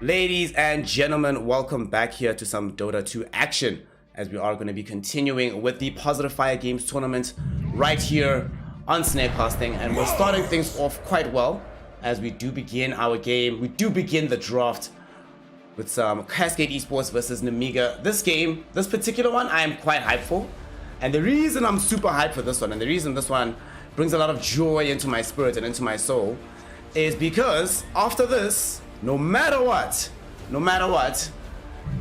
Ladies and gentlemen, welcome back here to some Dota 2 action, as we are going to be continuing with the Positive Fire Games tournament right here on Snakecasting, and we're starting things off quite well as we do begin our game. We do begin the draft with some Cascade Esports versus Nemiga. This game, this particular one, I am quite hyped for, and the reason I'm super hyped for this one, and the reason this one brings a lot of joy into my spirit and into my soul, is because after this, no matter what,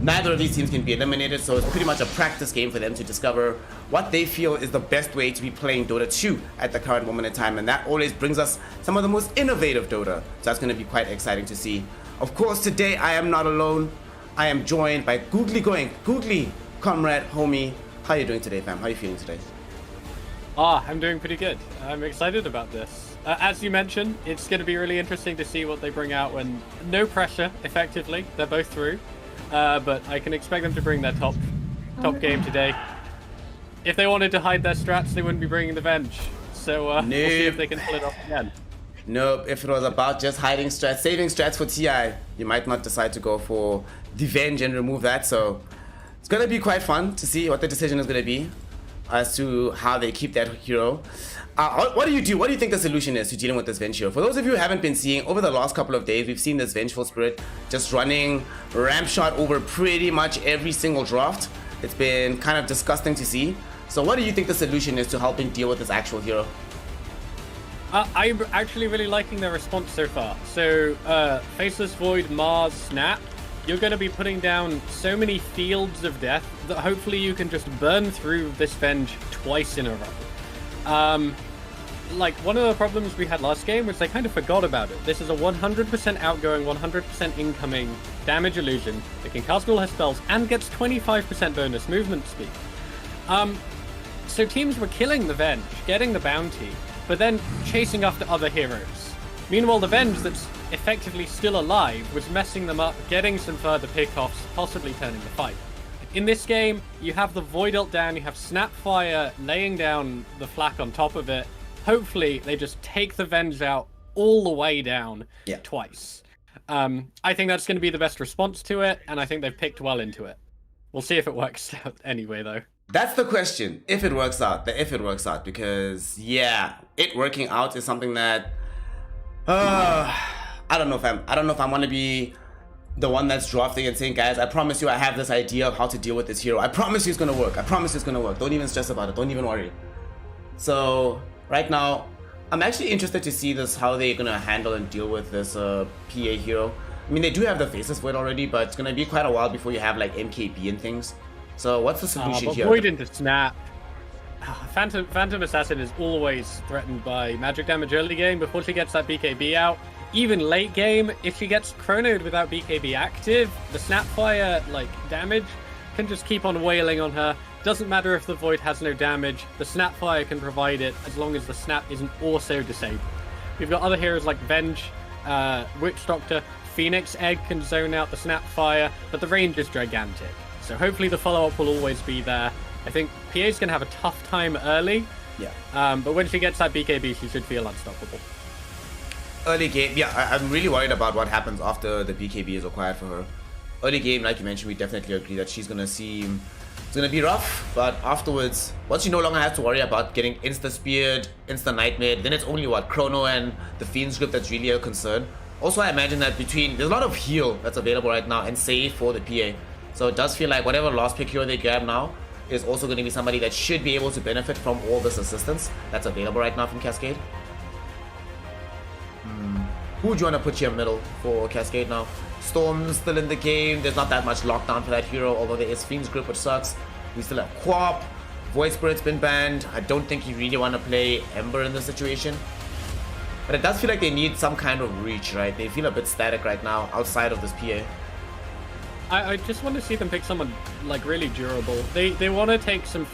neither of these teams can be eliminated, so it's pretty much a practice game for them to discover what they feel is the best way to be playing Dota 2 at the current moment in time, and that always brings us some of the most innovative Dota, so that's going to be quite exciting to see. Of course, today I am not alone. I am joined by Googly comrade, homie. How are you doing today, fam? How are you feeling today? I'm doing pretty good. I'm excited about this. As you mentioned, it's going to be really interesting to see what they bring out when no pressure, effectively. They're both through. But I can expect them to bring their top game today. If they wanted to hide their strats, they wouldn't be bringing the Venge. So we'll see if they can pull it off again. Nope, if it was about just hiding strats, saving strats for TI, you might not decide to go for the Venge and remove that. So it's going to be quite fun to see what the decision is going to be as to how they keep that hero. What do you do? What do you think the solution is to dealing with this Venge hero? For those of you who haven't been seeing, over the last couple of days, we've seen this Vengeful Spirit just running ramp shot over pretty much every single draft. It's been kind of disgusting to see. So what do you think the solution is to helping deal with this actual hero? I'm actually really liking their response so far. So, Faceless Void, Mars, Snap, you're going to be putting down so many fields of death that hopefully you can just burn through this Venge twice in a row. Like, one of the problems we had last game was they kind of forgot about it. This is a 100% outgoing, 100% incoming damage illusion that can cast all her spells and gets 25% bonus movement speed. So teams were killing the Venge, getting the bounty, but then chasing after other heroes. Meanwhile, the Venge that's effectively still alive was messing them up, getting some further pickoffs, possibly turning the fight. In this game, you have the Void ult down, you have Snapfire laying down the flak on top of it. Hopefully, they just take the Venge out all the way down twice. I think that's going to be the best response to it, and I think they've picked well into it. We'll see if it works out anyway, though. That's the question. If it works out, because yeah, it working out is something that I don't know if I want to be the one that's drafting and saying, guys, I promise you I have this idea of how to deal with this hero. I promise you it's gonna work. I promise it's gonna work. Don't even stress about it. Don't even worry. So right now, I'm actually interested to see how they're gonna handle and deal with this PA hero. I mean, they do have the Faceless Void already, but it's gonna be quite a while before you have like MKB and things. So what's the solution here? Void into Snap. Phantom Assassin is always threatened by magic damage early game before she gets that BKB out. Even late game, if she gets chronoed without BKB active, the Snapfire damage can just keep on wailing on her. Doesn't matter if the Void has no damage, the Snapfire can provide it as long as the Snap isn't also disabled. We've got other heroes like Venge, Witch Doctor, Phoenix Egg can zone out the Snapfire, but the range is gigantic. So hopefully the follow-up will always be there. I think PA's going to have a tough time early, but when she gets that BKB, she should feel unstoppable. Early game, I'm really worried about what happens after the BKB is required for her. Early game, like you mentioned, we definitely agree that she's going to be rough, but afterwards, once she no longer has to worry about getting insta-speared, insta-nightmare, then it's only Chrono and the Fiend's Grip that's really a concern. Also, I imagine that there's a lot of heal that's available right now and save for the PA. So it does feel like whatever last pick hero they grab now is also going to be somebody that should be able to benefit from all this assistance that's available right now from Cascade. Who would you want to put here middle for Cascade now? Storm's still in the game. There's not that much lockdown for that hero, although there is Fiend's Grip, which sucks. We still have Quap. Void Spirit's been banned. I don't think you really want to play Ember in this situation. But it does feel like they need some kind of reach, right? They feel a bit static right now outside of this PA. I just want to see them pick someone really durable. They want to take some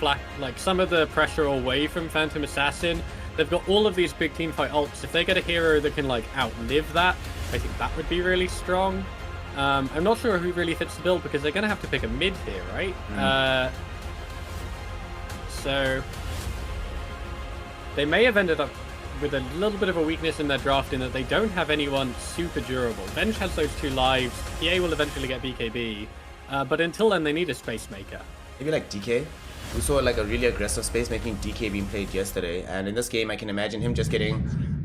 some of the pressure away from Phantom Assassin. They've got all of these big teamfight ults. If they get a hero that can outlive that, I think that would be really strong. I'm not sure who really fits the build because they're going to have to pick a mid here, right? So they may have ended up with a little bit of a weakness in their draft in that they don't have anyone super durable. Venge has those 2 lives. PA will eventually get BKB, but until then they need a Space Maker. Maybe like DK. We saw like a really aggressive space making DK being played yesterday, and in this game I can imagine him just getting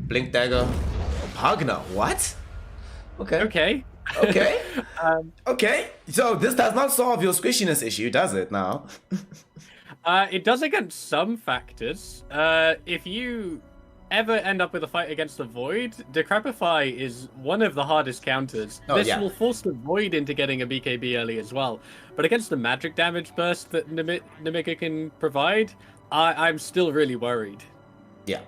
Blink Dagger. Oh, Pagna, what? Okay. Okay. Okay. Okay. So this does not solve your squishiness issue, does it now? It does against some factors. If you ever end up with a fight against the Void, Decrepify is one of the hardest counters. This will force the Void into getting a BKB early as well. But against the magic damage burst that Nemiga can provide, I'm still really worried. Yeah.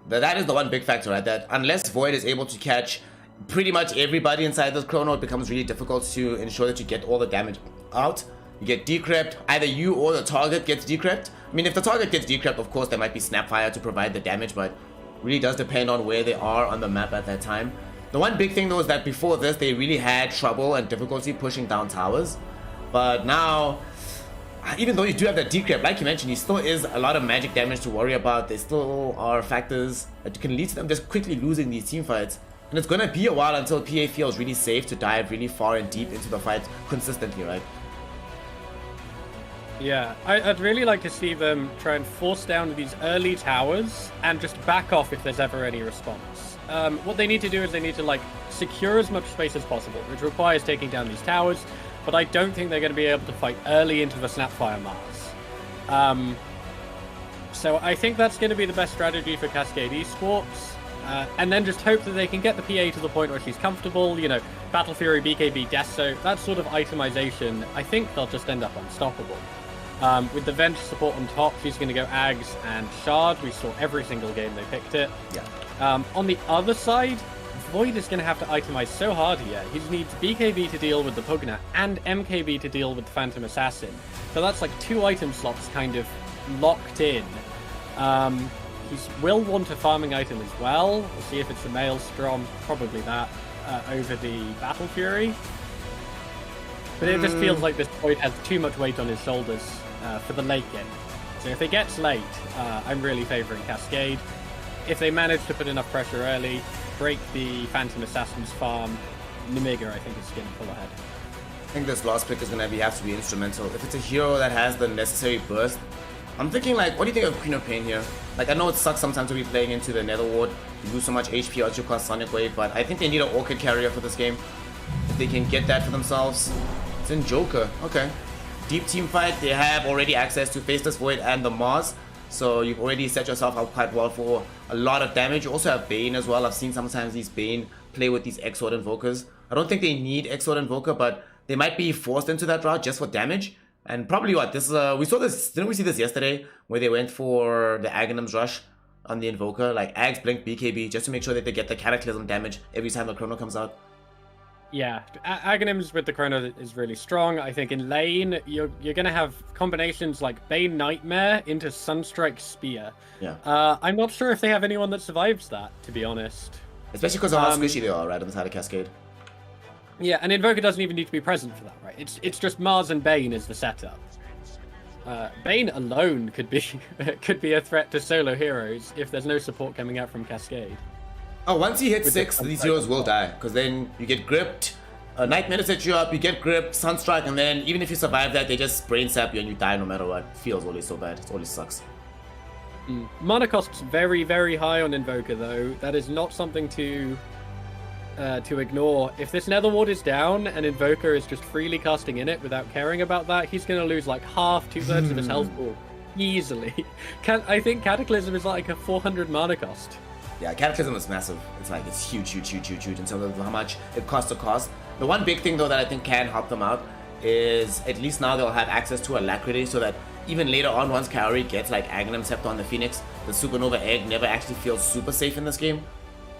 That is the one big factor, right? That unless Void is able to catch pretty much everybody inside this chrono, it becomes really difficult to ensure that you get all the damage out. You get decrypt, either you or the target gets decrypt. I mean, if the target gets decrypt, of course, there might be Snapfire to provide the damage, but really does depend on where they are on the map at that time. The one big thing though is that before this, they really had trouble and difficulty pushing down towers. But now, even though you do have that decrypt, like you mentioned, there still is a lot of magic damage to worry about. There still are factors that can lead to them just quickly losing these team fights. And it's gonna be a while until PA feels really safe to dive really far and deep into the fight consistently, right? Yeah, I'd really like to see them try and force down these early towers and just back off if there's ever any response. What they need to do is they need to like secure as much space as possible, which requires taking down these towers, but I don't think they're going to be able to fight early into the Snapfire Mars. So I think that's going to be the best strategy for Cascade Esports. And then just hope that they can get the PA to the point where she's comfortable, you know, Battle Fury, BKB, Deso, that sort of itemization, I think they'll just end up unstoppable. With the Venge support on top, she's going to go Ags and Shard. We saw every single game they picked it. Yeah. On the other side, Void is going to have to itemize so hard here. He needs BKB to deal with the Pugna and MKB to deal with the Phantom Assassin. So that's like 2 item slots kind of locked in. He will want a farming item as well. We'll see if it's the Maelstrom, probably that, over the Battle Fury. But it just feels like this Void has too much weight on his shoulders for the late game. So if it gets late, I'm really favouring Cascade. If they manage to put enough pressure early, break the Phantom Assassin's farm, Nemiga, I think, is going to pull ahead. I think this last pick is going to have to be instrumental. If it's a hero that has the necessary burst, I'm thinking like, what do you think of Queen of Pain here? Like, I know it sucks sometimes to be playing into the Nether Ward, you lose so much HP once you cast Sonic Wave, but I think they need an Orchid carrier for this game. If they can get that for themselves. It's in Joker, okay. Deep team fight, they have already access to Faceless Void and the Mars, so you've already set yourself up quite well for a lot of damage. You also have Bane as well. I've seen sometimes these Bane play with these Exort Invokers. I don't think they need Exort Invoker, but they might be forced into that route just for damage. And probably what, this is, we saw this, didn't we see this yesterday? Where they went for the Aghanim's Rush on the Invoker, like Ags, Blink, BKB, just to make sure that they get the Cataclysm damage every time the Chrono comes out. Yeah, Aghanim's with the Chrono is really strong. I think in lane, you're going to have combinations like Bane Nightmare into Sunstrike Spear. Yeah. I'm not sure if they have anyone that survives that, to be honest. Especially because of how squishy they are, right, on the side of Cascade. Yeah, and Invoker doesn't even need to be present for that, right? It's just Mars and Bane is the setup. Bane alone could be a threat to solo heroes if there's no support coming out from Cascade. Oh, once you hit 6, these heroes will die, because then you get gripped, Nightmare sets you up, you get gripped, Sunstrike, and then even if you survive that, they just brain sap you and you die no matter what. It feels always so bad, it always sucks. Mana cost's very, very high on Invoker though. That is not something to ignore. If this Nether Ward is down and Invoker is just freely casting in it without caring about that, he's going to lose like half, 2/3 of his health pool. Easily. I think Cataclysm is like a 400 mana cost. Yeah, Cataclysm is massive. It's like, it's huge in terms of how much it costs to cost. The one big thing though that I think can help them out is at least now they'll have access to Alacrity, so that even later on, once Kaori gets like Aghanim Scepter on the Phoenix, the Supernova Egg never actually feels super safe in this game.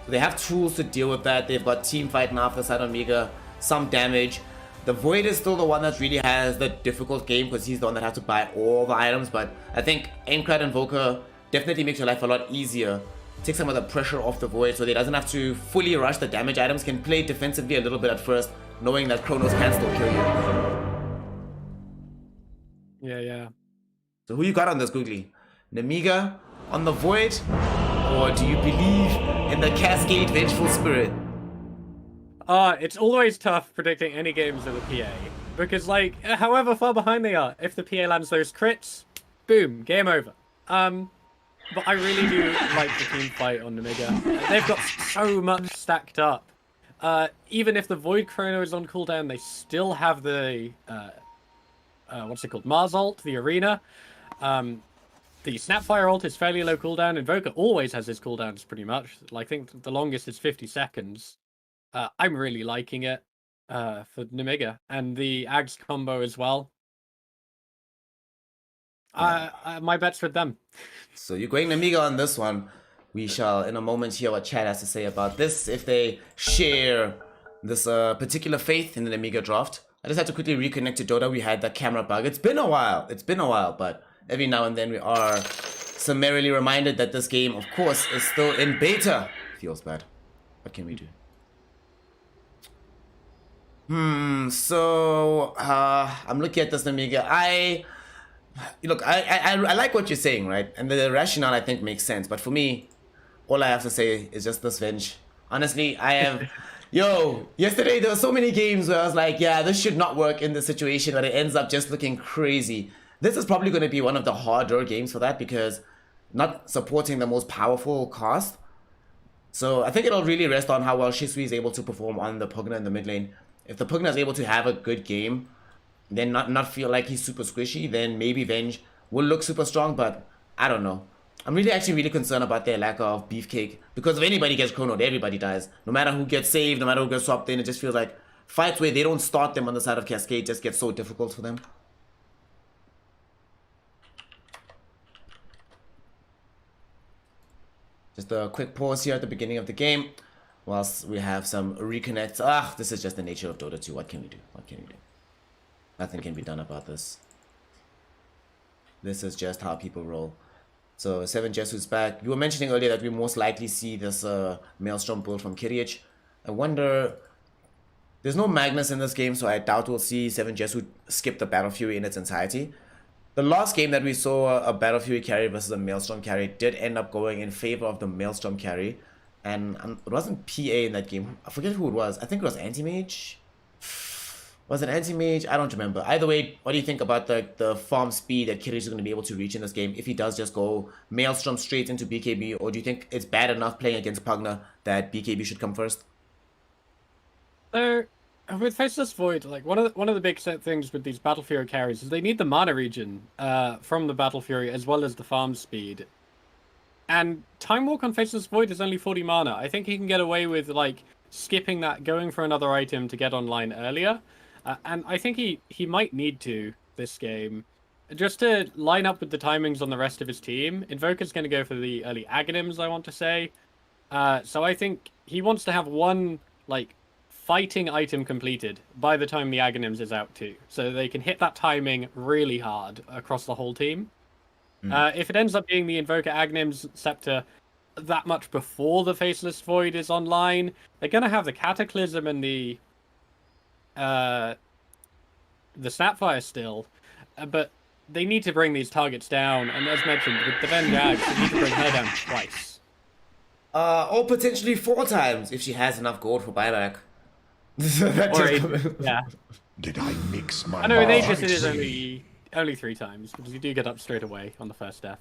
So they have tools to deal with that. They've got team fight now for the side on Mega, some damage. The Void is still the one that really has the difficult game because he's the one that has to buy all the items, but I think Aincrad Invoker definitely makes your life a lot easier. Take some of the pressure off the Void so that he doesn't have to fully rush the damage items, can play defensively a little bit at first, knowing that Chronos can still kill you. Yeah. So who you got on this, Googly? Nemiga on the Void? Or do you believe in the Cascade Vengeful Spirit? It's always tough predicting any games of the PA. Because, like, however far behind they are, if the PA lands those crits, boom, game over. But I really do like the team fight on Nemiga. They've got so much stacked up. Even if the Void Chrono is on cooldown, they still have the, what's it called? Mars ult, the Arena. The Snapfire ult is fairly low cooldown. Invoker always has his cooldowns pretty much. Like, I think the longest is 50 seconds. I'm really liking it for Nemiga. And the Ags combo as well. My bet's with them. So you're going Nemiga on this one. We shall in a moment hear what Chad has to say about this, if they share this particular faith in the Nemiga draft. I just had to quickly reconnect to Dota. We had the camera bug. It's been a while, but every now and then we are summarily reminded that this game, of course, is still in beta. Feels bad. What can we do? So I'm looking at this Nemiga. I like what you're saying, right? And the rationale I think makes sense. But for me, all I have to say is just this Venge. Honestly, I have... yesterday there were so many games where I was like, yeah, this should not work in this situation, but it ends up just looking crazy. This is probably going to be one of the harder games for that because not supporting the most powerful cast. So I think it'll really rest on how well Shisui is able to perform on the Pugna in the mid lane. If the Pugna is able to have a good game, then not feel like he's super squishy, then maybe Venge will look super strong, but I don't know. I'm actually really concerned about their lack of beefcake, because if anybody gets chronoed, everybody dies. No matter who gets saved, no matter who gets swapped in, it just feels like fights where they don't start them on the side of Cascade just get so difficult for them. Just a quick pause here at the beginning of the game, whilst we have some reconnects. This is just the nature of Dota 2. What can we do? What can we do? Nothing can be done about this. This is just how people roll. So 7 Jesu's back. You were mentioning earlier that we most likely see this Maelstrom build from Kirich. I wonder... There's no Magnus in this game, so I doubt we'll see 7 Jesu skip the Battle Fury in its entirety. The last game that we saw a Battle Fury carry versus a Maelstrom carry did end up going in favor of the Maelstrom carry. And it wasn't PA in that game. I forget who it was. I think it was Anti-Mage. Was it Anti-Mage? I don't remember. Either way, what do you think about the farm speed that Kirich is going to be able to reach in this game if he does just go Maelstrom straight into BKB? Or do you think it's bad enough playing against Pugna that BKB should come first? So, with Faceless Void, like one of the big things with these Battle Fury carries is they need the mana regen from the Battle Fury as well as the farm speed. And Time Walk on Faceless Void is only 40 mana. I think he can get away with like skipping that, going for another item to get online earlier. And I think he might need to this game, just to line up with the timings on the rest of his team. Invoker's going to go for the early Aghanims, I want to say. So I think he wants to have one, like, fighting item completed by the time the Aghanims is out too. So they can hit that timing really hard across the whole team. If it ends up being the Invoker Aghanims Scepter that much before the Faceless Void is online, they're going to have the Cataclysm and the Snapfire still, but they need to bring these targets down, and as mentioned, with the Venge Ags, they need to bring her down twice. Or potentially 4 times, if she has enough gold for buyback. Yeah. Did I mix my I know, with Aegis it is only 3 times, because you do get up straight away on the first death.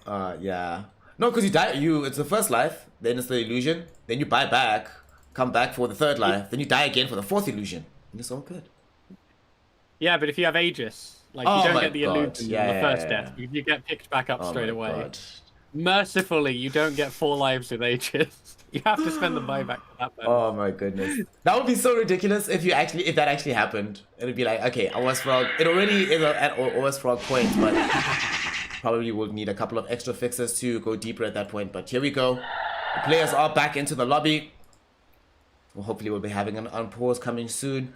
Yeah. No, because you die, it's the first life, then it's the illusion, then you buy back, come back for the 3rd life, then you die again for the 4th illusion. And it's all good. Yeah, but if you have Aegis, like, you don't get the illusion on the first death. You get picked back up straight away. God. Mercifully, you don't get 4 lives with Aegis. You have to spend the buyback for that. Oh my goodness. That would be so ridiculous if that actually happened. It would be like, okay, OS Frog, it already is at OS Frog point, but probably would need a couple of extra fixes to go deeper at that point. But here we go. The players are back into the lobby. Well, hopefully we'll be having an unpause coming soon.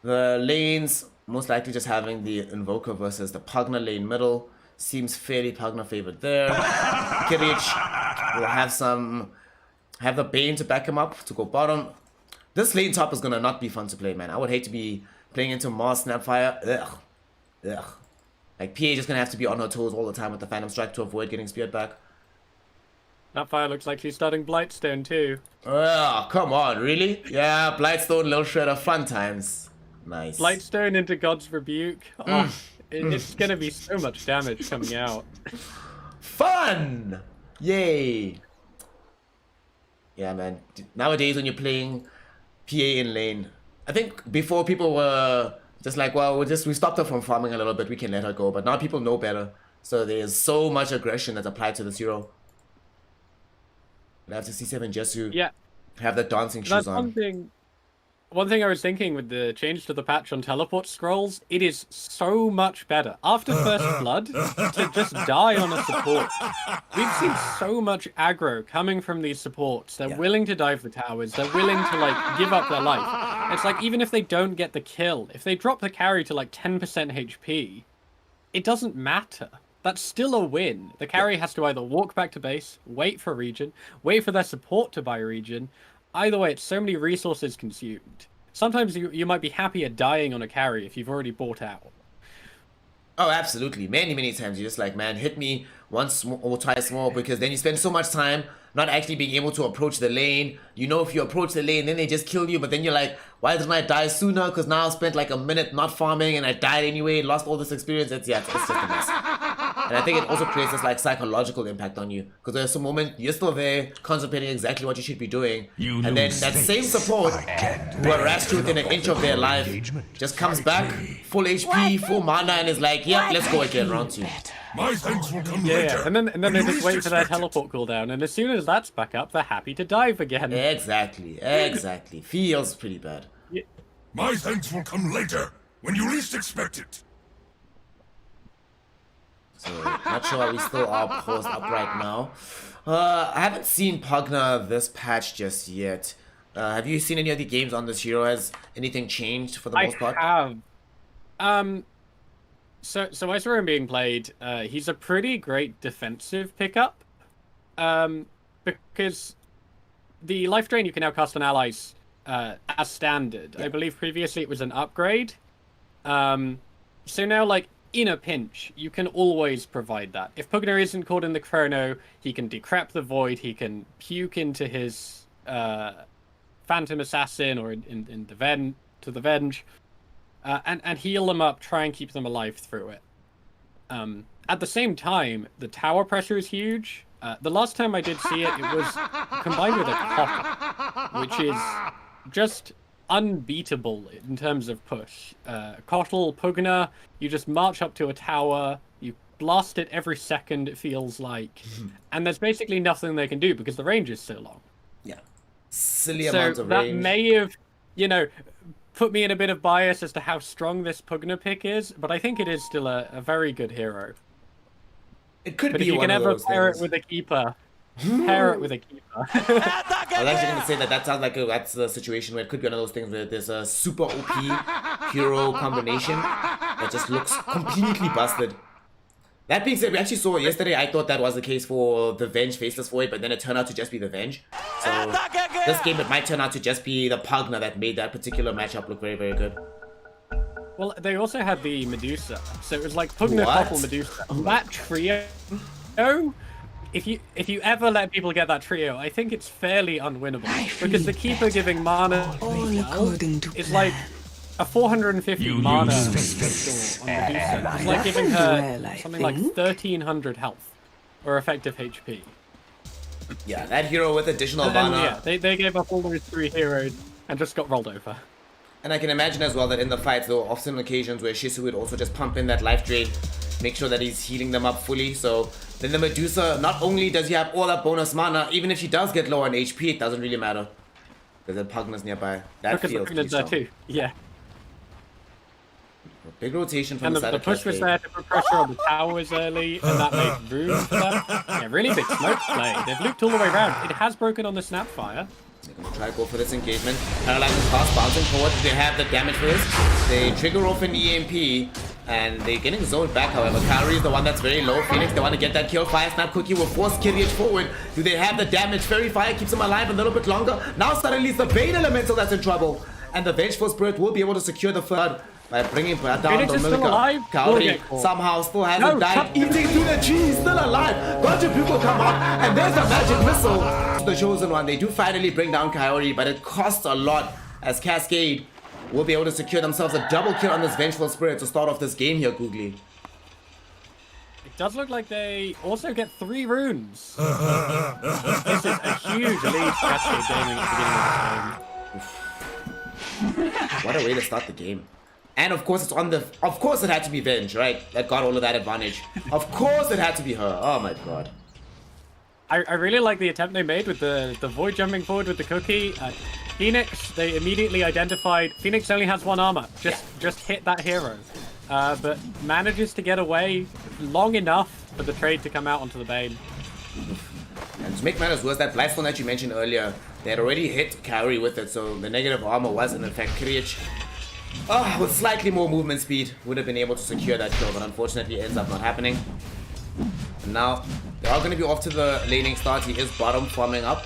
The lanes, most likely just having the Invoker versus the Pugna lane middle. Seems fairly Pugna favored there. Kirich will have the Bane to back him up to go bottom. This lane top is gonna not be fun to play, man. I would hate to be playing into Mars Snapfire. Ugh. Like, PA just gonna have to be on her toes all the time with the Phantom Strike to avoid getting speared back. Snapfire looks like she's starting Blightstone too. Oh, come on, really? Yeah, Blightstone, little shredder, fun times. Nice. Blightstone into God's Rebuke. Oh, it's gonna be so much damage coming out. Fun! Yay! Yeah, man. Nowadays, when you're playing PA in lane, I think before people were just like, well, we stopped her from farming a little bit, we can let her go. But now people know better. So there's so much aggression that's applied to this hero. I have to C7 just to have the dancing shoes on. One thing I was thinking with the change to the patch on teleport scrolls, it is so much better. After First Blood, to just die on a support. We've seen so much aggro coming from these supports. They're willing to dive the towers. They're willing to, like, give up their life. It's like, even if they don't get the kill, if they drop the carry to, like, 10% HP, it doesn't matter. That's still a win. The carry has to either walk back to base, wait for regen, wait for their support to buy regen. Either way, it's so many resources consumed. Sometimes you might be happier dying on a carry if you've already bought out. Oh, absolutely. Many, many times you're just like, man, hit me once or twice more, because then you spend so much time not actually being able to approach the lane. You know, if you approach the lane, then they just kill you, but then you're like, why didn't I die sooner? Because now I spent like a minute not farming and I died anyway, lost all this experience. It's just a mess. And I think it also creates this like psychological impact on you, because there's a moment you're still there contemplating exactly what you should be doing, and then that same support who harassed you within an inch of their life just comes back, full HP, full mana, and is like, yeah, let's go again, round 2. My thanks will come later. And then they just wait for their teleport cooldown, and as soon as that's back up, they're happy to dive again. Exactly. Feels pretty bad. My thanks will come later, when you least expect it. So, not sure why we still are paused up right now. I haven't seen Pugna this patch just yet. Have you seen any of the games on this hero? Has anything changed for the most part? I have. So I saw him being played. He's a pretty great defensive pickup. Because the life drain you can now cast on allies as standard. I believe previously it was an upgrade. So now, like, in a pinch, you can always provide that. If Pugna isn't caught in the chrono, he can decrep the void, he can puke into his phantom assassin or in the venge, and heal them up, try and keep them alive through it. At the same time, the tower pressure is huge. The last time I did see it, it was combined with a Kotl, which is just unbeatable in terms of push. Kotl, Pugna, you just march up to a tower, you blast it every second, it feels like, and there's basically nothing they can do because the range is so long. Yeah. Silly amounts of range. So that may have, put me in a bit of bias as to how strong this Pugna pick is, but I think it is still a very good hero. It could but be if you one can of ever those pair things. it with a keeper, pair it with a keeper. I was actually going to say that sounds like that's a situation where it could be one of those things where there's a super OP hero combination that just looks completely busted. That being said, we actually saw yesterday, I thought that was the case for the Venge Faceless Void, but then it turned out to just be the Venge. So this game, it might turn out to just be the Pugna that made that particular matchup look very, very good. Well, they also had the Medusa, so it was like Pugna, Kotl, Medusa. That trio, if you ever let people get that trio, I think it's fairly unwinnable, because the Keeper giving mana is like a 450 mana pistol on Medusa. It's like giving her something like 1300 health or effective HP. Yeah, that hero with additional mana. Yeah, they gave up all those 3 heroes and just got rolled over. And I can imagine as well that in the fights there were often occasions where Shisu would also just pump in that life drain, make sure that he's healing them up fully. So then the Medusa, not only does he have all that bonus mana, even if she does get low on HP, it doesn't really matter. Because the Pugna's nearby. That feels pretty strong. There too. Yeah. A big rotation from the side of the push was there to put pressure on the towers early, and that made room for that. Yeah, really big smoke play. They've looped all the way around. It has broken on the Snapfire. They're going to try to go for this engagement. Paralyzing fast, bouncing forward. They have the damage for this. They trigger off an EMP, and they're getting zoned back, however. Kairi is the one that's very low. Phoenix, they want to get that kill. Fire Snap Cookie will force Kyriach forward. Do they have the damage? Fairy Fire keeps him alive a little bit longer. Now suddenly it's the Bane Elemental that's in trouble. And the Vengeful Spirit will be able to secure the third. by bringing down Phoenix the is still alive? Kaori Okay. somehow still hasn't No, died. come- Eating through the trees, still alive. Bunch of people come up, and there's a magic missile. The chosen one, they do finally bring down Kaori, but it costs a lot as Cascade will be able to secure themselves a double kill on this Vengeful Spirit to start off this game here, Googly. It does look like they also get 3 runes. This is a huge lead for Cascade Gaming at the beginning of this game. What a way to start the game. And of course it's on the... Of course it had to be Venge, right? That got all of that advantage. Of course it had to be her. Oh my god. I really like the attempt they made with the Void jumping forward with the cookie. Phoenix, they immediately identified... Phoenix only has 1 armor. Just hit that hero. But manages to get away long enough for the trade to come out onto the Bane. And to make matters worse, that Blightstone that you mentioned earlier, they had already hit Kaori with it, so the negative armor was in effect Kriech. With slightly more movement speed, would have been able to secure that kill, but unfortunately it ends up not happening. And now, they are going to be off to the laning start. He is bottom farming up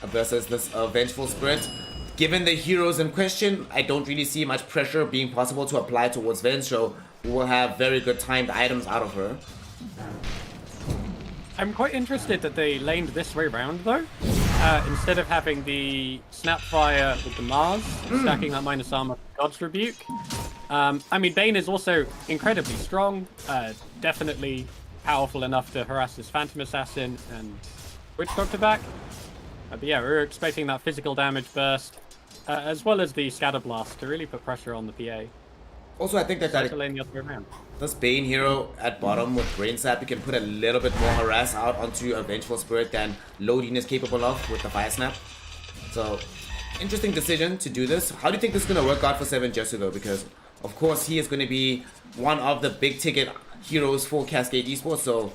versus this Vengeful Spirit. Given the heroes in question, I don't really see much pressure being possible to apply towards Venge, so we will have very good timed items out of her. I'm quite interested that they laned this way round, though. Instead of having the Snapfire with the Mars, stacking that minus armor God's Rebuke. I mean, Bane is also incredibly strong, definitely powerful enough to harass this Phantom Assassin and Witch Doctor back. But yeah, we were expecting that physical damage burst, as well as the Scatter Blast to really put pressure on the PA. Also, I think that To lane the other way around. this Bane hero at bottom with Brain Sap, you can put a little bit more harass out onto a Vengeful Spirit than Lodin is capable of with the Fire Snap. So, interesting decision to do this. How do you think this is going to work out for 7 Jesu though? Because, of course, he is going to be one of the big ticket heroes for Cascade Esports. So,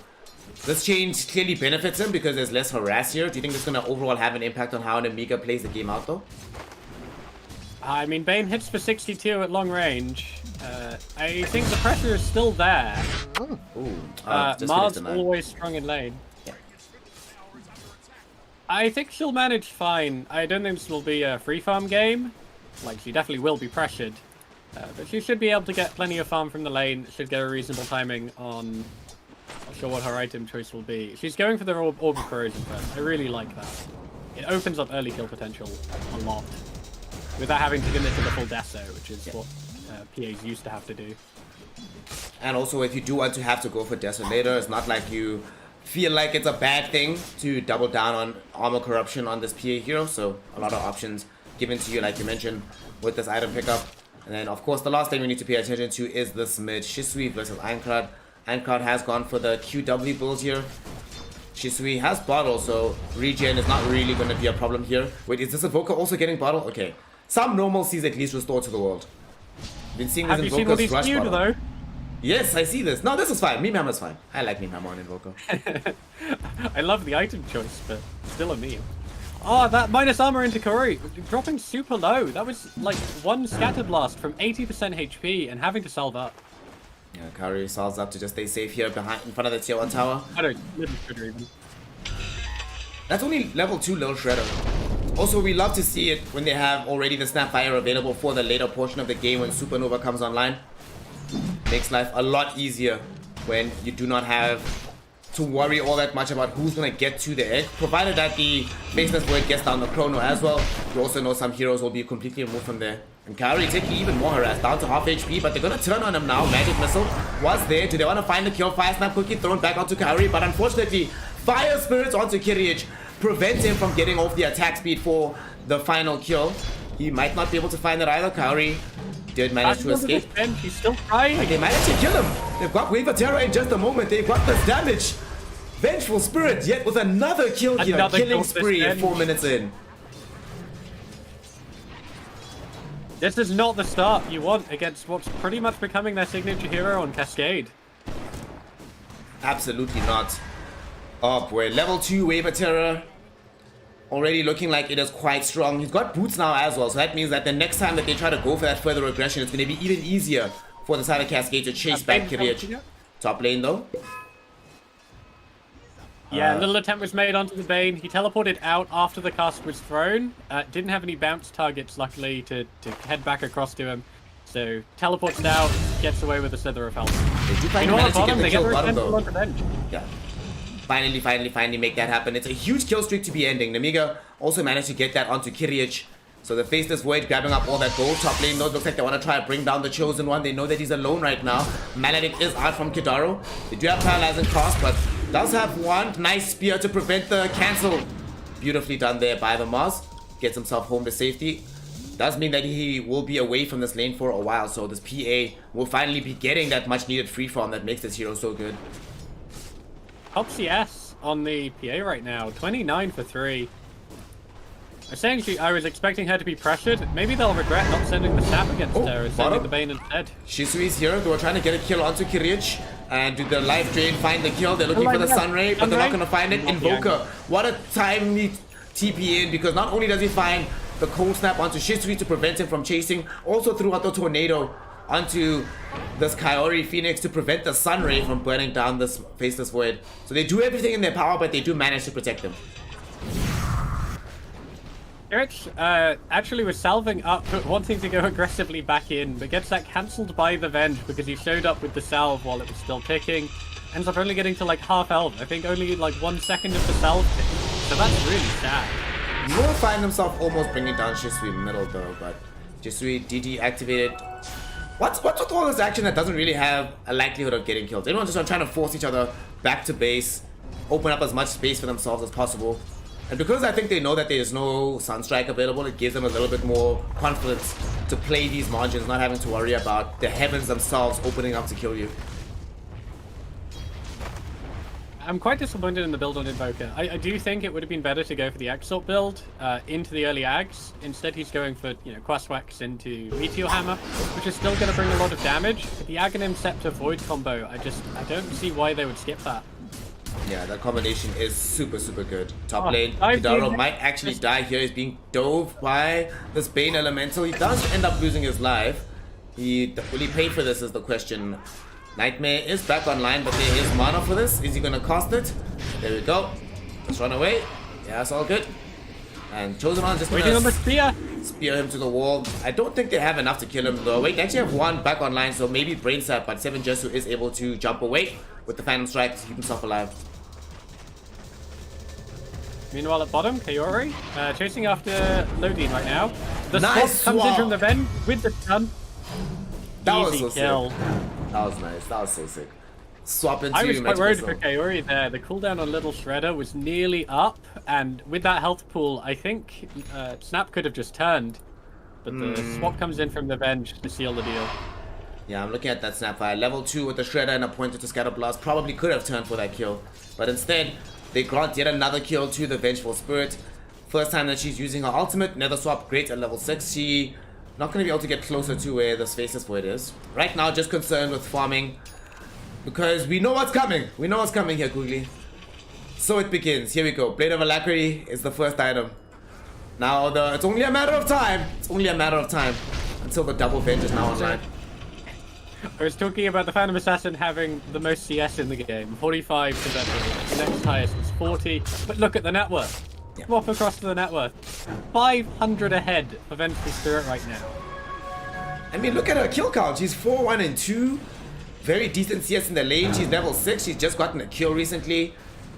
this change clearly benefits him because there's less harass here. Do you think this is going to overall have an impact on how Nemiga plays the game out though? I mean, Bane hits for 62 at long range. I think the pressure is still there. Mars always strong in lane. Yeah. I think she'll manage fine. I don't think this will be a free farm game. Like, she definitely will be pressured. But she should be able to get plenty of farm from the lane. Should get a reasonable timing on... Not sure what her item choice will be. She's going for the Orb of Corrosion first. I really like that. It opens up early kill potential a lot. Without having to commit to the full Deso, which is what PAs used to have to do. And also, if you do want to have to go for Deso later, it's not like you feel like it's a bad thing to double down on armor corruption on this PA hero. So a lot of options given to you, like you mentioned, with this item pickup. And then, of course, the last thing we need to pay attention to is this mid Shisui versus Ironclad. Ironclad has gone for the QW build here. Shisui has bottle, so regen is not really going to be a problem here. Wait, is this Invoker also getting bottle? Okay. Some normalcy is at least restored to the world. Been seeing Have this you seen all Invoker's these rush feud, bottle. though? Yes, I see this. No, this is fine. Meme Hammer's fine. I like Meme Hammer on Invoker. I love the item choice, but still a meme. Oh, that minus armor into Kaori, dropping super low. That was like 1 Scatter Blast from 80% HP and having to solve up. Yeah, Kaori solves up to just stay safe here behind in front of the tier 1 tower. I don't, little shredder even. That's only level 2 Little Shredder. Also, we love to see it when they have already the Snapfire available for the later portion of the game when Supernova comes online. Makes life a lot easier when you do not have to worry all that much about who's going to get to the egg. Provided that the Baseless Void gets down the Chrono as well. You also know some heroes will be completely removed from there. And Kaori taking even more harass, down to half HP, but they're going to turn on him now. Magic Missile was there. Do they want to find the kill? Fire Snap Cookie thrown back onto Kaori, but unfortunately, Fire Spirits onto Kriech prevent him from getting off the attack speed for the final kill. He might not be able to find it either. Kaori did manage to escape. He's still trying. They might actually kill him. They've got Wave of Terror in just a moment. They've got this damage. Vengeful Spirit yet with another kill here. Another Killing kill spree 4 minutes in. This is not the start you want against what's pretty much becoming their signature hero on Cascade. Absolutely not. Oh boy, level 2 Wave of Terror. Already looking like it is quite strong. He's got boots now as well, so that means that the next time that they try to go for that further aggression, it's going to be even easier for the side of Cascade to chase back Kriech. Top lane though. Yeah, a little attempt was made onto the Bane. He teleported out after the cast was thrown. Didn't have any bounce targets, luckily, to head back across to him. So teleports out, gets away with a slither of health. They do finally Meanwhile, manage to bottom, get the they get kill the bottom resentful though. on revenge. Yeah. Finally make that happen. It's a huge kill streak to be ending. Nemiga also managed to get that onto Kiric. So the Faceless Void grabbing up all that gold. Top lane, those looks like they want to try to bring down the Chosen One. They know that he's alone right now. Maledict is out from Kidaro. They do have Paralyzing Cross, but does have one nice spear to prevent the cancel. Beautifully done there by the Mars. Gets himself home to safety. Does mean that he will be away from this lane for a while. So this PA will finally be getting that much needed free farm that makes this hero so good. Top CS on the PA right now. 29 for 3. Essentially, I was expecting her to be pressured. Maybe they'll regret not sending the snap against her and sending the Bane instead. Shisui's here. They were trying to get a kill onto Kiric. And do the life drain find the kill? They're looking for the Sunray, but they're not going to find it. Invoker. What a timely TP in, because not only does he find the cold snap onto Shisui to prevent him from chasing, also threw out the tornado onto this Kaori Phoenix to prevent the Sunray from burning down this Faceless Void. So they do everything in their power, but they do manage to protect him. Eric actually was salving up, wanting to go aggressively back in, but gets that cancelled by the Venge because he showed up with the salve while it was still ticking. Ends up only getting to like half health. I think only like 1 second of the salve tick. So that's really sad. He will find himself almost bringing down Shisui middle though, but Shisui DD activated. What's with all this action that doesn't really have a likelihood of getting killed? Everyone's just trying to force each other back to base, open up as much space for themselves as possible. And because I think they know that there is no Sunstrike available, it gives them a little bit more confidence to play these margins, not having to worry about the heavens themselves opening up to kill you. I'm quite disappointed in the build on Invoker. I do think it would have been better to go for the Exalt build into the early Ags. Instead, he's going for, Quaswax into Meteor Hammer, which is still going to bring a lot of damage. But the Aghanim Scepter Void combo, I don't see why they would skip that. Yeah, that combination is super good. Top lane, Kidaro might actually die here. He's being dove by this Bane Elemental. He does end up losing his life. Will he pay for this is the question. Nightmare is back online, but there is mana for this. Is he gonna cost it? There we go. Let's run away. Yeah, it's all good. And Chosen One just waiting on the spear. Spear him to the wall. I don't think they have enough to kill him though. Wait, they actually have one back online, so maybe Brain Sap, but 7 Jesu is able to jump away with the Phantom Strike to keep himself alive. Meanwhile at bottom, Kaori chasing after Lodine right now. The nice swap comes in from the Ven with the stun. That Easy was so kill. sick. That was nice. That was so sick. Swap into I was quite worried for Missile. Kaori there. The cooldown on Little Shredder was nearly up, and with that health pool, I think Snap could have just turned. But the swap comes in from the bench to seal the deal. Yeah, I'm looking at that Snapfire. Level 2 with the Shredder and a pointer to Scatter Blast. Probably could have turned for that kill. But instead, they grant yet another kill to the Vengeful Spirit. First time that she's using her ultimate. Nether Swap, great at level 6. She not going to be able to get closer to where the Faceless Void is. Right now, just concerned with farming. Because we know what's coming. We know what's coming here, Googly. So it begins. Here we go. Blade of Alacrity is the first item. Now, it's only a matter of time. It's only a matter of time until the double Venge is now online. I was talking about the Phantom Assassin having the most CS in the game. 45 to that. The next highest was 40. But look at the net worth. Yeah. Swap across to the net worth. 500 ahead of Vengeful Spirit right now. I mean, look at her kill count. She's 4, 1, and 2. Very decent CS in the lane. She's level 6. She's just gotten a kill recently.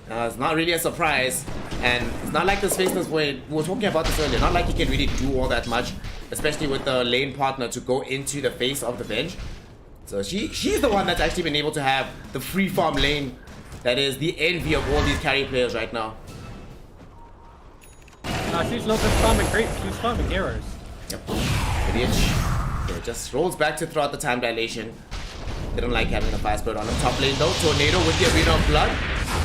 It's not really a surprise. And it's not like this Faceless Void. We were talking about this earlier. Not like he can really do all that much. Especially with the lane partner to go into the face of the Venge. So she's the one that's actually been able to have the free farm lane that is the envy of all these carry players right now. No, she's not just farming creeps, she's farming heroes. Yep. Yeah, just rolls back to throughout the time dilation. They don't like having the fire spirit on him. Top lane though, Tornado with the Arena of Blood.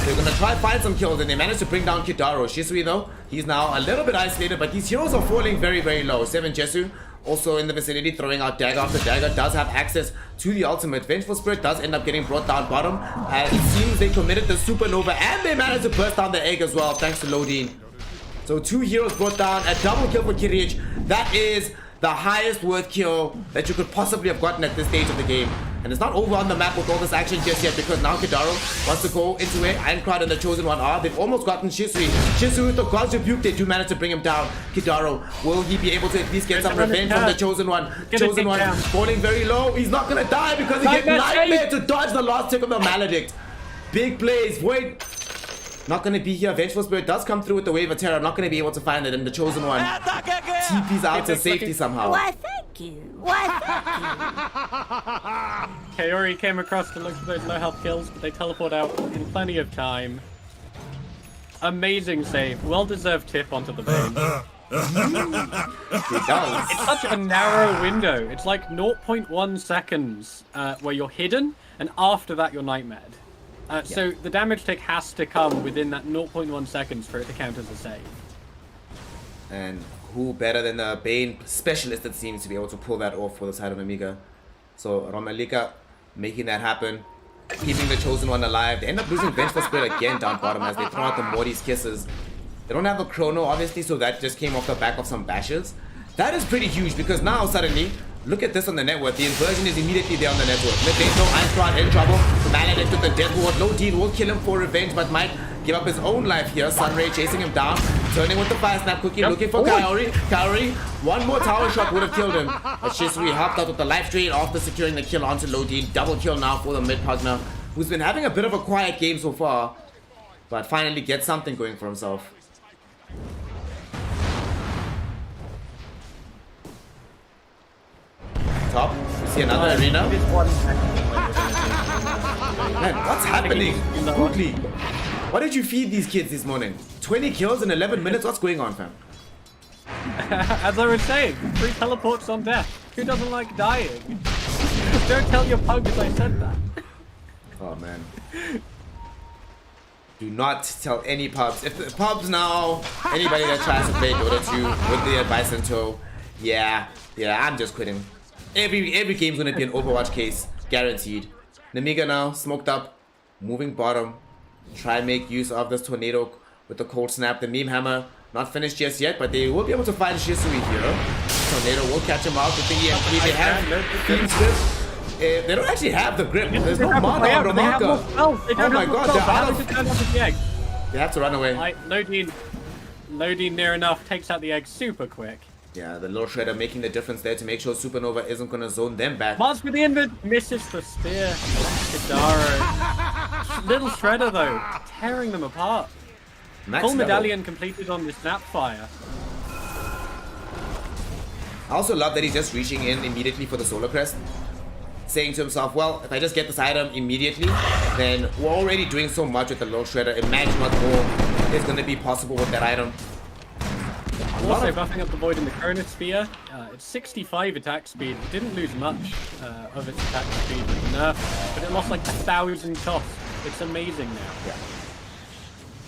They're gonna try to find some kills and they manage to bring down Kidaro. Shisui though, he's now a little bit isolated, but these heroes are falling very, very low. 7 Jesu also in the vicinity, throwing out dagger after dagger, does have access to the ultimate. Vengeful Spirit does end up getting brought down bottom. It seems they committed the supernova and they managed to burst down the egg as well, thanks to Lodine. So 2 heroes brought down, a double kill for Kiric. That is the highest worth kill that you could possibly have gotten at this stage of the game. And it's not over on the map with all this action just yet, because now Kidaro wants to go into where Ironcrad and the Chosen One are. They've almost gotten Shisui. Shisui with the God's Rebuke, they do manage to bring him down. Kidaro, will he be able to at least get some revenge from the Chosen One? Chosen One falling very low. He's not gonna die because he gets Nightmare to dodge the last tick of the Maledict. Big plays. Void not gonna be here. Vengeful Spirit does come through with the Wave of Terror. Not gonna be able to find it, and the Chosen One TP's out to safety somehow. Why, thank you. Why, thank you. Kaori came across to look for those low health kills, but they teleport out in plenty of time. Amazing save. Well-deserved tip onto the vein. He does. It's such a narrow window. It's like 0.1 seconds where you're hidden, and after that you're nightmared. So the damage tick has to come within that 0.1 seconds for it to count as a save. And who better than the Bane specialist, it seems, to be able to pull that off for the side of Nemiga. So Romalika making that happen, keeping the Chosen One alive. They end up losing Vengeful Spirit again down bottom as they throw out the Morty's Kisses. They don't have the Chrono, obviously, so that just came off the back of some bashes. That is pretty huge, because now suddenly, look at this on the network. The inversion is immediately there on the network. Mid-lane, no Ironcrad in trouble. Maledict with the Death Ward. Lodine will kill him for revenge, but might give up his own life here. Sunray chasing him down, turning with the Fire Snap quickly, looking for Kaori. Kaori, one more tower shot would have killed him. But Shisui helped out with the life drain after securing the kill onto Lodine. Double kill now for the mid-pugner, who's been having a bit of a quiet game so far, but finally gets something going for himself. Top, we see another arena. Man, what's happening? Quickly. What did you feed these kids this morning? 20 kills in 11 minutes? What's going on, fam? As I was saying, 3 teleports on death. Who doesn't like dying? Don't tell your pugs I said that. Oh, man. Do not tell any pubs. If the pubs now, anybody that tries to play Dota 2 with the advice in tow, yeah, I'm just quitting. Every game's gonna be an Overwatch case, guaranteed. Nemiga now, smoked up, moving bottom. Try and make use of this tornado with the cold snap. The meme hammer, not finished just yet, but they will be able to find Shisui here. Tornado will catch him out with the ENG. They have Fiend's Grip. They don't actually have the grip. There's no mana on Ramaka. Oh my god, they're out of... They have to run away. Lodine near enough, takes out the egg super quick. Yeah, the little shredder making the difference there to make sure Supernova isn't going to zone them back. Mars with the invert, misses the spear. Kidaro. Little shredder though, tearing them apart. Full medallion completed on this Snapfire. I also love that he's just reaching in immediately for the Solar Crest, saying to himself, well, if I just get this item immediately, then we're already doing so much with the little shredder. Imagine what more is going to be possible with that item. Also buffing up the Void in the Chronosphere. It's 65 attack speed. It didn't lose much of its attack speed with the nerf, but it lost like 1,000 cost. It's amazing now. Yeah.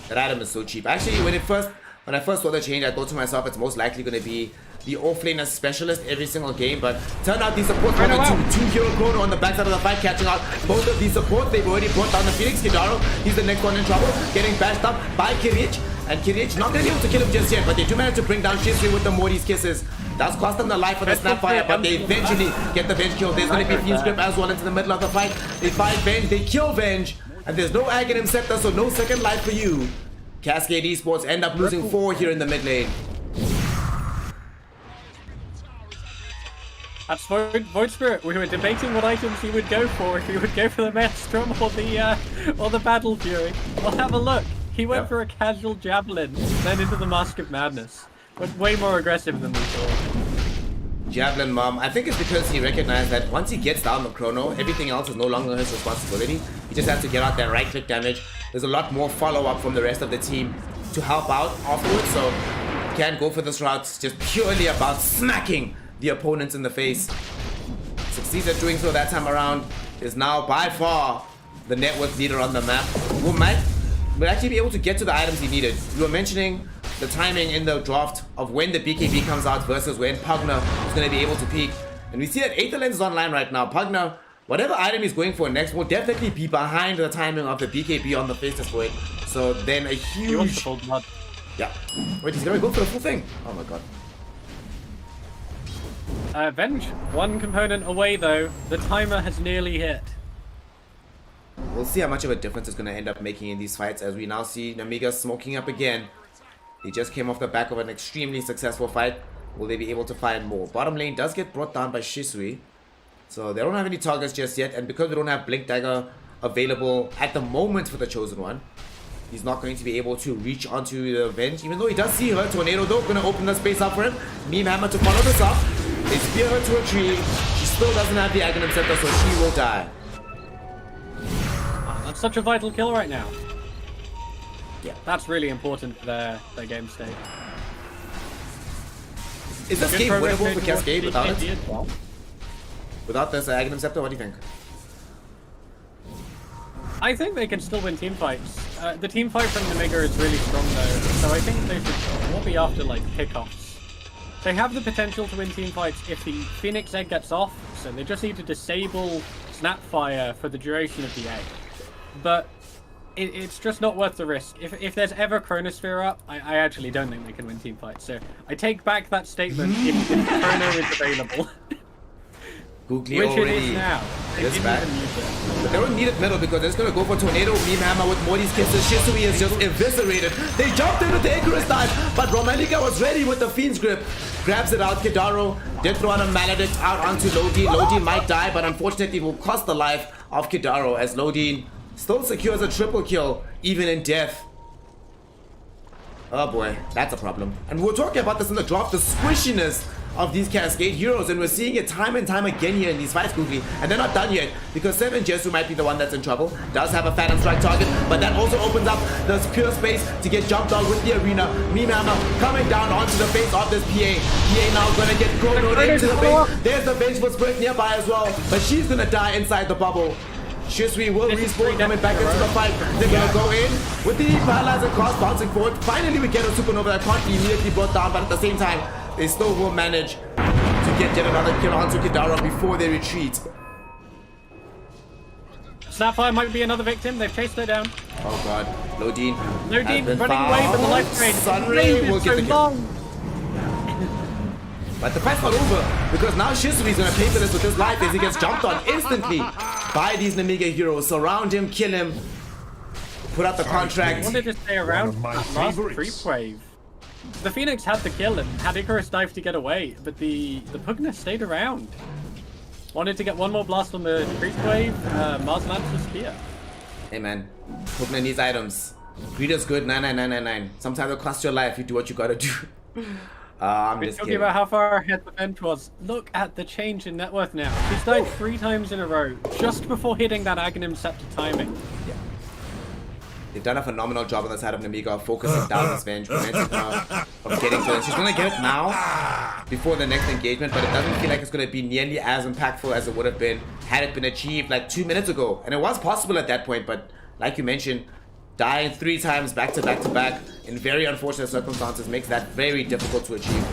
That item is so cheap. Actually, when I first saw the change, I thought to myself it's most likely going to be the offlaner specialist every single game, but turned out these supports were two hero chrono on the backside of the fight, catching out both of these supports. They've already brought down the Phoenix. Kidaro, he's the next one in trouble, getting bashed up by Kirich. And Kirich not going to be able to kill him just yet, but they do manage to bring down Shisui with the Morty's Kisses. Does cost them the life for the Snapfire, but they eventually get the Venge kill. There's going to be Fiend's Grip as well into the middle of the fight. They find Venge, they kill Venge, and there's no Aghanim Scepter, so no second life for you. Cascade Esports end up losing 4 here in the mid lane. That's Void Spirit. We were debating what items he would go for, if he would go for the Maelstrom or the Battle Fury. We'll have a look. He went for a casual Javelin, then into the Mask of Madness. But way more aggressive than we thought. Javelin Mom, I think it's because he recognized that once he gets down the chrono, everything else is no longer his responsibility. He just has to get out that right click damage. There's a lot more follow-up from the rest of the team to help out afterwards, so he can't go for this route. It's just purely about smacking the opponents in the face. Succeeds at doing so that time around. Is now by far the network leader on the map. Who might actually be able to get to the items he needed. You were mentioning the timing in the draft of when the BKB comes out versus when Pugner is going to be able to peak. And we see that Aetherlens is online right now. Pugner, whatever item he's going for next, will definitely be behind the timing of the BKB on the Faceless Void. So then a huge... He wants the full blood. Yeah. Wait, he's going to go for the full thing. Oh my god. Venge, one component away though. The timer has nearly hit. We'll see how much of a difference it's going to end up making in these fights, as we now see Nemiga smoking up again. He just came off the back of an extremely successful fight. Will they be able to find more? Bottom lane does get brought down by Shisui. So they don't have any targets just yet, and because we don't have Blink Dagger available at the moment for the Chosen One, he's not going to be able to reach onto the Venge, even though he does see her. Tornado though, going to open the space up for him. Meme Hammer to follow this up. They spear her to a tree. She still doesn't have the Aghanim Scepter, so she will die. That's such a vital kill right now. Yeah. That's really important for their game state. Is this Good game progress winnable made for towards Cascade without DKD it? as well. Without this Aghanim Scepter, what do you think? I think they can still win team fights. The team fight from Nemiga is really strong though, so I think they should all be after like pickoffs. They have the potential to win team fights if the Phoenix Egg gets off, so they just need to disable Snapfire for the duration of the egg. But it's just not worth the risk. If there's ever Chronosphere up, I actually don't think they can win team fights. So I take back that statement if Chrono is available. Googly Which already it is now. They is didn't back. even use it. But they don't need it middle because they're just gonna go for Tornado. Meme Hammer with Morty's kisses. Shisui is just eviscerated. They jumped into the Icarus dive, but Romanica was ready with the Fiend's Grip. Grabs it out. Kidaro did throw out a Maledict out onto Lodi. Lodi might die, but unfortunately will cost the life of Kidaro as Lodi still secures a triple kill, even in death. Oh boy, that's a problem. And we were talking about this in the drop, the squishiness of these Cascade heroes, and we're seeing it time and time again here in these fights, Googly. And they're not done yet, because Seven Jesu might be the one that's in trouble. Does have a Phantom Strike target, but that also opens up the pure space to get jumped out with the arena. Meme Hammer coming down onto the face of this PA. PA now gonna get chronoed into the base. There's the Vengeful Spirit nearby as well, but she's gonna die inside the bubble. Shisui will respawn, coming back into the fight. They're gonna go in with the paralyzing cross bouncing forward. Finally, we get a supernova that can't be immediately brought down, but at the same time, they still will manage to get yet another kill onto Kidara before they retreat. Snapfire might be another victim. They've chased her down. Oh god, Lodin. Lodin running away from the life train. Sunray will get the kill. Long. But the fight's not over, because now Shisui's gonna pay for this with his life as he gets jumped on instantly by these Nemiga heroes. Surround him, kill him, put out the contract. I wanted to stay around my that last favorites. creep wave. The Phoenix had the kill and had Icarus dive to get away, but the Pugna stayed around. Wanted to get one more blast on the creep wave. Mars lands the spear. Hey man, Pugna needs items. Greed is good, 99999. Sometimes it'll cost your life, you do what you gotta do. I'm We're just talking kidding. about how far ahead the bench was. Look at the change in net worth now. She's died 3 times in a row, just before hitting that Aghanim Scepter timing. Yeah. They've done a phenomenal job on the side of Nemiga, focusing down this Venge, preventing her from getting to it. She's gonna get it now, before the next engagement, but it doesn't feel like it's gonna be nearly as impactful as it would have been had it been achieved like 2 minutes ago. And it was possible at that point, but like you mentioned, dying 3 times back to back to back in very unfortunate circumstances makes that very difficult to achieve.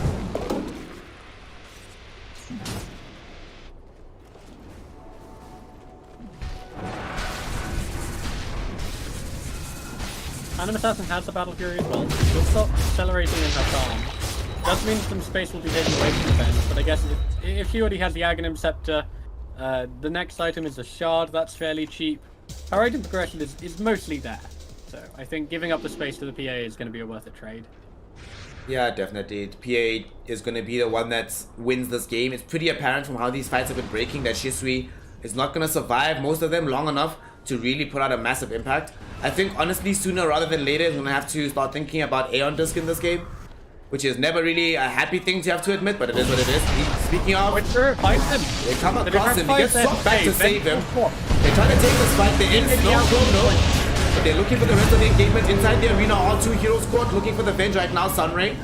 Phantom Assassin has the Battle Fury as well. She'll stop accelerating in her farm. Does mean some space will be taken away from the bench, but I guess if she already has the Aghanim Scepter, the next item is a Shard. That's fairly cheap. Her item progression is mostly there. So I think giving up the space to the PA is going to be a worth it trade. Yeah, definitely. PA is going to be the one that wins this game. It's pretty apparent from how these fights have been breaking that Shisui is not going to survive most of them long enough to really put out a massive impact. I think honestly sooner rather than later is going to have to start thinking about Aeon Disc in this game, which is never really a happy thing to have to admit, but it is what it is. Speaking of, Witcher finds him. they come But across if him, he gets her swapped back to fight save him. then- They're trying to take this fight, there is no chrono. But they're looking for the rest of the engagement inside the arena. All 2 heroes squad looking for the Venge right now. Sunray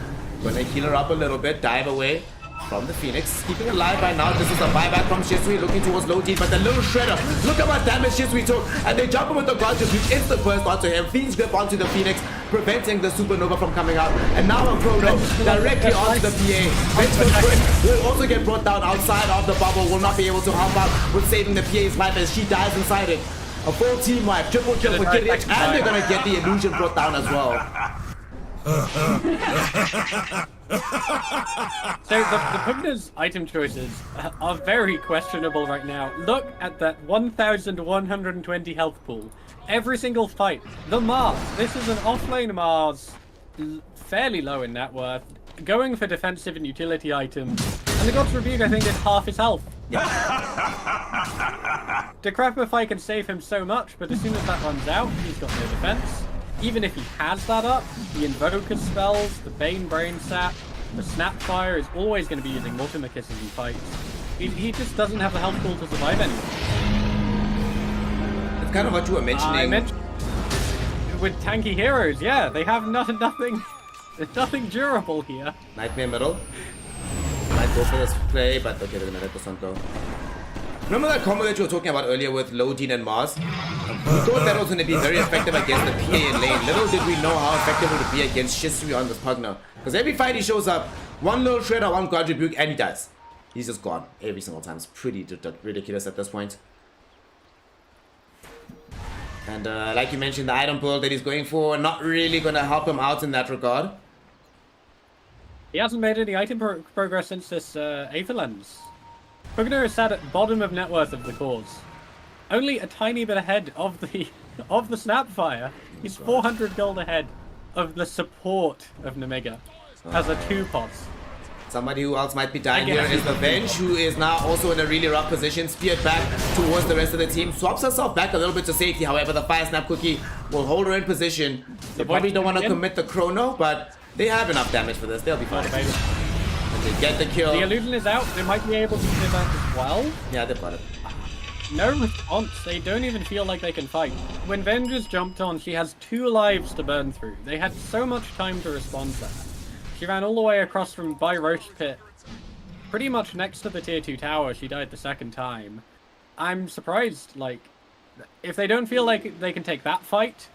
gonna heal her up a little bit, dive away from the Phoenix. Keeping alive by now. This is a buyback from Shisui looking towards Lodi, but the little shredder. Look at what damage Shisui took. And they jump him with the God's Reach. Instant burst onto him. Fiend's Grip onto the Phoenix, preventing the Supernova from coming out. And now a chrono directly onto the PA. Vengeful Spirit will also get brought down outside of the bubble. Will not be able to help out with saving the PA's life as she dies inside it. A full team wipe, triple kill for Kidditch, and they're gonna get the illusion brought down as well. So the Pugna's item choices are very questionable right now. Look at that 1,120 health pool. Every single fight. The Mars. This is an offlane Mars, fairly low in net worth, going for defensive and utility items. And the God's Rebuke, I think, is half his health. Decrepify can save him so much, but as soon as that runs out, he's got no defense. Even if he has that up, the Invoker spells, the Bane Brain Sap, the Snapfire is always going to be using Mortimer Kisses in fights. He just doesn't have the health pool to survive anymore. It's kind of what you were mentioning. I mentioned with tanky heroes, yeah, they have nothing. There's nothing durable here. Nightmare middle. Might go for this play, but okay, they're gonna let this one go. Remember that combo that you were talking about earlier with Lodin and Mars? We thought that was going to be very effective against the PA in lane. Little did we know how effective it would be against Shisui on this Pugna. Because every fight he shows up, one little shredder, one God Rebuke, and he dies. He's just gone every single time. It's pretty ridiculous at this point. And like you mentioned, the item pull that he's going for, not really going to help him out in that regard. He hasn't made any item progress since this Aether Lens. Pugna is sat at bottom of net worth of the cause. Only a tiny bit ahead of the Snapfire. He's 400 gold ahead of the support of Nemiga as a 2-pods. Somebody who else might be dying here is the Venge, who is now also in a really rough position, speared back towards the rest of the team, swaps herself back a little bit to safety. However, the Fire Snap Cookie will hold her in position. They probably don't want to commit the chrono, but they have enough damage for this. They'll be fine. And they get the kill. The illusion is out. They might be able to do that as well. Yeah, they've got it. No response. They don't even feel like they can fight. When Vengeance jumped on, she has 2 lives to burn through. They had so much time to respond to that. She ran all the way across from by Roche Pit, pretty much next to the tier 2 tower. She died the second time. I'm surprised, like, if they don't feel like they can take that fight,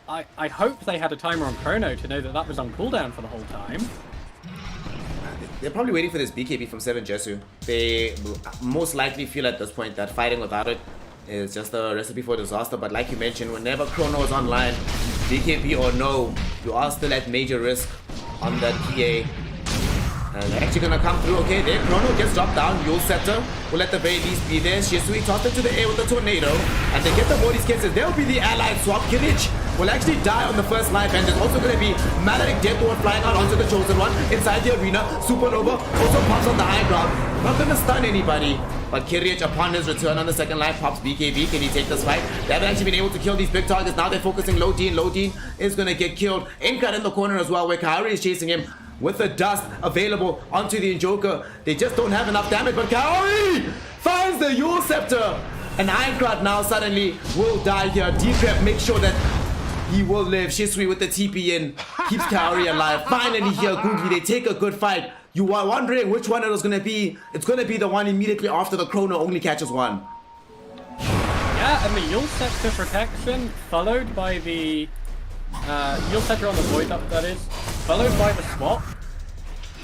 I hope they had a timer on Chrono to know that that was on cooldown for the whole time. They're probably waiting for this BKB from 7 Jesu. They most likely feel at this point that fighting without it is just a recipe for disaster. But like you mentioned, whenever Chrono is online, BKB or no, you are still at major risk on that PA. And they're actually gonna come through. Okay, there Chrono gets dropped down. Yule Scepter will at the very least be there. Shisui tossed into the air with the tornado. And they get the body skins. They'll be the allied swap. Kirich will actually die on the first life. And there's also gonna be Maledict Deathward flying out onto the chosen one inside the arena. Supernova also pops on the high ground. Not gonna stun anybody. But Kirich, upon his return on the second life, pops BKB. Can he take this fight? They haven't actually been able to kill these big targets. Now they're focusing Lodin. Lodin is gonna get killed. Incut in the corner as well, where Kaori is chasing him with the dust available onto the Injoker. They just don't have enough damage, but Kaori finds the Yule Scepter. And Ironclad now suddenly will die here. Decrep makes sure that he will live. Shisui with the TP in keeps Kaori alive. Finally here, Googly, they take a good fight. You are wondering which one it was going to be. It's going to be the one immediately after the Chrono only catches one. Yeah, and the Yule Scepter protection, followed by the Yule Scepter on the Void Up, that is, followed by the swap,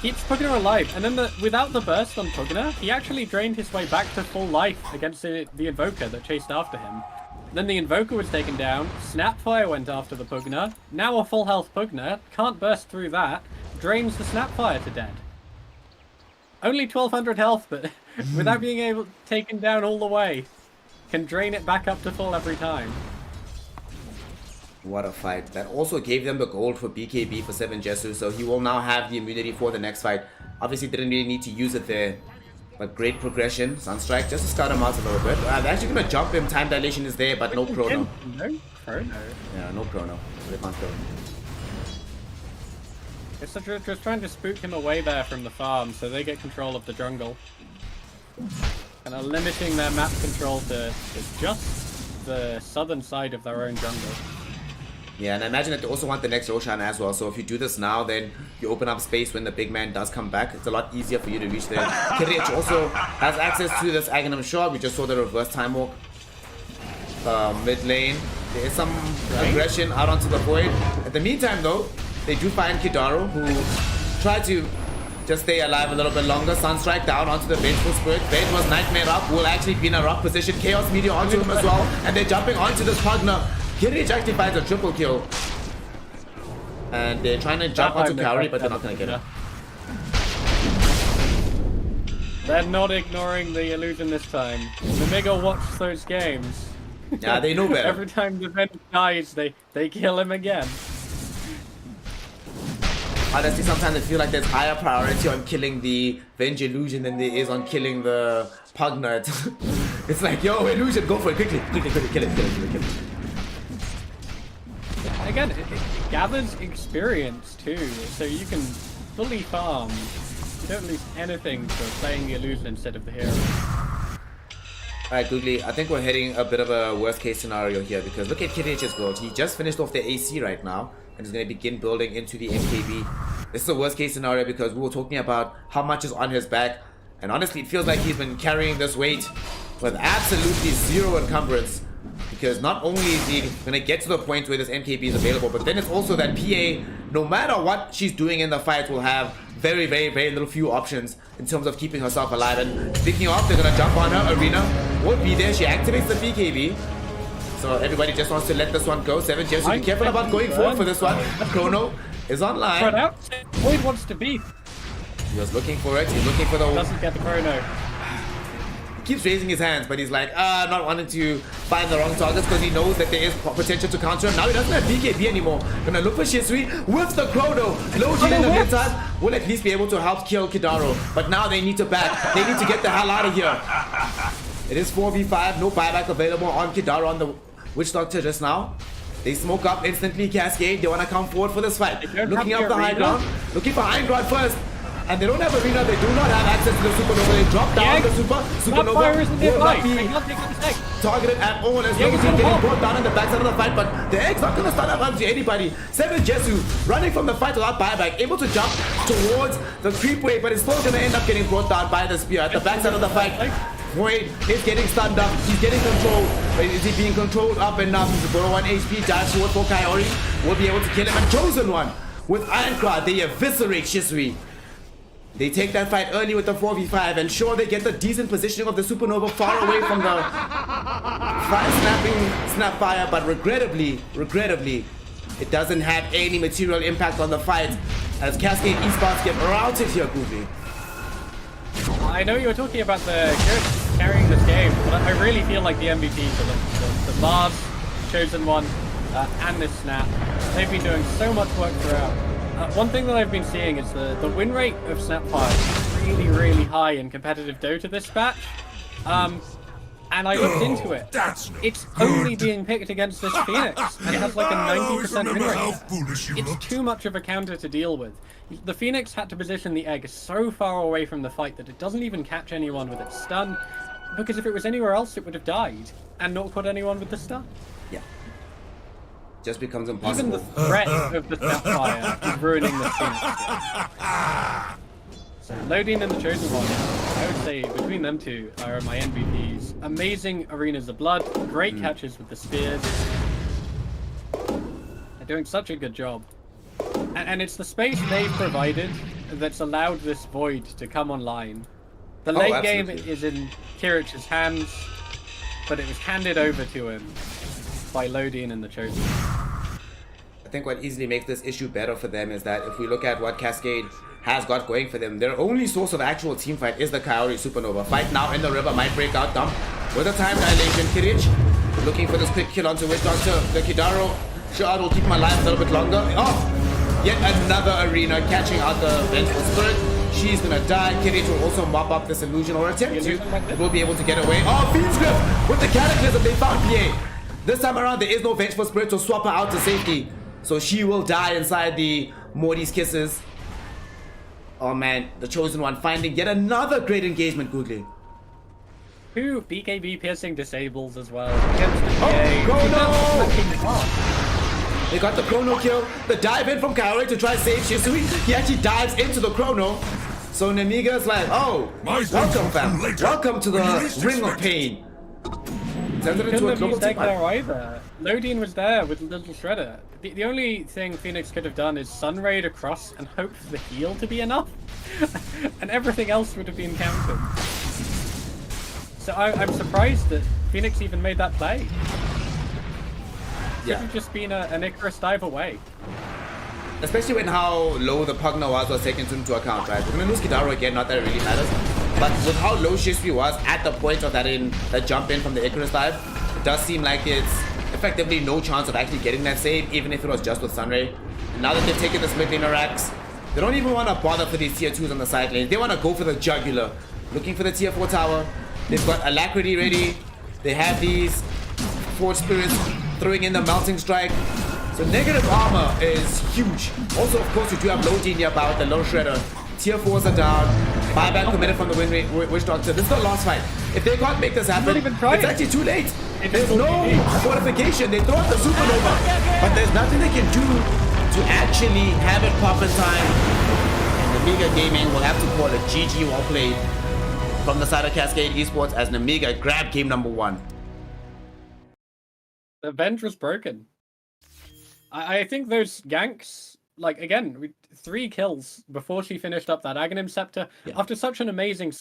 keeps Pugna alive. And then without the burst on Pugna, he actually drained his way back to full life against the Invoker that chased after him. Then the Invoker was taken down, Snapfire went after the Pugna, now a full health Pugna, can't burst through that, drains the Snapfire to dead. Only 1200 health, but without being able taken down all the way, can drain it back up to full every time. What a fight. That also gave them the gold for BKB for 7 Jesu, so he will now have the immunity for the next fight. Obviously didn't really need to use it there, but great progression. Sunstrike just to scout him out a little bit. They're actually going to jump him. Time dilation is there, but no chrono. No chrono. Yeah, no chrono. So they can't kill him. It's just trying to spook him away there from the farm so they get control of the jungle. Kind of limiting their map control to just the southern side of their own jungle. Yeah, and I imagine that they also want the next Roshan as well. So if you do this now, then you open up space when the big man does come back. It's a lot easier for you to reach there. Kirich also has access to this Aghanim Shot. We just saw the reverse time walk. Mid lane. There is some aggression out onto the void. In the meantime though, they do find Kidaru, who tried to just stay alive a little bit longer. Sunstrike down onto the Vengeful Spirit. Venge was Nightmare up, will actually be in a rough position. Chaos Meteor onto him as well. And they're jumping onto this Pugna. Kirich actually finds a triple kill. And they're trying to jump onto Kaori, but they're not going to get him. They're not ignoring the illusion this time. Nemiga watched those games. Yeah, they know better. Every time the Venge dies, they kill him again. Honestly, sometimes I feel like there's higher priority on killing the Venge illusion than there is on killing the Pugnut. It's like, yo, illusion, go for it, quickly, kill it. Again, it gathers experience too, so you can fully farm. You don't lose anything for playing the illusion instead of the hero. Alright, Googly, I think we're heading a bit of a worst case scenario here because look at Kirich's build. He just finished off the AC right now and is going to begin building into the MKB. This is a worst case scenario because we were talking about how much is on his back, and honestly it feels like he's been carrying this weight with absolutely zero encumbrance, because not only is he going to get to the point where this MKB is available, but then it's also that PA, no matter what she's doing in the fight, will have very little few options in terms of keeping herself alive. And speaking of, they're going to jump on her. Arena won't be there. She activates the BKB. So everybody just wants to let this one go. 7 Jess, be careful about going forward for this one. Chrono is online. Spread out. Void wants to beat. He was looking for it. He's looking for the... Doesn't get the chrono. He keeps raising his hands, but he's like, not wanting to find the wrong targets because he knows that there is potential to counter him. Now he doesn't have BKB anymore. Gonna look for Shisui with the chrono. Low G in the meantime will at least be able to help kill Kidaro. But now they need to back. They need to get the hell out of here. It is 4v5. No buyback available on Kidaro on the Witch Doctor just now. They smoke up instantly. Cascade. They want to come forward for this fight. Looking up the high ground. Looking for high ground first. And they don't have arena, they do not have access to the supernova. They drop down the supernova will not be targeted at all as long as he's getting brought down in the backside of the fight. But the egg's not going to start up onto anybody. 7 Jesu running from the fight without buyback, able to jump towards the creep wave, but it's still going to end up getting brought down by the spear at the backside of the fight. Void is getting stunned up, he's getting controlled. Is he being controlled up enough? He's got 1 HP, dive forward for Kaori. Will be able to kill him. And Chosen One with Ironclad, they eviscerate Shisui. They take that fight early with the 4v5, and sure, they get the decent positioning of the supernova far away from the snapfire, but regrettably, it doesn't have any material impact on the fight as Cascade Esports get routed here, Goofy. I know you were talking about the characters carrying this game, but I really feel like the MVPs are the Mars, Chosen One, and this Snap. They've been doing so much work throughout. One thing that I've been seeing is the win rate of Snapfire is really high in competitive Dota this batch. And I looked into it. It's only being picked against this Phoenix, and it has like a 90% win rate. It's too much of a counter to deal with. The Phoenix had to position the egg so far away from the fight that it doesn't even catch anyone with its stun, because if it was anywhere else it would have died, and not caught anyone with the stun. Yeah. Just becomes impossible. Even the threat of the Snapfire is ruining the Phoenix. So Lodine and the Chosen One, I would say between them two are my MVPs. Amazing arenas of blood, great catches with the spears. They're doing such a good job. And it's the space they've provided that's allowed this Void to come online. The late game is in Kirich's hands, but it was handed over to him by Lodine and the Chosen. I think what easily makes this issue better for them is that if we look at what Cascade has got going for them, their only source of actual team fight is the Kaori Supernova. Fight now in the river, might break out, dump with a time dilation. Kirich looking for this quick kill onto Witch Doctor. The Kidaro shard will keep him alive a little bit longer. Oh, yet another arena catching out the Vengeful Spirit. She's gonna die. Kirich will also mop up this illusion, or attempt to. It will be able to get away. Oh, Fiend's Grip with the Cataclysm. They found PA. This time around, there is no Vengeful Spirit to swap her out to safety. So she will die inside the Morty's Kisses. Oh man, the Chosen One finding yet another great engagement, Googly. 2 BKB piercing disables as well. Against the Chrono! They got the Chrono kill. The dive in from Kaori to try to save Shisui. He actually dives into the Chrono. So Nemiga's like, oh, welcome fam. Welcome to the Ring of Pain. Turns it into a global team fight. There either. Lodine was there with Little Shredder. The only thing Phoenix could have done is Sunraid across and hope for the heal to be enough. And everything else would have been countered. So I'm surprised that Phoenix even made that play. Could have just been an Icarus dive away. Especially when how low the Pugna was taken into account, right? We're gonna lose Kidaro again, not that it really matters. But with how low Shisui was at the point of that jump in from the Icarus dive, it does seem like it's effectively no chance of actually getting that save, even if it was just with Sunray. And now that they've taken this mid laner Rax, they don't even want to bother for these tier 2s on the side lane. They want to go for the jugular, looking for the tier 4 tower. They've got Alacrity ready. They have these Forge Spirits throwing in the Melting Strike. So negative armor is huge. Also, of course, you do have low D nearby with the low shredder. Tier 4s are down. Buyback committed from the Witch Doctor. This is the last fight. If they can't make this happen, it's actually too late. There's no fortification. They throw out the supernova, but there's nothing they can do to actually have it pop in time. And Nemiga Gaming will have to call it GG well played from the side of Cascade Esports as Nemiga grabbed game number 1. The bench was broken. I think those ganks, like, again, 3 kills before she finished up that Aghanim Scepter, after such an amazing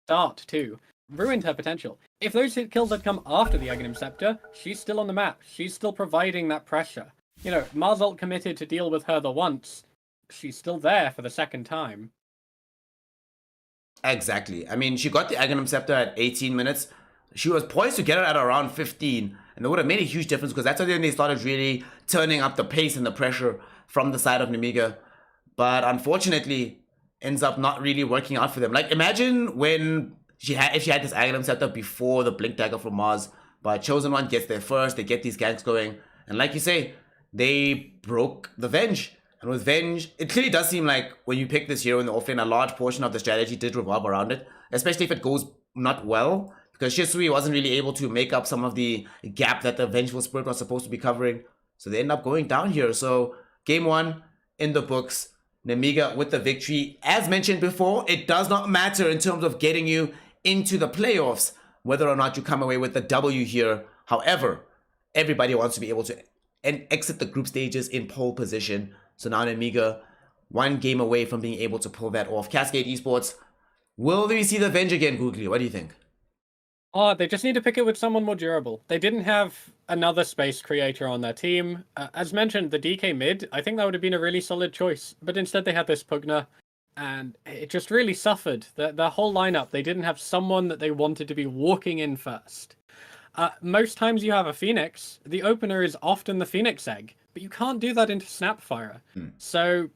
start, too, ruined her potential. If those kills had come after the Aghanim Scepter, she's still on the map. She's still providing that pressure. You know, Mars ult committed to deal with her the once. She's still there for the second time. Exactly. I mean, she got the Aghanim Scepter at 18 minutes. She was poised to get it at around 15. And it would have made a huge difference because that's when they started really turning up the pace and the pressure from the side of Nemiga. But unfortunately, ends up not really working out for them. Like, imagine when if she had this Aghanim Scepter before the Blink Dagger from Mars. But Chosen One gets there first. They get these ganks going. And like you say, they broke the Venge. And with Venge, it clearly does seem like when you pick this hero in the offlane, a large portion of the strategy did revolve around it. Especially if it goes not well. Because Shisui wasn't really able to make up some of the gap that the Vengeful Spirit was supposed to be covering. So they end up going down here. So game 1 in the books. Nemiga with the victory. As mentioned before, it does not matter in terms of getting you into the playoffs, whether or not you come away with the W here. However, everybody wants to be able to exit the group stages in pole position. So now Nemiga, 1 game away from being able to pull that off. Cascade Esports, will we see the Venge again, Googly? What do you think? Oh, they just need to pick it with someone more durable. They didn't have another space creator on their team. As mentioned, the DK mid, I think that would have been a really solid choice. But instead they had this Pugna, and it just really suffered. The whole lineup, they didn't have someone that they wanted to be walking in first. Most times you have a Phoenix, the opener is often the Phoenix egg, but you can't do that into Snapfire. So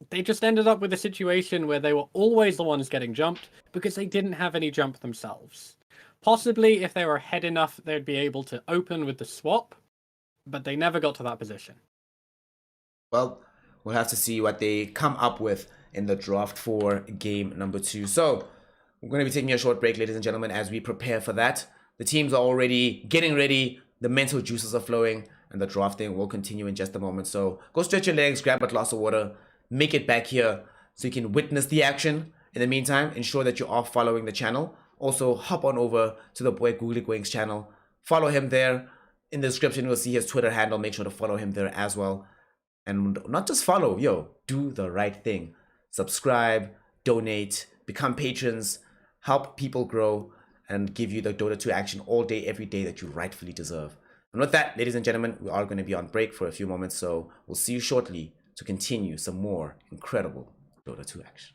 they just ended up with a situation where they were always the ones getting jumped because they didn't have any jump themselves. Possibly, if they were ahead enough, they'd be able to open with the swap, but they never got to that position. Well, we'll have to see what they come up with in the draft for game number 2. So, we're going to be taking a short break, ladies and gentlemen, as we prepare for that. The teams are already getting ready, the mental juices are flowing, and the drafting will continue in just a moment. So, go stretch your legs, grab a glass of water, make it back here so you can witness the action. In the meantime, ensure that you are following the channel. Also, hop on over to the boy Googly Going's channel. Follow him there. In the description, you'll see his Twitter handle. Make sure to follow him there as well. And not just follow, do the right thing. Subscribe, donate, become patrons, help people grow, and give you the Dota 2 action all day, every day that you rightfully deserve. And with that, ladies and gentlemen, we are going to be on break for a few moments. So we'll see you shortly to continue some more incredible Dota 2 action.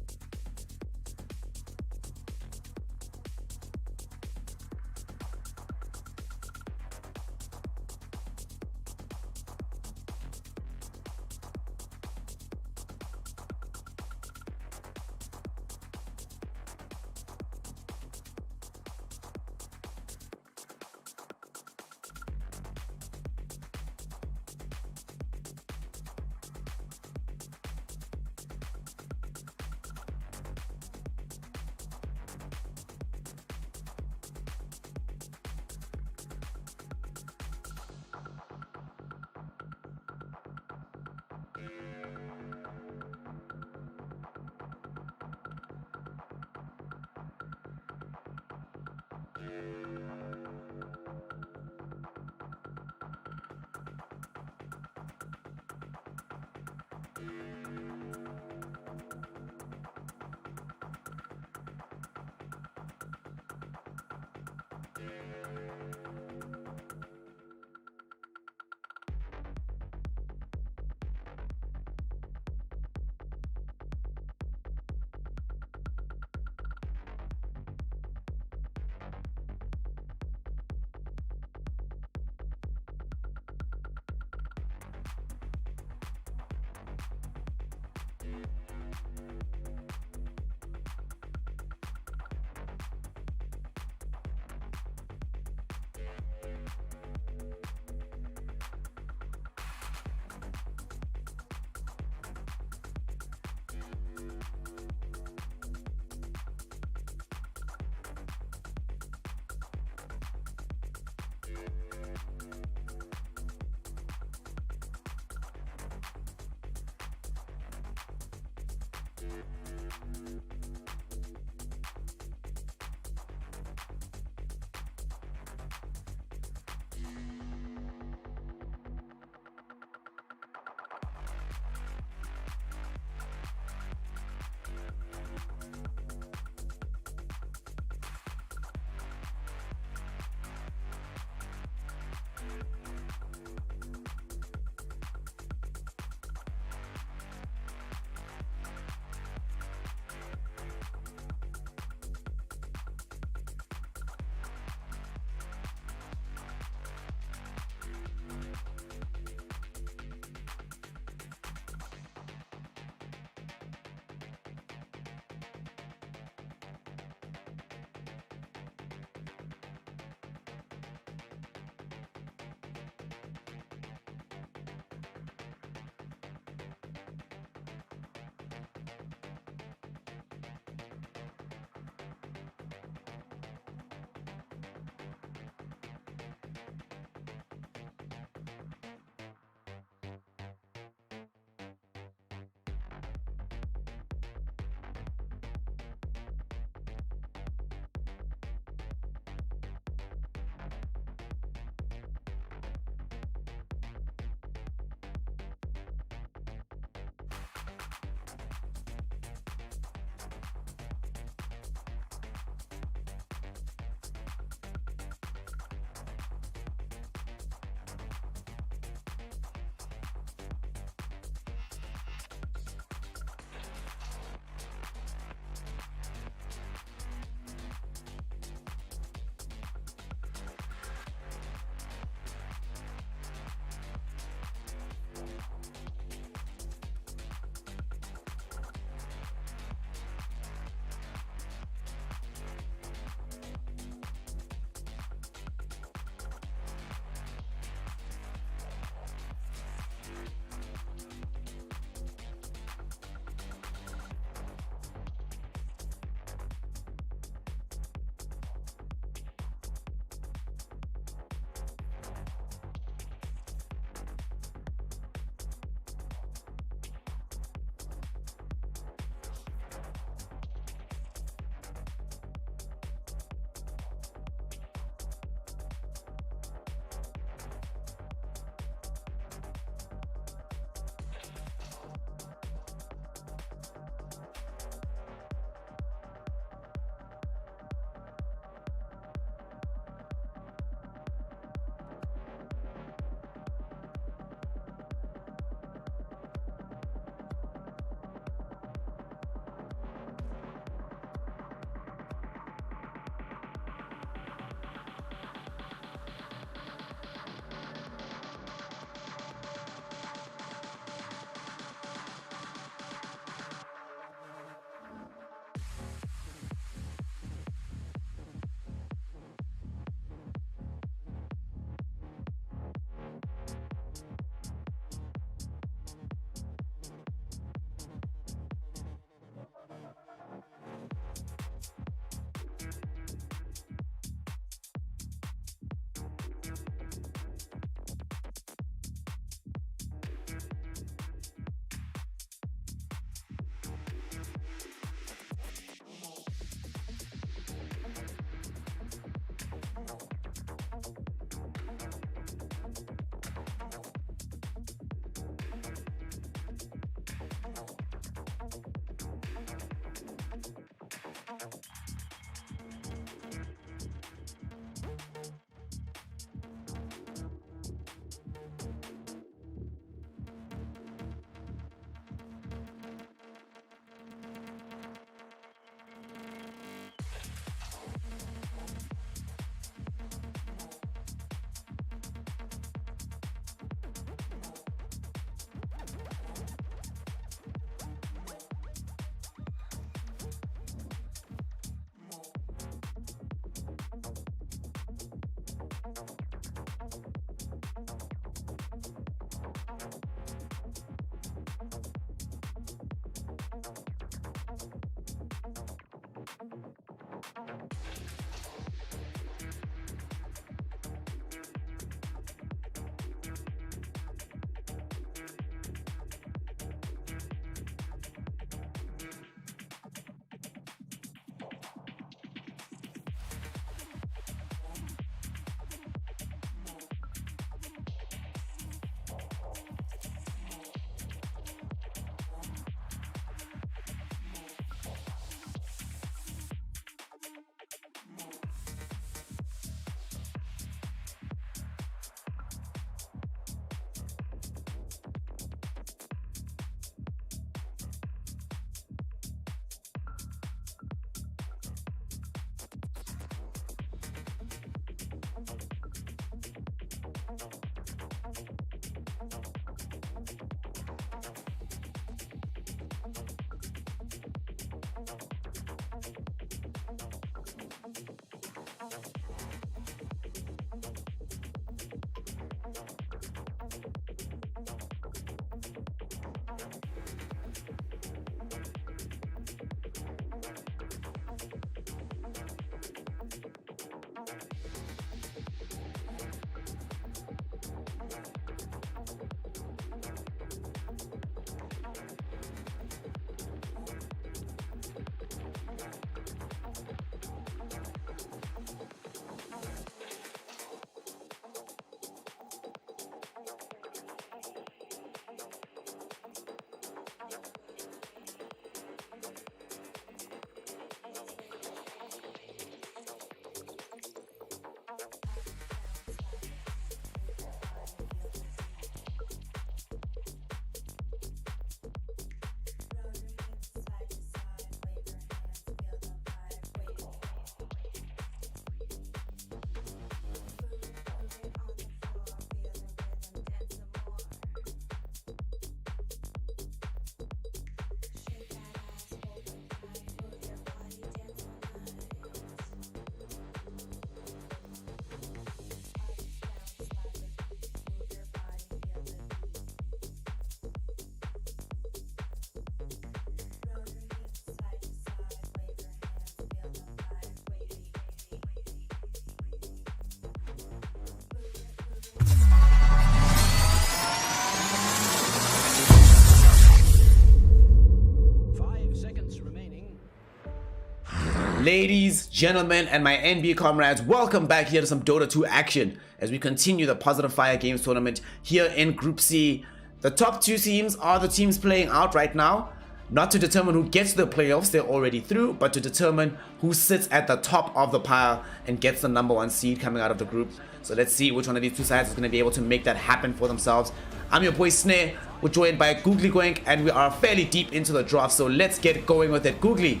Ladies, gentlemen, and my NB comrades, welcome back here to some Dota 2 action as we continue the Positive Fire Games tournament here in Group C. The top two teams are the teams playing out right now, not to determine who gets to the playoffs, they're already through, but to determine who sits at the top of the pile and gets the #1 seed coming out of the group. So let's see which one of these two sides is going to be able to make that happen for themselves. I'm your boy Snare, we're joined by Googly Goink, and we are fairly deep into the draft, so let's get going with it. Googly,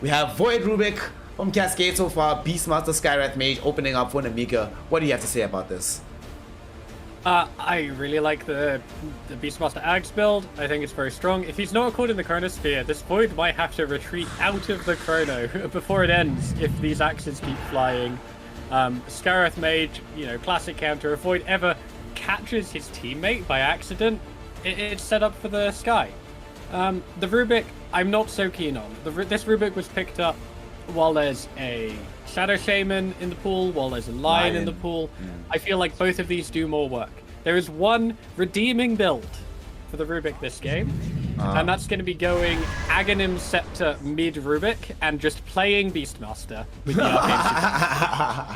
we have Void Rubik from Cascade so far, Beastmaster Skywrath Mage opening up for Nemiga. What do you have to say about this? I really like the Beastmaster Ags build. I think it's very strong. If he's not caught in the Chronosphere, this Void might have to retreat out of the Chrono before it ends if these axes keep flying. Skywrath Mage, you know, classic counter. If Void ever catches his teammate by accident, it's set up for the sky. The Rubik, I'm not so keen on. This Rubik was picked up while there's a Shadow Shaman in the pool, while there's a Lion in the pool. I feel like both of these do more work. There is one redeeming build for the Rubik this game, and that's going to be going Aghanim Scepter mid Rubik and just playing Beastmaster with the Arcane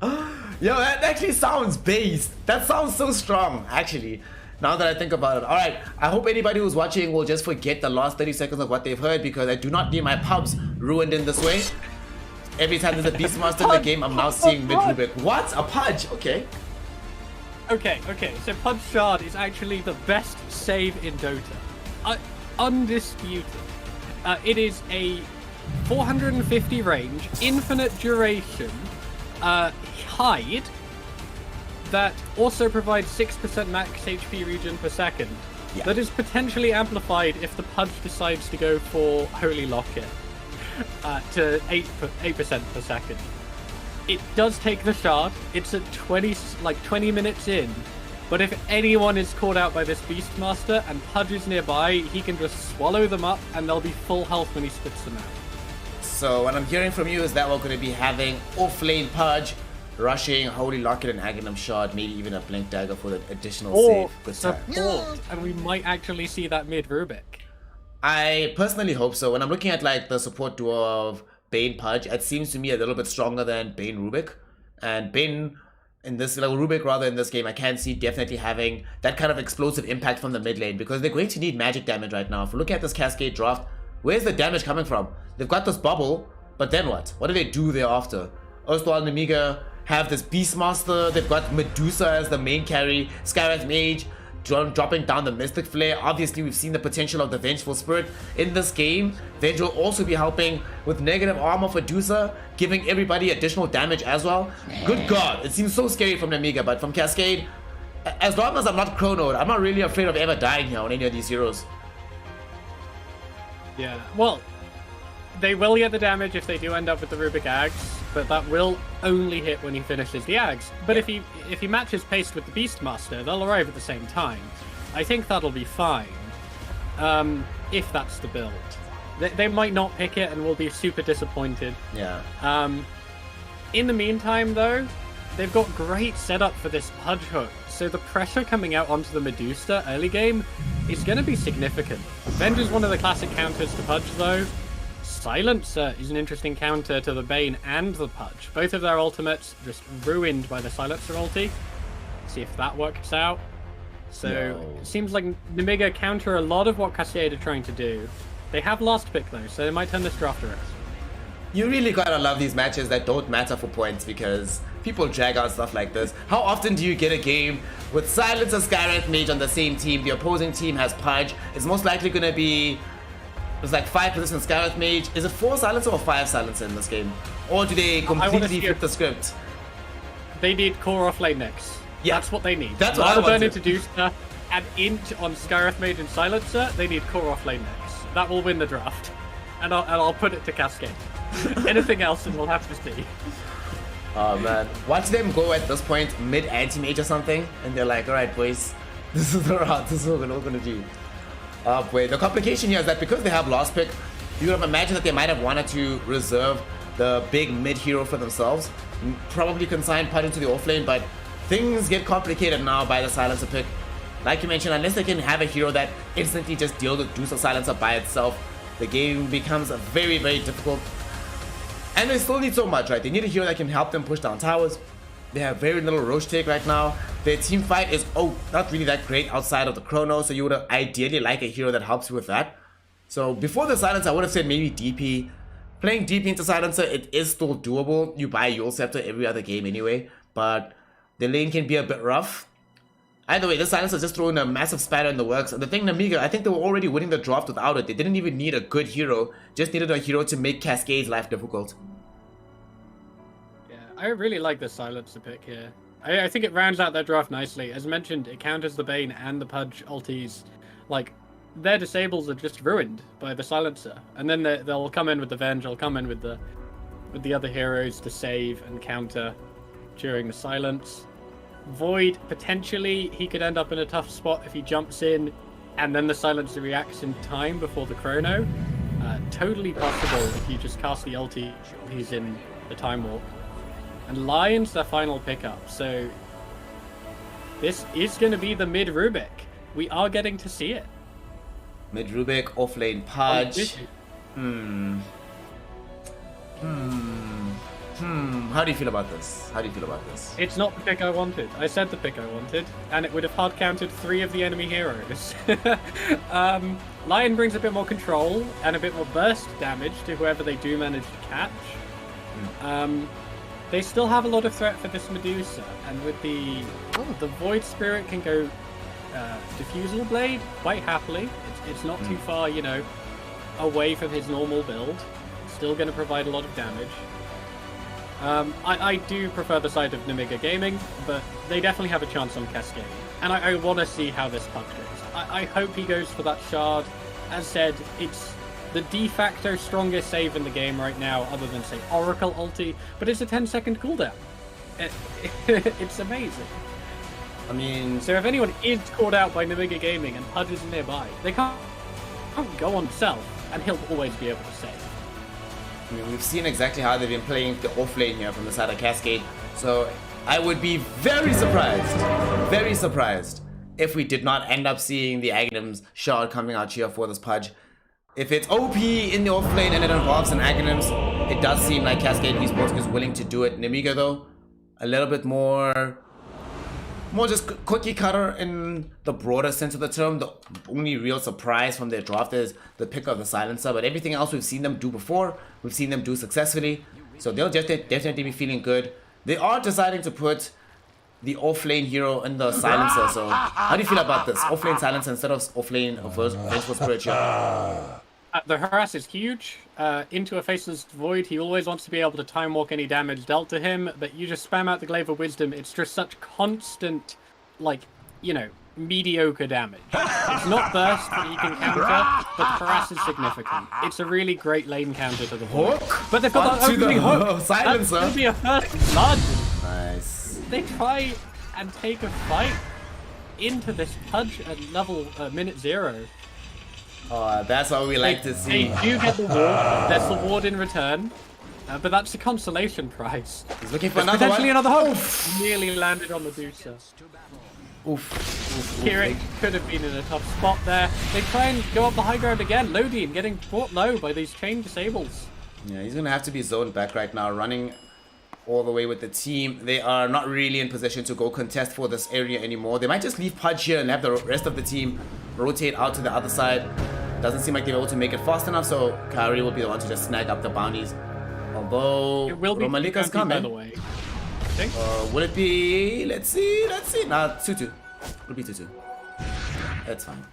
Super. Yo, that actually sounds based. That sounds so strong, actually, now that I think about it. Alright, I hope anybody who's watching will just forget the last 30 seconds of what they've heard, because I do not need my pubs ruined in this way. Every time there's a Beastmaster in the game, I'm now seeing mid Rubik. What? A Pudge? Okay. Okay. So Pudge Shard is actually the best save in Dota. Undisputed. It is a 450 range, infinite duration, hide that also provides 6% max HP regen per second. Yeah. That is potentially amplified if the Pudge decides to go for Holy Locket. To 8% per second. It does take the shard. It's at 20 minutes in. But if anyone is caught out by this Beastmaster and Pudge is nearby, he can just swallow them up and they'll be full health when he spits them out. So what I'm hearing from you is that we're going to be having off-lane Pudge, rushing Holy Locket and Aghanim Shard, maybe even a Blink Dagger for the additional save. Good time. Support, and we might actually see that mid Rubik. I personally hope so. When I'm looking at like the support duo of Bane Pudge, it seems to me a little bit stronger than Bane Rubik. And Bane in this, like Rubik rather in this game, I can see definitely having that kind of explosive impact from the mid lane, because they're going to need magic damage right now. If we look at this Cascade draft, where's the damage coming from? They've got this bubble, but then what? What do they do thereafter? Erstwhile Nemiga have this Beastmaster, they've got Medusa as the main carry, Skywrath Mage, dropping down the Mystic Flare. Obviously, we've seen the potential of the Vengeful Spirit in this game. Venge will also be helping with negative armor for Medusa, giving everybody additional damage as well. Good God, it seems so scary from Nemiga, but from Cascade, as long as I'm not chronoed, I'm not really afraid of ever dying here on any of these heroes. Yeah, well, they will get the damage if they do end up with the Rubik Ags, but that will only hit when he finishes the Ags. But if he matches pace with the Beastmaster, they'll arrive at the same time. I think that'll be fine, if that's the build. They might not pick it and will be super disappointed. Yeah. In the meantime, though, they've got great setup for this Pudge hook, so the pressure coming out onto the Medusa early game is going to be significant. Venge is one of the classic counters to Pudge, though. Silencer is an interesting counter to the Bane and the Pudge. Both of their ultimates just ruined by the Silencer ulti. See if that works out. So it seems like Nemiga counter a lot of what Cascade are trying to do. They have last pick though, so they might turn this draft around. You really gotta love these matches that don't matter for points, because people drag out stuff like this. How often do you get a game with Silencer, Skywrath Mage on the same team? The opposing team has Pudge. It's most likely gonna be, it's like 5 positions Skywrath Mage. Is it 4 Silencer or 5 Silencer in this game? Or do they completely flip the script? They need core off lane next. Yeah. That's what they need. That's what I want burn into Deucer and int on Skywrath Mage and Silencer, they need core off lane next. That will win the draft. And I'll put it to Cascade. Anything else, and we'll have to see. Oh man. Watch them go at this point mid anti-mage or something, and they're like, alright boys, this is the route, this is what we're gonna do. Wait, the complication here is that because they have last pick, you would imagine that they might have wanted to reserve the big mid hero for themselves. Probably consign Pudge into the offlane, but things get complicated now by the Silencer pick. Like you mentioned, unless they can have a hero that instantly just deals with Deuce or Silencer by itself, the game becomes very, very difficult. And they still need so much, right? They need a hero that can help them push down towers. They have very little Roche take right now. Their team fight is, not really that great outside of the Chrono, so you would ideally like a hero that helps you with that. So before the Silencer, I would have said maybe DP. Playing DP into Silencer, it is still doable. You buy Yule Scepter every other game anyway, but the lane can be a bit rough. Either way, this Silencer is just throwing a massive spanner in the works. And the thing, Nemiga, I think they were already winning the draft without it. They didn't even need a good hero, just needed a hero to make Cascade's life difficult. Yeah, I really like the Silencer pick here. I think it rounds out their draft nicely. As mentioned, it counters the Bane and the Pudge ultis. Like, their disables are just ruined by the Silencer, and then they'll come in with the Venge, they'll come in with the other heroes to save and counter during the silence. Void, potentially he could end up in a tough spot if he jumps in and then the Silencer reacts in time before the Chrono. Totally possible if you just cast the ulti, he's in the Time Walk. And Lion's their final pickup, so this is going to be the mid Rubik. We are getting to see it. Mid Rubik, offlane Pudge. How do you feel about this? It's not the pick I wanted. I said the pick I wanted, and it would have hard counted 3 of the enemy heroes. Lion brings a bit more control and a bit more burst damage to whoever they do manage to catch. They still have a lot of threat for this Medusa, and with the Void Spirit can go Diffusal Blade quite happily. It's not too far, you know, away from his normal build. Still going to provide a lot of damage. I do prefer the side of Nemiga Gaming, but they definitely have a chance on Cascade. And I want to see how this Pudge goes. I hope he goes for that shard. As said, it's the de facto strongest save in the game right now, other than, say, Oracle ulti, but it's a 10-second cooldown. It's amazing. I mean... So if anyone is caught out by Nemiga Gaming and Pudge is nearby, they can't go on self, and he'll always be able to save. I mean, we've seen exactly how they've been playing the offlane here from the side of Cascade, so I would be very surprised if we did not end up seeing the Aghanims shard coming out here for this Pudge. If it's OP in the offlane and it involves an Aghanims, it does seem like Cascade Esports is willing to do it. Nemiga though, a little bit more just cookie cutter in the broader sense of the term. The only real surprise from their draft is the pick of the Silencer, but everything else we've seen them do before, we've seen them do successfully, so they'll just definitely be feeling good. They are deciding to put the offlane hero in the Silencer, so how do you feel about this? Offlane Silencer instead of offlane Vengeful Spirit here? The harass is huge. Into a Faceless Void, he always wants to be able to time walk any damage dealt to him, but you just spam out the Glaive of Wisdom, it's just such constant, like, you know, mediocre damage. It's not burst that he can counter, but the harass is significant. It's a really great lane counter to the Void. But they've got that opening hook! Silencer! That's gonna be a first blood! Nice. They try and take a fight into this Pudge at level minute 0. That's what we like to see. They do get the ward. There's the ward in return, but that's a consolation prize. He's looking for There's another potentially one. another hook. Nearly landed on Medusa. Kirik could have been in a tough spot there. They try and go up the high ground again. Lodine getting brought low by these chain disables. Yeah, he's gonna have to be zoned back right now, running all the way with the team. They are not really in position to go contest for this area anymore. They might just leave Pudge here and have the rest of the team rotate out to the other side. Doesn't seem like they're able to make it fast enough, so Kairi will be the one to just snag up the bounties. Although Romalika's coming. By the way. I think. Will it be? Let's see. Nah, 2-2. It'll be 2-2. That's fine.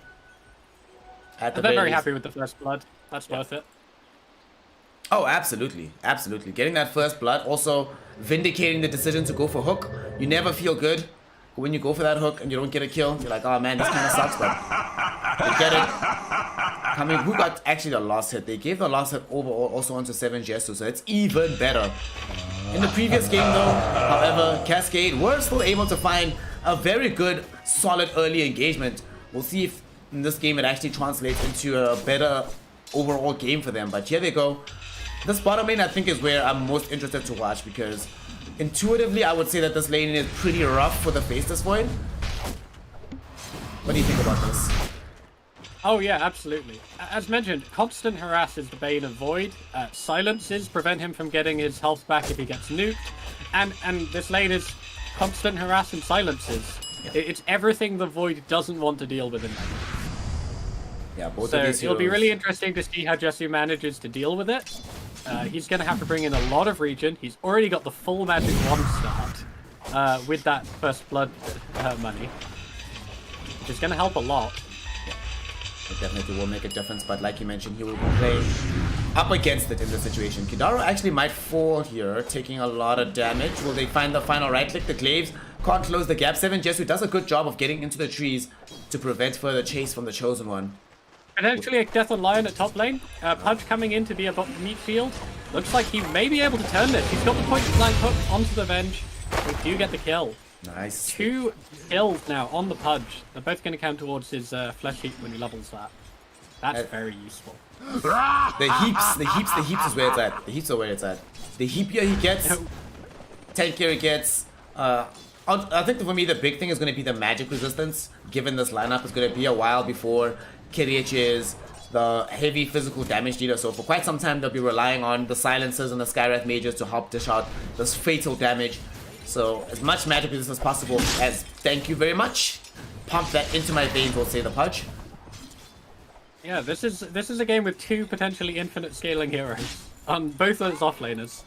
They're very happy with the first blood. That's worth it. Oh, absolutely. Getting that first blood, also vindicating the decision to go for hook. You never feel good when you go for that hook and you don't get a kill. You're like, oh man, this kind of sucks, but you get it. I mean, who got actually the last hit? They gave the last hit overall also onto 7 Jesu, so it's even better. In the previous game though, however, Cascade were still able to find a very good, solid early engagement. We'll see if in this game it actually translates into a better overall game for them, but here they go. This bottom lane I think is where I'm most interested to watch, because intuitively I would say that this lane is pretty rough for the Faceless Void. What do you think about this? Oh yeah, absolutely. As mentioned, constant harass is the bane of Void. Silences prevent him from getting his health back if he gets nuked, and this lane is constant harass and silences. Yeah. It's everything the Void doesn't want to deal with in lane. Yeah, both so of these it'll be heroes. really interesting to see how Jesse manages to deal with it. He's going to have to bring in a lot of regen. He's already got the full Magic 1 start with that First Blood money, which is going to help a lot. It definitely will make a difference, but like you mentioned, he will be playing up against it in this situation. Kidaru actually might fall here, taking a lot of damage. Will they find the final right click? The Glaives can't close the gap. 7 Jesu does a good job of getting into the trees to prevent further chase from the Chosen One. Potentially a Death on Lion at top lane. Pudge coming in to be a meat field. Looks like he may be able to turn this. He's got the point blank hook onto the Venge. We do get the kill. Nice. 2 kills now on the Pudge. They're both going to count towards his flesh heap when he levels that. That's very useful. The heaps is where it's at. The heaps are where it's at. The heapier he gets, tankier he gets. I think for me the big thing is going to be the magic resistance. Given this lineup is going to be a while before Kirich is the heavy physical damage dealer. So for quite some time they'll be relying on the silencers and the Skywrath mages to help dish out this fatal damage. So as much magic resistance as possible as thank you very much. Pump that into my veins, will say the Pudge. Yeah, this is a game with 2 potentially infinite scaling heroes on both those offlaners.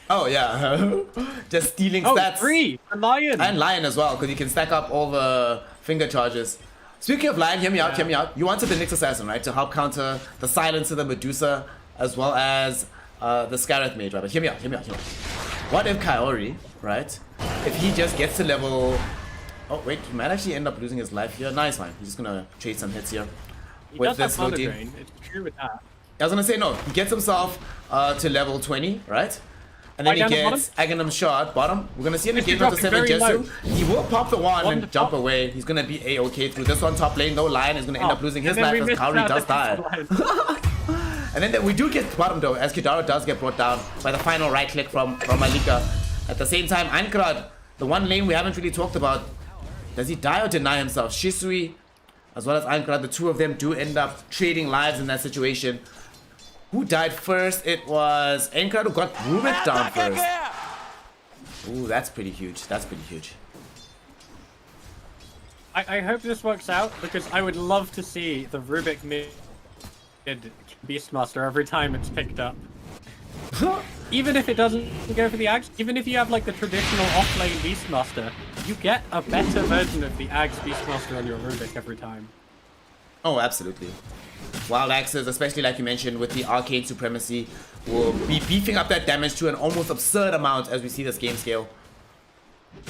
Oh yeah, just stealing stats. 3! And Lion! And Lion as well, because you can stack up all the finger charges. Speaking of Lion, hear me out, hear me out. You wanted the Nyx Assassin, right? To help counter the Silence of the Medusa, as well as the Skywrath Mage, right? But hear me out, hear me out, hear me out. What if Kaori, right? If he just gets to level... Oh wait, he might actually end up losing his life here. Nice, fine. He's just gonna trade some hits here. He with this low drain. It's true with that. I was gonna say no. He gets himself to level 20, right? And then he gets Aghanim Shard, bottom. We're gonna see him again to 7 Jesu. He will pop the wand and jump away. He's gonna be a-okay through this one top lane. No Lion is gonna end up losing his life as Kaori does die. And then we do get bottom though, as Kidaru does get brought down by the final right click from Malika. At the same time, Ankrad, the one lane we haven't really talked about, does he die or deny himself? Shisui, as well as Ankrad, the two of them do end up trading lives in that situation. Who died first? It was Ankrad who got Rubik down first. Ooh, that's pretty huge. That's pretty huge. I hope this works out, because I would love to see the Rubik mid Beastmaster every time it's picked up. Even if it doesn't go for the Ags, even if you have like the traditional off-lane Beastmaster, you get a better version of the Ags Beastmaster on your Rubik every time. Oh, absolutely. Wild Axes, especially like you mentioned, with the Arcane Supremacy, will be beefing up that damage to an almost absurd amount as we see this game scale.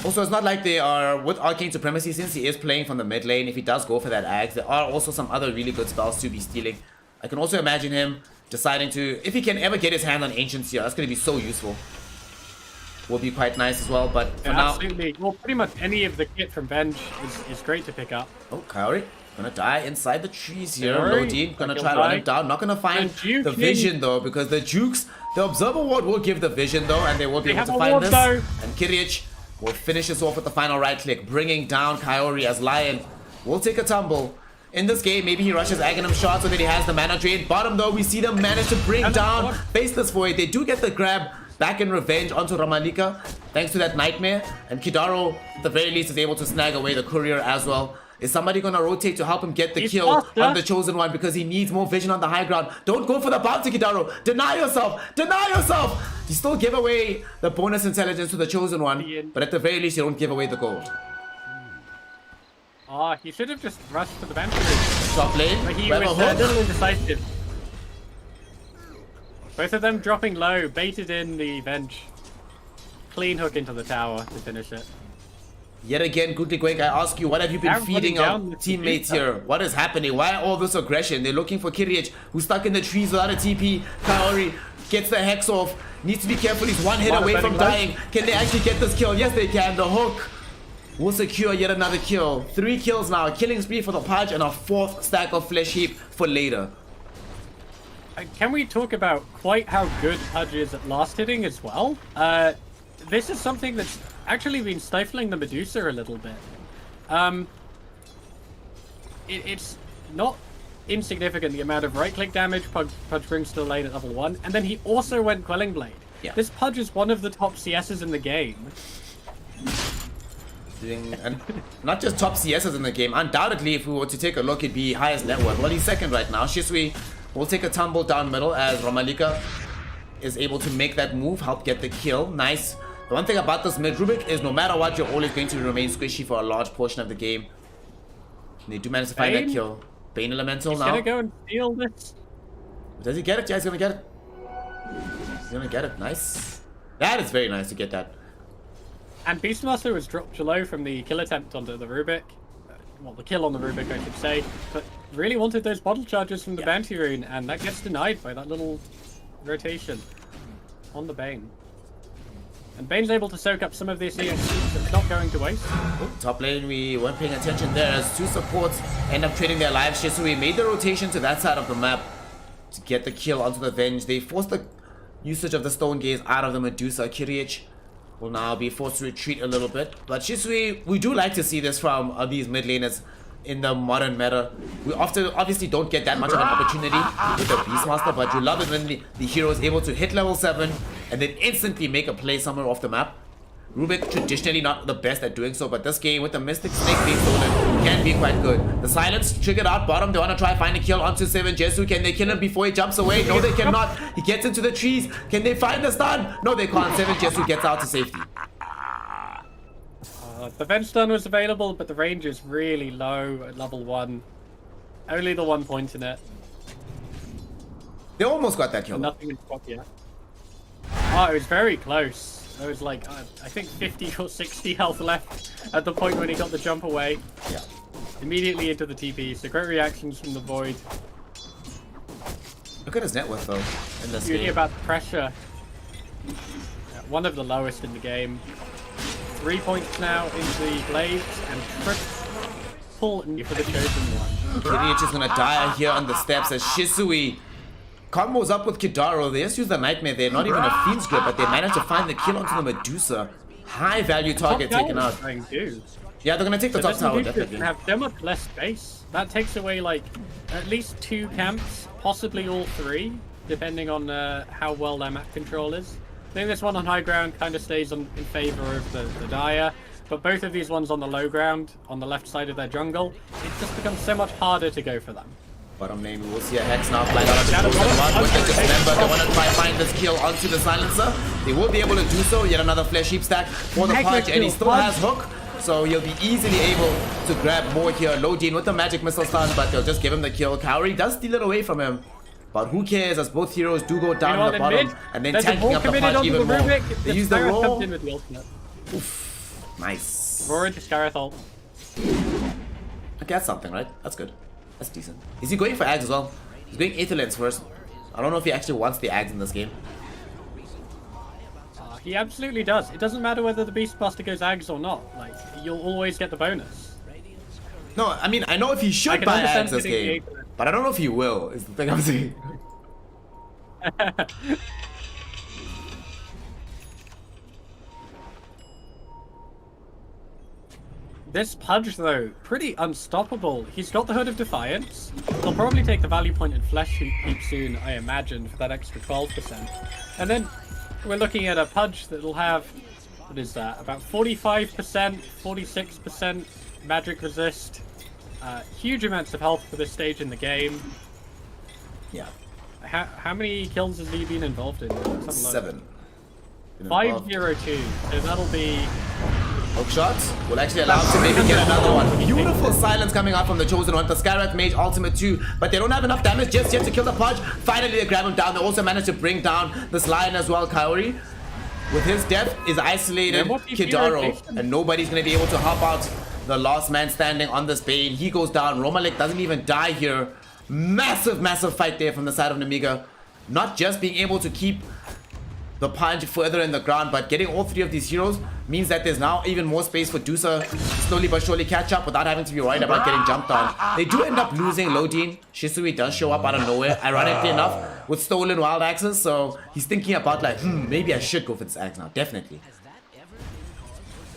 Also, it's not like they are, with Arcane Supremacy, since he is playing from the mid lane, if he does go for that Axe, there are also some other really good spells to be stealing. I can also imagine him deciding to, if he can ever get his hand on Ancients here, that's going to be so useful. Will be quite nice as well, but for now... Absolutely. Well, pretty much any of the kit from Venge is great to pick up. Oh, Kaori gonna die inside the trees here. Lodin gonna try to run it down. Not gonna find the vision though, because the Jukes, the Observer Ward will give the vision though, and they will be able to find this. Though. And Kirich will finish this off with the final right click, bringing down Kaori as Lion will take a tumble. In this game, maybe he rushes Aghanim Shard so that he has the mana drain. Bottom though, we see them manage to bring down Faceless Void. They do get the grab back in revenge onto Ramalika, thanks to that Nightmare. And Kidaru, at the very least, is able to snag away the Courier as well. Is somebody gonna rotate to help him get the kill on the Chosen One, because he needs more vision on the high ground? Don't go for the bounty, Kidaru. Deny yourself. Deny yourself. You still give away the bonus intelligence to the Chosen One, but at the very least, you don't give away the gold. Ah, he should have just rushed to the bench. Top lane. But he was a little indecisive. Both of them dropping low, baited in the bench. Clean hook into the tower to finish it. Yet again, Goodly Quake, I ask you, what have you been feeding our teammates here? What is happening? Why all this aggression? They're looking for Kirich, who's stuck in the trees without a TP. Kaori gets the Hex off. Needs to be careful. He's one hit away from dying. Can they actually get this kill? Yes, they can. The hook will secure yet another kill. 3 kills now. Killing spree for the Pudge and a 4th stack of Flesh Heap for later. Can we talk about quite how good Pudge is at last hitting as well? This is something that's actually been stifling the Medusa a little bit. It's not insignificant, the amount of right-click damage Pudge brings to the lane at level 1, and then he also went Quelling Blade. Yeah. This Pudge is one of the top CSs in the game. And not just top CSs in the game. Undoubtedly, if we were to take a look, it'd be highest net worth. Well, he's second right now. Shisui will take a tumble down middle as Romalika is able to make that move, help get the kill. Nice. The one thing about this mid Rubik is no matter what, you're always going to remain squishy for a large portion of the game. And they do manage to find that kill. Bane Elemental He's now. gonna go and steal this. Does he get it? Yeah, he's gonna get it. He's gonna get it. Nice. That is very nice to get that. And Beastmaster was dropped below from the kill attempt onto the Rubik. Well, the kill on the Rubik, I should say. But really wanted those bottle charges from the bounty rune, and that gets denied by that little rotation on the Bane. And Bane's able to soak up some of this ENG, so it's not going to waste. Oh, top lane, we weren't paying attention there as two supports end up trading their lives. Shisui made the rotation to that side of the map to get the kill onto the Venge. They forced the usage of the Stone Gaze out of the Medusa. Kirich will now be forced to retreat a little bit. But Shisui, we do like to see this from these mid laners in the modern meta. We often obviously don't get that much of an opportunity with the Beastmaster, but you love it when the hero is able to hit level 7 and then instantly make a play somewhere off the map. Rubik traditionally not the best at doing so, but this game with the Mystic Snake being stolen can be quite good. The silence triggered out bottom. They want to try find a kill onto 7 Jesu. Can they kill him before he jumps away? No, they cannot. He gets into the trees. Can they find the stun? No, they can't. 7 Jesu gets out to safety. The Venge stun was available, but the range is really low at level 1. Only the 1 point in it. They almost got that kill. Nothing in spot yet. Oh, it was very close. There was like, I think 50 or 60 health left at the point when he got the jump away. Yeah. Immediately into the TP, so great reactions from the Void. Look at his net worth though in this You game. hear about the pressure. Yeah, one of the lowest in the game. 3 points now into the Blades and triple for the Chosen One. Kirich is gonna die here on the steps as Shisui combos up with Kidaro. They just use the Nightmare there, not even a Fiend's Grip, but they manage to find the kill onto the Medusa. High value target taken out. Yeah, they're gonna take the top tower, definitely. Have so much less space. That takes away like at least 2 camps, possibly all 3, depending on how well their map control is. I think this one on high ground kind of stays in favor of the Dire, but both of these ones on the low ground, on the left side of their jungle, it just becomes so much harder to go for them. Bottom lane, we will see a Hex now flying out of the post. Just remember, they want to try and find this kill onto the Silencer. They will be able to do so. Yet another Flesh Heap stack for the Pudge, and he still has Hook. So he'll be easily able to grab more here. Lodin with the Magic Missile stun, but they'll just give him the kill. Kaori does steal it away from him. But who cares as both heroes do go down at the bottom and then tanking up the Pudge even more. They use the roll. Oof, nice. Roar into Scarith ult. Okay, that's something, right? That's good. That's decent. Is he going for Ags as well? He's going Aether Lens first. I don't know if he actually wants the Ags in this game. He absolutely does. It doesn't matter whether the Beastmaster goes Ags or not. Like, you'll always get the bonus. No, I mean, I know if he should buy Ags this game, but I don't know if he will, is the thing I'm saying. This Pudge, though, pretty unstoppable. He's got the Hood of Defiance. He'll probably take the value point in Flesh Heap soon, I imagine, for that extra 12%. And then we're looking at a Pudge that'll have, what is that, about 45%, 46% magic resist. Huge amounts of health for this stage in the game. Yeah. How many kills has he been involved in? 7. 502. So that'll be... Hook shots will actually allow him to maybe get another one. Beautiful silence coming out from the Chosen One. The Skywrath Mage ultimate 2, but they don't have enough damage just yet to kill the Pudge. Finally, they grab him down. They also managed to bring down this Lion as well. Kaori, with his death, is isolated Kidaro, and nobody's going to be able to hop out the last man standing on this Bane. He goes down. Romalik doesn't even die here. Massive, massive fight there from the side of Nemiga. Not just being able to keep the Punch further in the ground, but getting all 3 of these heroes means that there's now even more space for Dusa to slowly but surely catch up without having to be worried about getting jumped on. They do end up losing Lodin. Shisui does show up out of nowhere, ironically enough, with stolen wild axes, so he's thinking about like, maybe I should go for this axe now, definitely.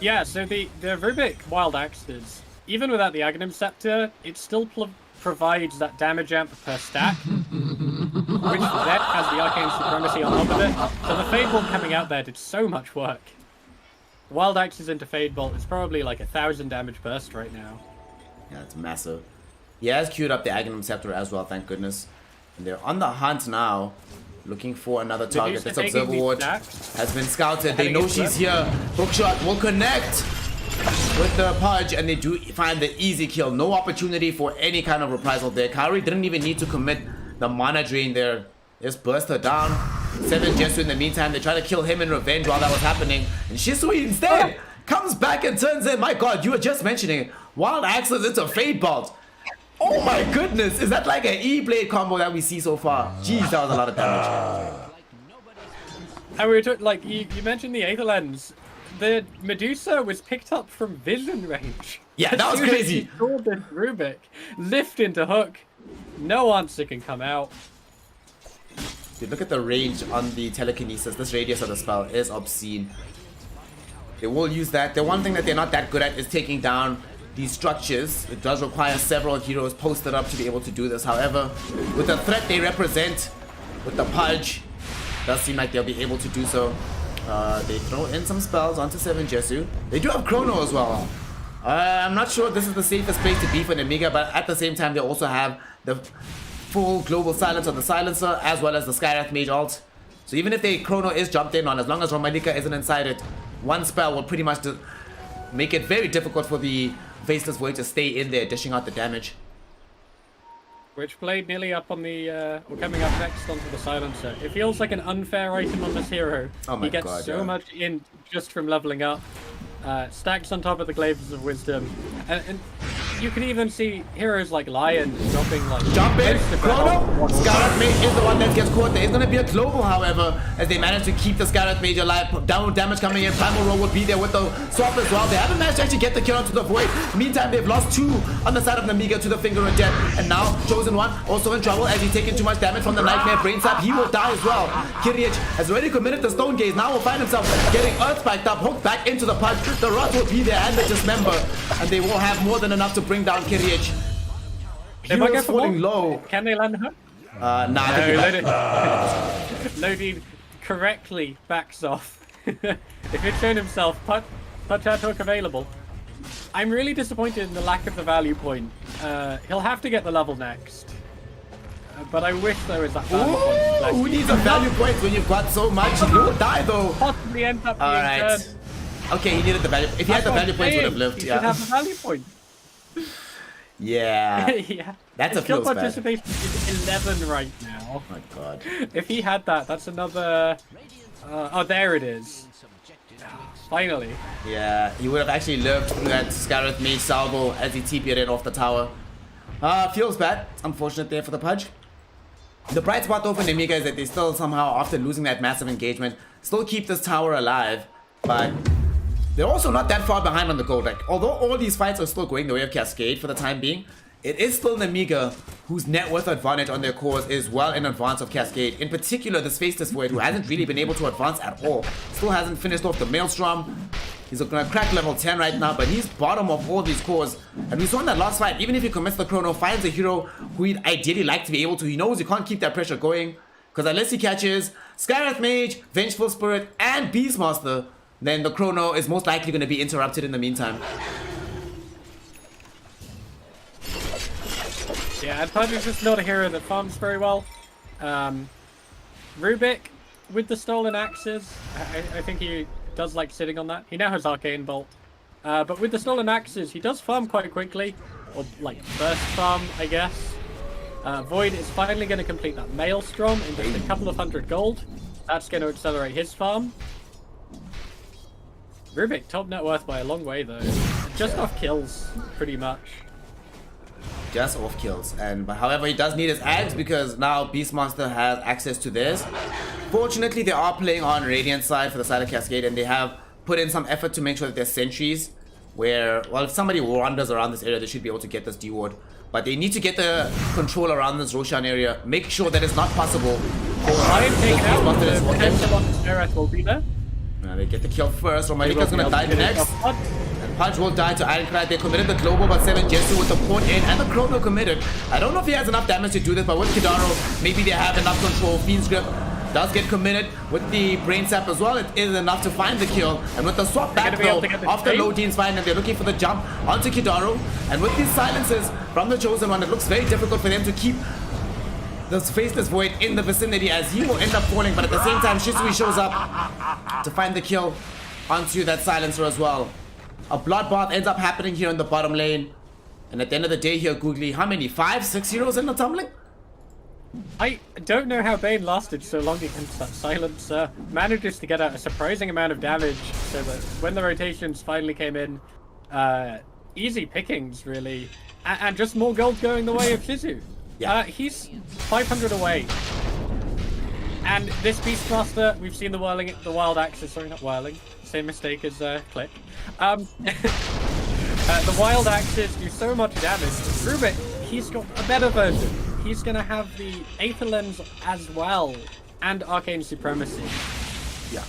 Yeah, so the Rubik wild axes, even without the Aghanim Scepter, it's still provides that damage amp per stack, which then has the Arcane Supremacy on top of it. So the Fade Bolt coming out there did so much work. Wild Axes into Fade Bolt is probably like 1,000 damage burst right now. Yeah, it's massive. He has queued up the Aghanim Scepter as well, thank goodness. And they're on the hunt now, looking for another target. This Observer Ward has been scouted. They know she's here. Hookshot will connect with the Pudge, and they do find the easy kill. No opportunity for any kind of reprisal there. Kaori didn't even need to commit the mana drain there. Just burst her down. 7 Jesu in the meantime. They try to kill him in revenge while that was happening. And Shisui instead comes back and turns in. My god, you were just mentioning it. Wild Axes into Fade Bolt. Oh my goodness, is that like an E-Blade combo that we see so far? Jeez, that was a lot of damage. And we were talking, like, you mentioned the Aether Lens. The Medusa was picked up from vision range. Yeah, that was crazy. Saw this Rubik lift into hook. No answer can come out. Dude, look at the range on the telekinesis. This radius of the spell is obscene. They will use that. The one thing that they're not that good at is taking down these structures. It does require several heroes posted up to be able to do this. However, with the threat they represent, with the Pudge, does seem like they'll be able to do so. They throw in some spells onto 7 Jesu. They do have Chrono as well. I'm not sure this is the safest place to be for Nemiga, but at the same time they also have the full global silence on the silencer as well as the Skywrath Mage ult. So even if the Chrono is jumped in on, as long as Romalika isn't inside it, one spell will pretty much make it very difficult for the Faceless Void to stay in there, dishing out the damage. Witchblade nearly up on the, or coming up next onto the silencer. It feels like an unfair item on this hero. Oh my he gets god, so much in just from leveling up. Stacks on top of the Glaives of Wisdom. And you can even see heroes like Lion dropping like... Jump in! Chrono! Skywrath Mage is the one that gets caught. There is going to be a global, however, as they manage to keep the Skywrath Mage alive. Downward damage coming in. Primal Roll would be there with the swap as well. They haven't managed to actually get the kill onto the Void. Meantime, they've lost 2 on the side of Nemiga to the Finger of Death. And now, Chosen One also in trouble as he's taking too much damage from the Nightmare Brain Sap. He will die as well. Kyriach has already committed the Stone Gaze. Now will find himself getting Earth spiked up, hooked back into the Pudge. The Rot will be there and the Dismember. And they will have more than enough to bring down Kyriach. Heroes falling low. Can they land her? Lodi correctly backs off. If he'd shown himself, Pudge had hook available. I'm really disappointed in the lack of the value point. He'll have to get the level next. But I wish there was that value point. Who needs a value point when you've got so much? You'll die though. Possibly end up being Alright. Okay, he needed the value. If he had the value points, he would have lived. He should have the value point. Yeah. Yeah. That's a skill feels bad. participation is 11 right now. Oh my god. If he had that, that's another... oh, there it is. Finally. Yeah, he would have actually lived through that Skywrath Mage salvo as he TP'd in off the tower. Feels bad. It's unfortunate there for the Pudge. The bright spot though for Nemiga is that they still somehow, after losing that massive engagement, still keep this tower alive. But they're also not that far behind on the gold. Like, although all these fights are still going the way of Cascade for the time being, it is still Nemiga whose net worth advantage on their cores is well in advance of Cascade. In particular, this Faceless Void, who hasn't really been able to advance at all. Still hasn't finished off the Maelstrom. He's gonna crack level 10 right now, but he's bottom of all these cores. And we saw in that last fight, even if he commits the Chrono, finds a hero who he'd ideally like to be able to. He knows he can't keep that pressure going, because unless he catches Skywrath Mage, Vengeful Spirit, and Beastmaster, then the Chrono is most likely going to be interrupted in the meantime. Yeah, and Pudge is just not a hero that farms very well. Rubik, with the Stolen Axes, I think he does like sitting on that. He now has Arcane Bolt. But with the Stolen Axes, he does farm quite quickly. Or, like, burst farm, I guess. Void is finally going to complete that Maelstrom in just a couple of 100 gold. That's going to accelerate his farm. Rubik, top net worth by a long way, though. Just off kills, pretty much. Just off kills. But however, he does need his Ags because now Beastmaster has access to this. Fortunately, they are playing on Radiant side for the side of Cascade, and they have put in some effort to make sure that there's sentries where, well, if somebody wanders around this area, they should be able to get this D-ward. But they need to get the control around this Roshan area. Make sure that it's not possible for Lion taken out, Beastmaster the to potential on the Spirits will be there. They get the kill first. Romalika's gonna die next. And Punch will die to Ironclad. They committed the global, but 7 Jesu with the port in and the chrono committed. I don't know if he has enough damage to do this, but with Kidaro, maybe they have enough control. Fiend's Grip does get committed with the Brain Sap as well. It is enough to find the kill. And with the swap back though, after Lodine's find, and they're looking for the jump onto Kidaro. And with these silences from the Chosen One, it looks very difficult for them to keep this Faceless Void in the vicinity, as he will end up falling. But at the same time, Shisui shows up to find the kill onto that silencer as well. A bloodbath ends up happening here in the bottom lane. And at the end of the day here, Googly, how many? 5, 6 heroes in the tumbling? I don't know how Bane lasted so long against that silencer. Manages to get out a surprising amount of damage, so that when the rotations finally came in, easy pickings really, and just more gold going the way of Shizu. Yeah. He's 500 away, and this Beastmaster, we've seen the Wild Axes. Sorry, not whirling. Same mistake as Click. The Wild Axes do so much damage. Rubik, he's got a better version. He's gonna have the Aether Lens as well, and Arcane Supremacy. Yeah.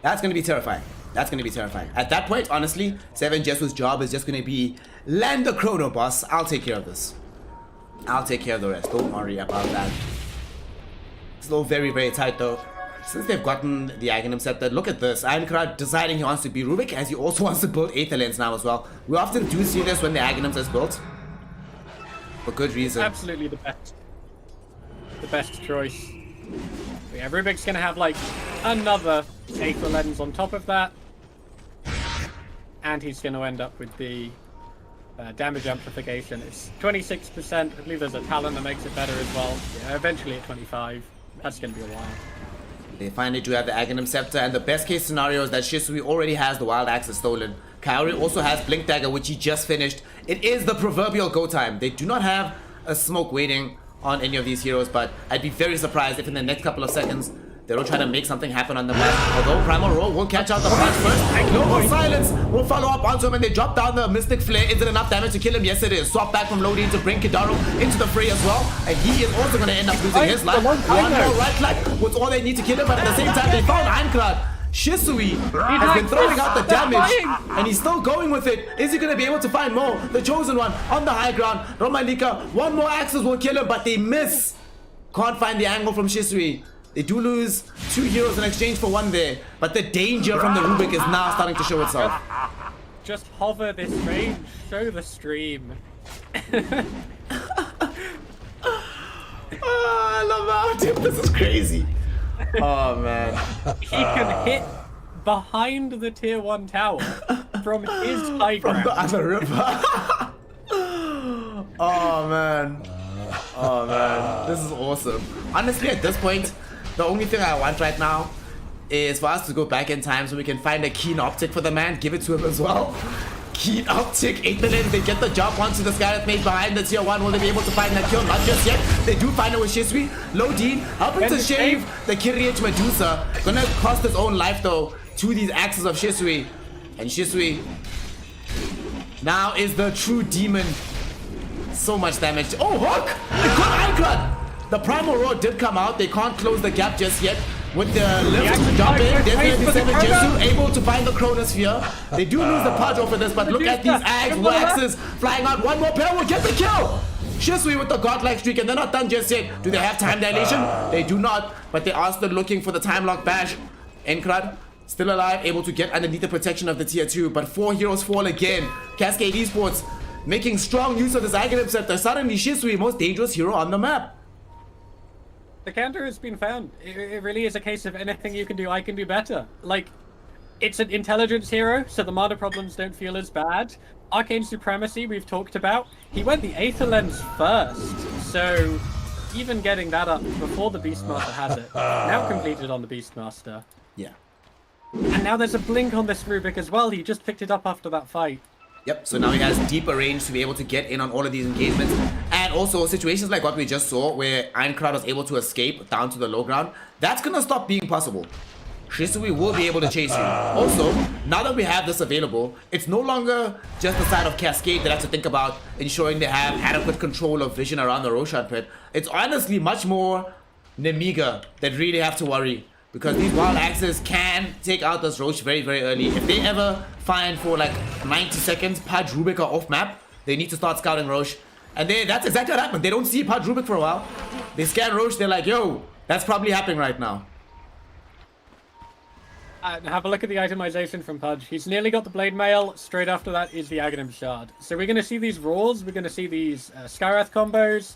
That's gonna be terrifying. That's gonna be terrifying. At that point, honestly, 7 Jesu's job is just gonna be land the chrono, boss. I'll take care of this. I'll take care of the rest. Don't worry about that. Still very, very tight though. Since they've gotten the Aghanim Scepter, look at this. Ironclad deciding he wants to be Rubik, as he also wants to build Aether Lens now as well. We often do see this when the Aghanims is built. For good reason. Absolutely the best choice. But yeah, Rubik's gonna have like another Aether Lens on top of that, and he's gonna end up with the damage amplification. It's 26%. I believe there's a talent that makes it better as well. Yeah, eventually at 25. That's gonna be a while. They finally do have the Aghanim Scepter, and the best case scenario is that Shisui already has the Wild Axes stolen. Kaori also has Blink Dagger, which he just finished. It is the proverbial go time. They do not have a smoke waiting on any of these heroes, but I'd be very surprised if in the next couple of seconds they don't try to make something happen on the map. Although Primal Roll will catch out the punch first. Global Silence will follow up onto him, and they drop down the Mystic Flare. Is it enough damage to kill him? Yes, it is. Swap back from Lodi to bring Kidaro into the fray as well. And he is also going to end up losing his life. One more right click was all they need to kill him, but at the same time, they found Ironclad. Shisui has been throwing out the damage, and he's still going with it. Is he going to be able to find more? The Chosen One on the high ground. Romalika, one more Axis will kill him, but they miss. Can't find the angle from Shisui. They do lose 2 heroes in exchange for 1 there, but the danger from the Rubik is now starting to show itself. Just hover this range, show the stream. I love that. This is crazy. Oh man. He can hit behind the tier 1 tower from his high ground. From the other river. Oh man. Oh man. This is awesome. Honestly, at this point, the only thing I want right now is for us to go back in time so we can find a keen optic for the man, give it to him as well. Keen optic, Aether Lens, they get the jump onto the Scarlet Mage behind the tier 1. Will they be able to find that kill? Not just yet. They do find it with Shisui. Lodine helping to shave the Kyriach Medusa. Gonna cost his own life though to these axes of Shisui. And Shisui now is the true demon. So much damage. Oh, Hook! It got Ironclad! The Primal Roar did come out. They can't close the gap just yet. With the lift to jump in, definitely 7 Jesu able to find the Chronosphere. They do lose the Pudge over this, but look at these axes flying out. One more pair will get the kill. Shisui with the godlike streak, and they're not done just yet. Do they have time dilation? They do not, but they are still looking for the time lock bash. Enkrad still alive, able to get underneath the protection of the tier 2, but 4 heroes fall again. Cascade Esports making strong use of this Aghanim Scepter. Suddenly Shisui, most dangerous hero on the map. The counter has been found. It really is a case of anything you can do, I can do better. Like, it's an intelligence hero, so the mana problems don't feel as bad. Arcane Supremacy, we've talked about. He went the Aether Lens first, so even getting that up before the Beastmaster has it. Now completed on the Beastmaster. Yeah. And now there's a blink on this Rubik as well. He just picked it up after that fight. Yep, so now he has deeper range to be able to get in on all of these engagements. And also situations like what we just saw where Ironclad was able to escape down to the low ground, that's gonna stop being possible. Shisui will be able to chase you. Also, now that we have this available, it's no longer just the side of Cascade that has to think about ensuring they have adequate control of vision around the Roshan pit. It's honestly much more Nemiga that really have to worry because these wild axes can take out this Roach very, very early. If they ever find for like 90 seconds Pudge, Rubik are off map, they need to start scouting Roach. And that's exactly what happened. They don't see Pudge, Rubik for a while. They scan Roach, they're like, yo, that's probably happening right now. Have a look at the itemization from Pudge. He's nearly got the Blade Mail. Straight after that is the Aghanim Shard. So we're going to see these roars. We're going to see these Skywrath combos.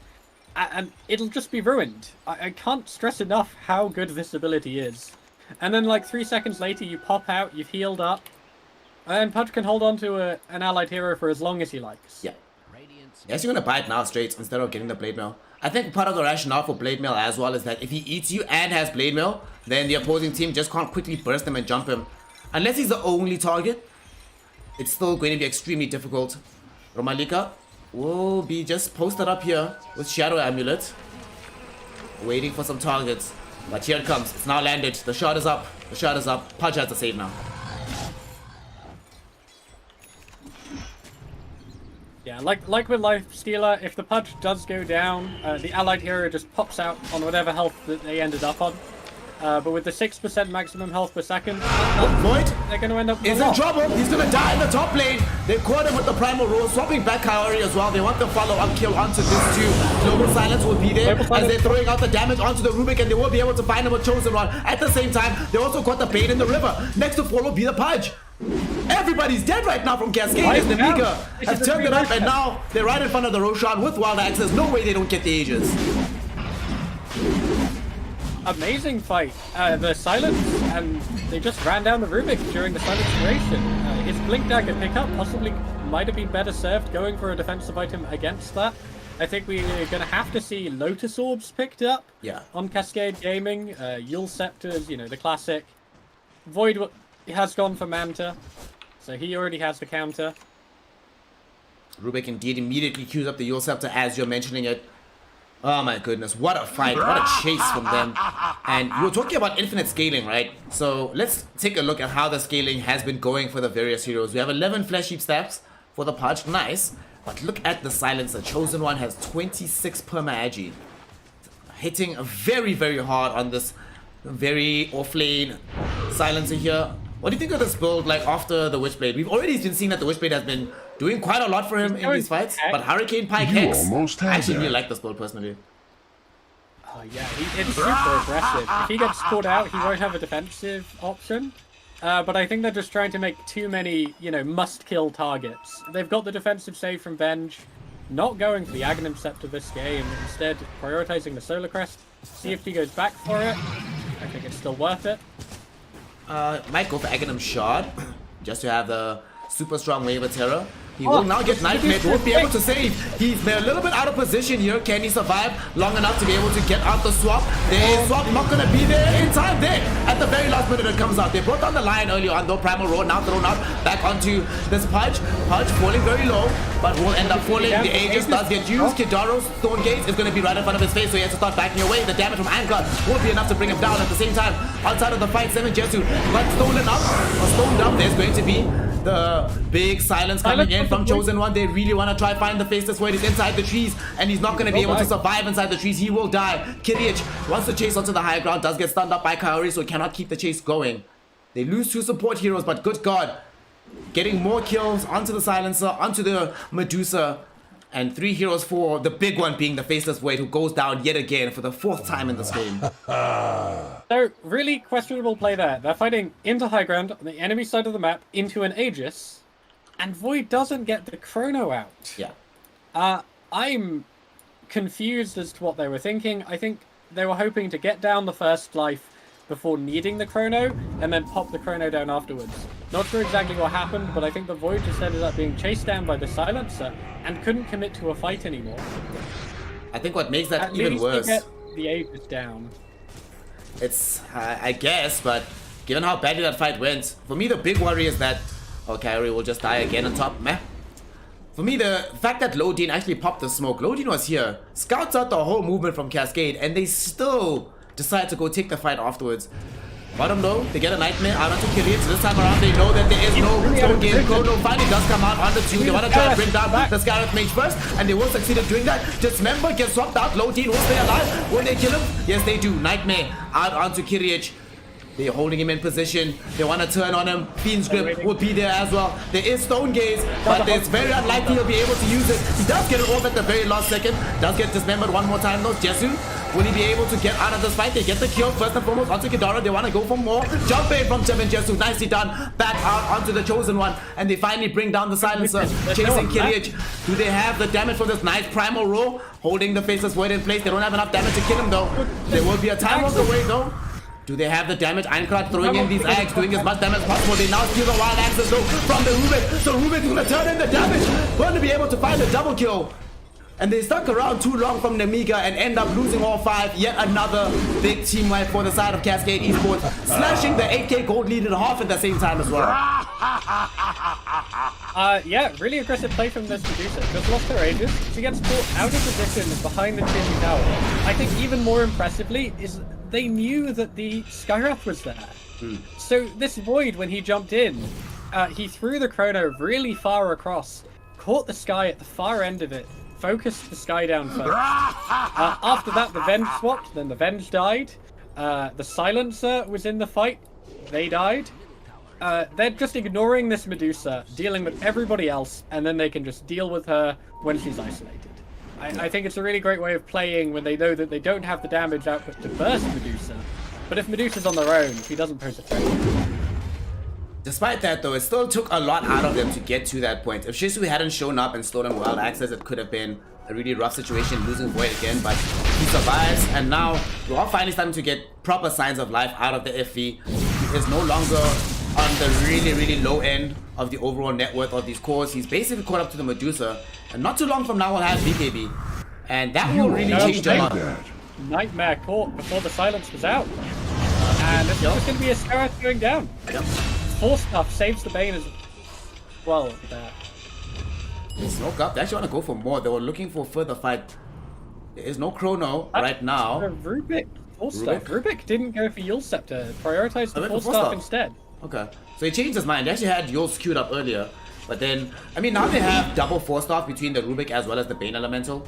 And it'll just be ruined. I can't stress enough how good this ability is. And then like 3 seconds later, you pop out, you've healed up. And Pudge can hold on to an allied hero for as long as he likes. Yeah. Yes, you're going to buy it now straight instead of getting the Blade Mail. I think part of the rationale for Blade Mail as well is that if he eats you and has Blade Mail, then the opposing team just can't quickly burst him and jump him. Unless he's the only target, it's still going to be extremely difficult. Romalika will be just posted up here with Shadow Amulet, waiting for some targets. But here it comes. It's now landed. The shot is up. The shot is up. Pudge has to save now. Yeah, like with Lifestealer, if the Pudge does go down, the allied hero just pops out on whatever health that they ended up on. But with the 6% maximum health per second, Void they're going to end up is in trouble. He's going to die in the top lane. They caught him with the Primal Roll, swapping back Kaori as well. They want the follow-up kill onto this too. Global Silence will be there as they're throwing out the damage onto the Rubik, and they will be able to find him with Chosen One. At the same time, they also got the Bane in the river. Next to fall will be the Pudge. Everybody's dead right now from Cascade. As Nemiga has turned it up, and now they're right in front of the Roshan with Wild Axes. No way they don't get the Aegis. Amazing fight. The silence, and they just ran down the Rubik during the silence duration. His Blink Dagger pickup possibly might have been better served going for a defensive item against that. I think we're going to have to see Lotus Orbs picked up on Cascade Gaming. Yule Scepters, you know, the classic. Void has gone for Manta, so he already has the counter. Rubik indeed immediately queues up the Yule Scepter as you're mentioning it. Oh my goodness, what a fight, what a chase from them. And you were talking about infinite scaling, right? So let's take a look at how the scaling has been going for the various heroes. We have 11 Flesh Heap Staffs for the Pudge, nice. But look at the Silencer. Chosen One has 26 perma agi. Hitting very, very hard on this very off-lane Silencer here. What do you think of this build, like, after the Witchblade? We've already been seeing that the Witchblade has been doing quite a lot for him in these fights, but Hurricane Pike Hex, I actually really like this build personally. Oh yeah, it's super aggressive. If he gets caught out, he won't have a defensive option. But I think they're just trying to make too many, you know, must-kill targets. They've got the defensive save from Venge, not going for the Aghanim Scepter this game, instead prioritizing the Solar Crest. See if he goes back for it. I think it's still worth it. Might go for Aghanim Shard, just to have the super strong wave of terror. He will now get Nightmare, won't be able to save. He's a little bit out of position here. Can he survive long enough to be able to get out the swap? The swap not going to be there in time there. At the very last minute it comes out. They brought down the line earlier on, though. Primal Roar now thrown out back onto this Pudge. Pudge falling very low, but will end up falling. The Aegis does get used. Kidaro's Stone Gate is going to be right in front of his face, so he has to start backing away. The damage from Anchor won't be enough to bring him down. At the same time, outside of the fight, 7 Jesu got stolen up, or stoned up. There's going to be the big silence coming in from Chosen One. They really want to try find the Faceless Void. He's inside the trees, and he's not going to be able to survive inside the trees. He will die. Kiryich wants to chase onto the high ground, does get stunned up by Kaori, so he cannot keep the chase going. They lose 2 support heroes, but good God, getting more kills onto the Silencer, onto the Medusa, and 3 heroes for the big one being the Faceless Void, who goes down yet again for the 4th time in this game. So, really questionable play there. They're fighting into high ground on the enemy side of the map into an Aegis, and Void doesn't get the Chrono out. Yeah. I'm confused as to what they were thinking. I think they were hoping to get down the first life before needing the Chrono, and then pop the Chrono down afterwards. Not sure exactly what happened, but I think the Void just ended up being chased down by the Silencer and couldn't commit to a fight anymore. I think what makes that At even least worse... get the Aegis down. It's, I guess, but given how badly that fight went, for me the big worry is that, oh, Kaori will just die again on top, meh. For me, the fact that Lodin actually popped the smoke, Lodin was here, scouts out the whole movement from Cascade, and they still decide to go take the fight afterwards. Bottom low, they get a Nightmare out onto Kiryich. This time around, they know that there is no Stone Gate. Chrono finally does come out on the 2. They want to try and bring down the Skywrath Mage first, and they will succeed in doing that. Just remember, get swapped out. Lodin will stay alive. Will they kill him? Yes, they do. Nightmare out onto Kiryich. They're holding him in position. They want to turn on him. Fiend's Grip will be there as well. There is Stone Gaze, but it's very unlikely he'll be able to use it. He does get it off at the very last second. Does get dismembered one more time though. Jesu, will he be able to get out of this fight? They get the kill first and foremost onto Kidara. They want to go for more. Jump in from Tim and Jesu. Nicely done. Back out onto the Chosen One. And they finally bring down the Silencer. Chasing Kirich. Do they have the damage for this nice Primal Roar? Holding the Faceless Void in place. They don't have enough damage to kill him though. There will be a time walk away though. Do they have the damage? Ironclad throwing in these eggs, doing as much damage as possible. They now steal the wild axes though from the Rubik. So Rubik's gonna turn in the damage. Going to be able to find a double kill. And they stuck around too long from Nemiga and end up losing all 5. Yet another big team wipe for the side of Cascade Esports, slashing the 8K gold lead in half at the same time as well. Yeah, really aggressive play from this Medusa. Just lost her ages. She gets caught out of position behind the Chimney Tower. I think even more impressively is they knew that the Skywrath was there. So this Void, when he jumped in, he threw the Chrono really far across, caught the Sky at the far end of it, focused the Sky down first. After that, the Venge swapped, then the Venge died. The Silencer was in the fight. They died. They're just ignoring this Medusa, dealing with everybody else, and then they can just deal with her when she's isolated. I think it's a really great way of playing when they know that they don't have the damage output to burst Medusa. But if Medusa's on their own, she doesn't pose a threat. Despite that though, it still took a lot out of them to get to that point. If Shisui hadn't shown up and stolen Wild Access, it could have been a really rough situation, losing Void again, but he survives, and now we're all finally starting to get proper signs of life out of the FV. He is no longer on the really low end of the overall net worth of these cores. He's basically caught up to the Medusa, and not too long from now we'll have BKB, and that will really change a lot. Nightmare caught before the silence was out, and this is just going to be a Skywrath going down. Force Stuff saves the Bane as well. They smoke up. They actually want to go for more. They were looking for further fight. There is no Chrono right now. Rubik. Force Stuff. Rubik didn't go for Yule Scepter. Prioritized the Force Stuff instead. Okay. So he changed his mind. They actually had Yule queued up earlier. But then, I mean, now they have double Force Stuff between the Rubik as well as the Bane Elemental.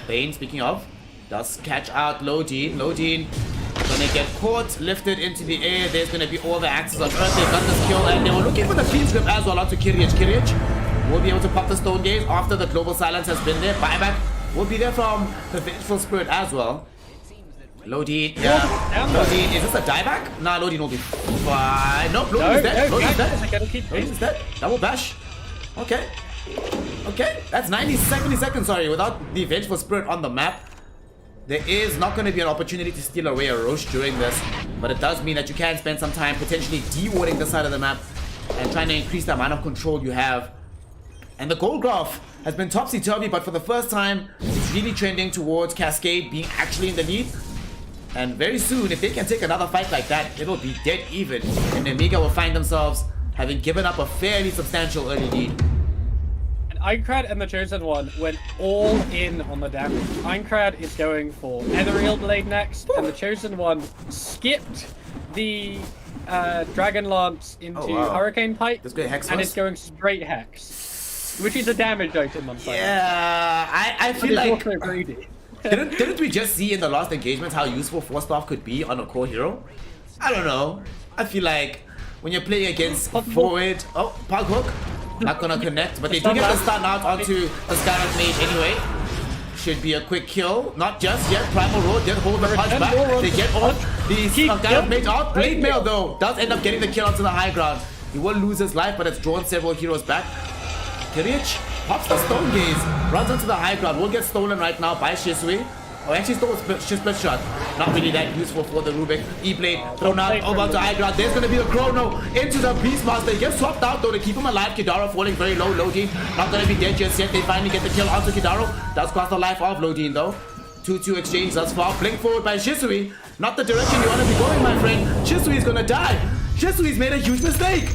Bane, speaking of, does catch out Lodin. Lodin gonna get caught, lifted into the air. There's gonna be all the axes on Earth. They got this kill, and they were looking for the Fiend's Grip as well onto Kirich. Kirich will be able to pop the Stone Gaze after the Global Silence has been there. Buyback will be there from the Vengeful Spirit as well. Lodin, yeah. Lodin, is this a dieback? Nah, Lodin will be fine. Nope, Lodin's dead. Lodin's dead. Lodin's dead. Double bash. Okay. Okay, that's 70 seconds, sorry, without the Vengeful Spirit on the map. There is not going to be an opportunity to steal away a Roche during this, but it does mean that you can spend some time potentially de-warding this side of the map and trying to increase the amount of control you have. And the gold graph has been topsy-turvy, but for the first time, it's really trending towards Cascade being actually in the lead. And very soon, if they can take another fight like that, it'll be dead even, and Nemiga will find themselves having given up a fairly substantial early lead. Ironclad and the Chosen One went all in on the damage. Ironclad is going for Ethereal Blade next, and the Chosen One skipped the Dragon Lance into Hurricane Pipe, and it's going straight Hex, which is a damage item on fire. Yeah, I feel like... didn't we just see in the last engagement how useful Force Staff could be on a core hero? I don't know. I feel like when you're playing against forward... Oh, Pug Hook. Not gonna connect, but they do get the stun out onto the Skywrath Mage anyway. Should be a quick kill. Not just yet. Primal Road did hold the punch back. They get off the Skywrath Mage out. Blade Mail though does end up getting the kill onto the high ground. He will lose his life, but it's drawn several heroes back. Kirich pops the Stone Gaze, runs onto the high ground. Will get stolen right now by Shisui. Oh, actually stole a split shot. Not really that useful for the Rubik. E-Blade thrown out over to high ground. There's going to be a Chrono into the Beastmaster. He gets swapped out though to keep him alive. Kidara falling very low. Lodin not going to be dead just yet. They finally get the kill onto Kidaro. Does cost the life of Lodin though. 2-2 exchange thus far. Blink forward by Shisui. Not the direction you want to be going, my friend. Shisui's going to die. Shisui's made a huge mistake.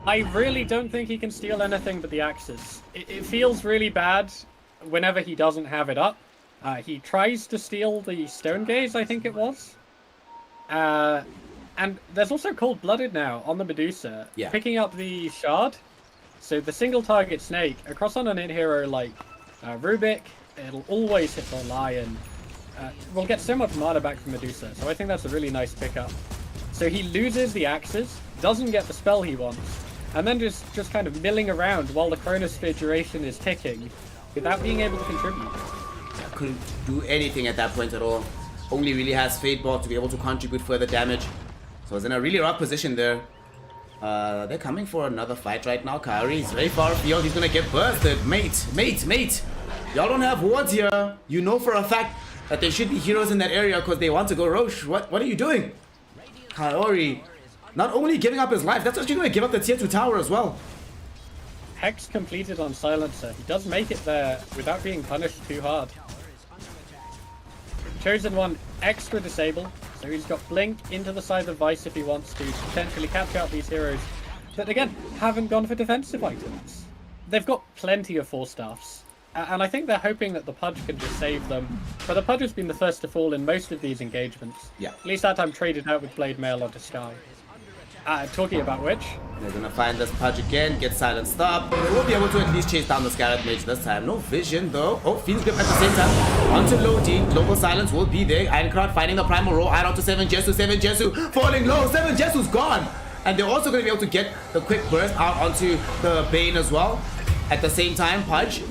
I really don't think he can steal anything but the axes. It feels really bad whenever he doesn't have it up. He tries to steal the Stone Gaze, I think it was. And there's also Cold-Blooded now on the Medusa, picking up the Shard. So the single target Snake, across on an in hero like Rubik, it'll always hit the Lion. will get so much mana back from Medusa, so I think that's a really nice pickup. So he loses the axes, doesn't get the spell he wants, and then just kind of milling around while the Chronosphere duration is ticking without being able to contribute. Couldn't do anything at that point at all. Only really has Fate Ball to be able to contribute further damage. So it's in a really rough position there. They're coming for another fight right now. Kaori is very far afield. He's gonna get bursted. Mate. Y'all don't have wards here. You know for a fact that there should be heroes in that area because they want to go Roche. What are you doing? Kaori not only giving up his life, that's actually gonna give up the tier 2 tower as well. Hex completed on Silencer. He does make it there without being punished too hard. Chosen One extra disable, so he's got Blink into the side of Vice if he wants to potentially catch out these heroes that, again, haven't gone for defensive items. They've got plenty of 4-staffs, and I think they're hoping that the Pudge can just save them, but the Pudge has been the first to fall in most of these engagements. Yeah. At least that time traded out with Blade Mail onto Sky. Talking about which... They're gonna find this Pudge again, get silenced up. They will be able to at least chase down the Scarlet Mage this time. No vision though. Oh, Fiend's Grip at the same time. Onto Lodi. Global Silence will be there. Ironcrad finding the Primal Roll. Out onto 7 Jesu falling low. 7 Jesu's gone. And they're also gonna be able to get the quick burst out onto the Bane as well. At the same time, Pudge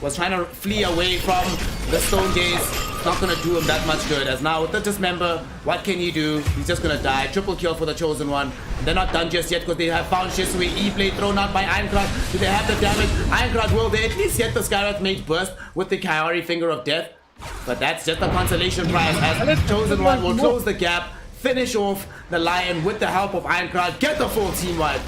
was trying to flee away from the Stone Gaze. Not gonna do him that much good, as now with the Dismember, what can he do? He's just gonna die. Triple kill for the Chosen One. They're not done just yet because they have found Shisui. E-Blade thrown out by Ironcrad. Do they have the damage? Ironcrad will they at least get the Scarlet Mage burst with the Kaori Finger of Death. But that's just a consolation prize as Chosen One will close the gap, finish off the Lion with the help of Ironcrad, get the full team wipe.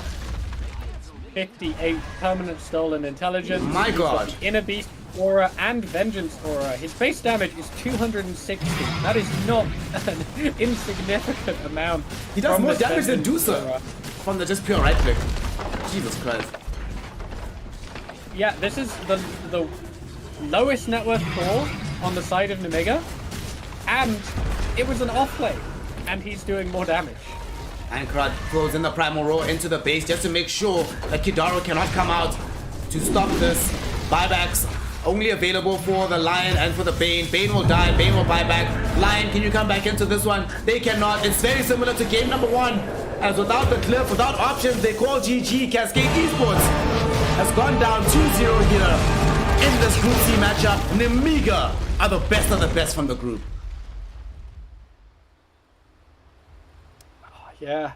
58 permanent stolen intelligence. My God. Inner Beast Aura and Vengeance Aura. His base damage is 260. That is not an insignificant amount. He does from more this damage than Vengeance Dusa Aura. from the just pure right click. Jesus Christ. Yeah, this is the lowest net worth call on the side of Nemiga, and it was an offlane, and he's doing more damage. Ironcrad throws in the Primal Roll into the base just to make sure that Kidaru cannot come out to stop this. Buybacks only available for the Lion and for the Bane. Bane will die, Bane will buy back. Lion, can you come back into this one? They cannot. It's very similar to game number 1. As without the cliff, without options, they call GG. Cascade Esports has gone down 2-0 here in this Group C matchup. Nemiga are the best of the best from the group. Yeah,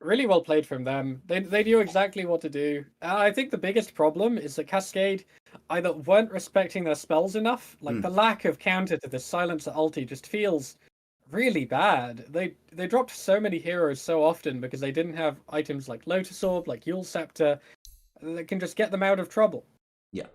really well played from them. They knew exactly what to do. I think the biggest problem is that Cascade either weren't respecting their spells enough, like the lack of counter to the Silencer ulti just feels really bad. They dropped so many heroes so often because they didn't have items like Lotus Orb, like Yule Scepter, that can just get them out of trouble. Yeah.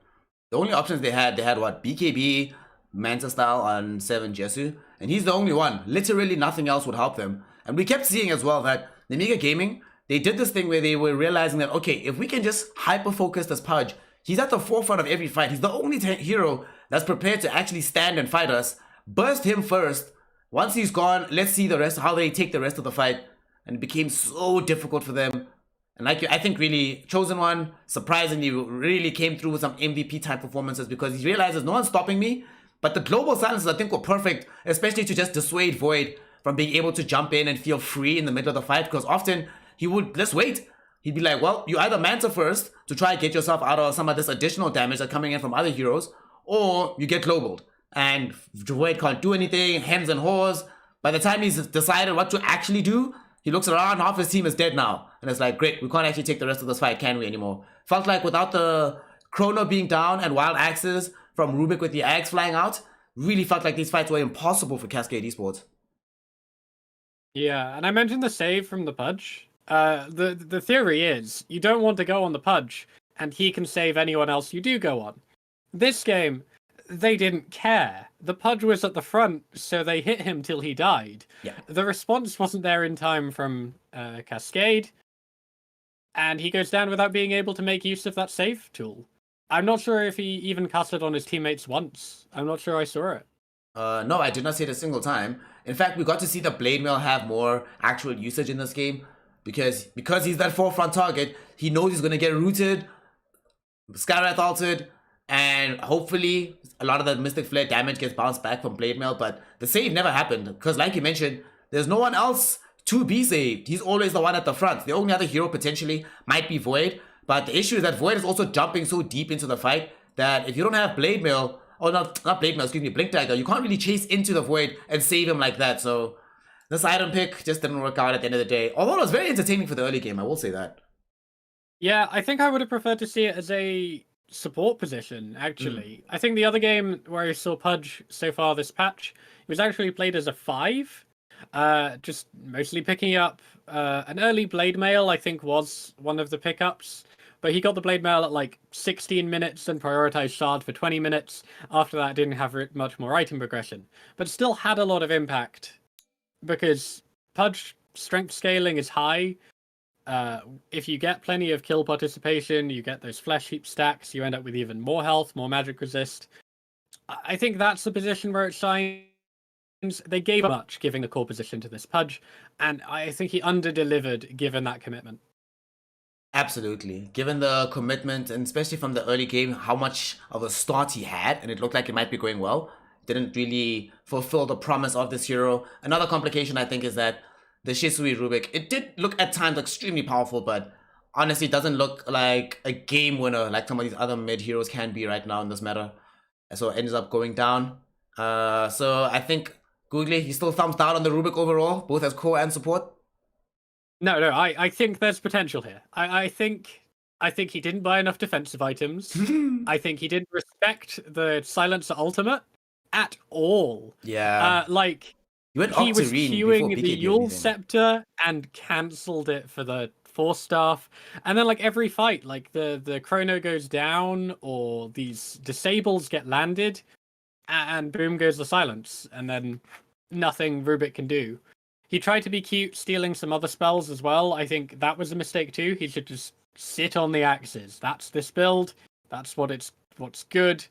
The only options they had what? BKB, Manta Style on 7 Jesu, and he's the only one. Literally nothing else would help them. And we kept seeing as well that Nemiga Gaming, they did this thing where they were realizing that, okay, if we can just hyper-focus this Pudge, he's at the forefront of every fight. He's the only hero that's prepared to actually stand and fight us. Burst him first. Once he's gone, let's see the rest, how they take the rest of the fight. And it became so difficult for them. And like I think really, Chosen One, surprisingly, really came through with some MVP type performances because he realizes no one's stopping me. But the global silences I think were perfect, especially to just dissuade Void from being able to jump in and feel free in the middle of the fight, because often he would just wait. He'd be like, well, you either Manta first to try and get yourself out of some of this additional damage that's coming in from other heroes, or you get globaled. And Void can't do anything, hems and haws. By the time he's decided what to actually do, he looks around, half his team is dead now. And it's like, great, we can't actually take the rest of this fight, can we, anymore? Felt like without the Chrono being down and Wild Axes from Rubik with the Axe flying out, really felt like these fights were impossible for Cascade Esports. Yeah, and I mentioned the save from the Pudge. The theory is you don't want to go on the Pudge, and he can save anyone else you do go on. This game, they didn't care. The Pudge was at the front, so they hit him till he died. Yeah. The response wasn't there in time from Cascade, and he goes down without being able to make use of that save tool. I'm not sure if he even cast it on his teammates once. I'm not sure I saw it. No, I did not see it a single time. In fact, we got to see the Blade Mail have more actual usage in this game because he's that forefront target. He knows he's going to get rooted, Skywrath altered, and hopefully a lot of the Mystic Flare damage gets bounced back from Blade Mail, but the save never happened, because like you mentioned, there's no one else to be saved. He's always the one at the front. The only other hero potentially might be Void, but the issue is that Void is also jumping so deep into the fight that if you don't have Blade Mail, or not Blade Mail, excuse me, Blink Dagger, you can't really chase into the Void and save him like that, so this item pick just didn't work out at the end of the day, although it was very entertaining for the early game, I will say that. Yeah, I think I would have preferred to see it as a support position, actually. I think the other game where I saw Pudge so far this patch, he was actually played as a 5, just mostly picking up an early Blade Mail, I think was one of the pickups, but he got the Blade Mail at like 16 minutes and prioritized Shard for 20 minutes. After that, didn't have much more item progression, but still had a lot of impact because Pudge strength scaling is high. If you get plenty of kill participation, you get those flesh heap stacks, you end up with even more health, more magic resist. I think that's the position where it shines. They gave much giving the core position to this Pudge, and I think he under-delivered given that commitment. Absolutely. Given the commitment, and especially from the early game, how much of a start he had, and it looked like it might be going well, didn't really fulfill the promise of this hero. Another complication, I think, is that the Shisui Rubik, it did look at times extremely powerful, but honestly doesn't look like a game winner like some of these other mid heroes can be right now in this meta. So it ends up going down. So I think Googly, he still thumbs down on the Rubik overall, both as core and support. No, I think there's potential here. I think he didn't buy enough defensive items. I think he didn't respect the Silencer ultimate at all. Yeah. He was queuing the Yule Scepter and cancelled it for the Force Staff. And then like every fight, like the Chrono goes down or these disables get landed and boom goes the silence. And then nothing Rubik can do. He tried to be cute, stealing some other spells as well. I think that was a mistake too. He should just sit on the axes. That's this build. That's what's good.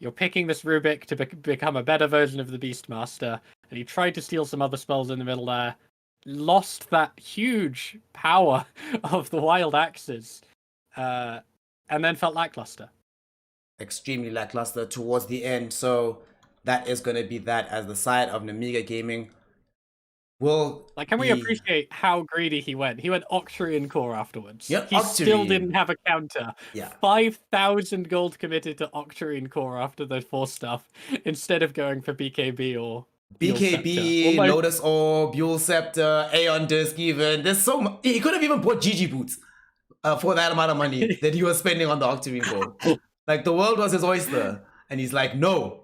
You're picking this Rubik to become a better version of the Beastmaster. And he tried to steal some other spells in the middle there. Lost that huge power of the wild axes. And then felt lackluster. Extremely lackluster towards the end. So that is going to be that as the side of Nemiga Gaming. Can we appreciate how greedy he went? He went Octarian Core afterwards. Yep, he still didn't have a counter. Yeah. 5,000 gold committed to Octarian Core after the Force stuff, instead of going for BKB or BKB, Lotus Orb, Yule Scepter, Aeon Disc even. There's so much. He could have even bought GG Boots for that amount of money that he was spending on the Octarian Core. Like, the world was his oyster. And he's like, no,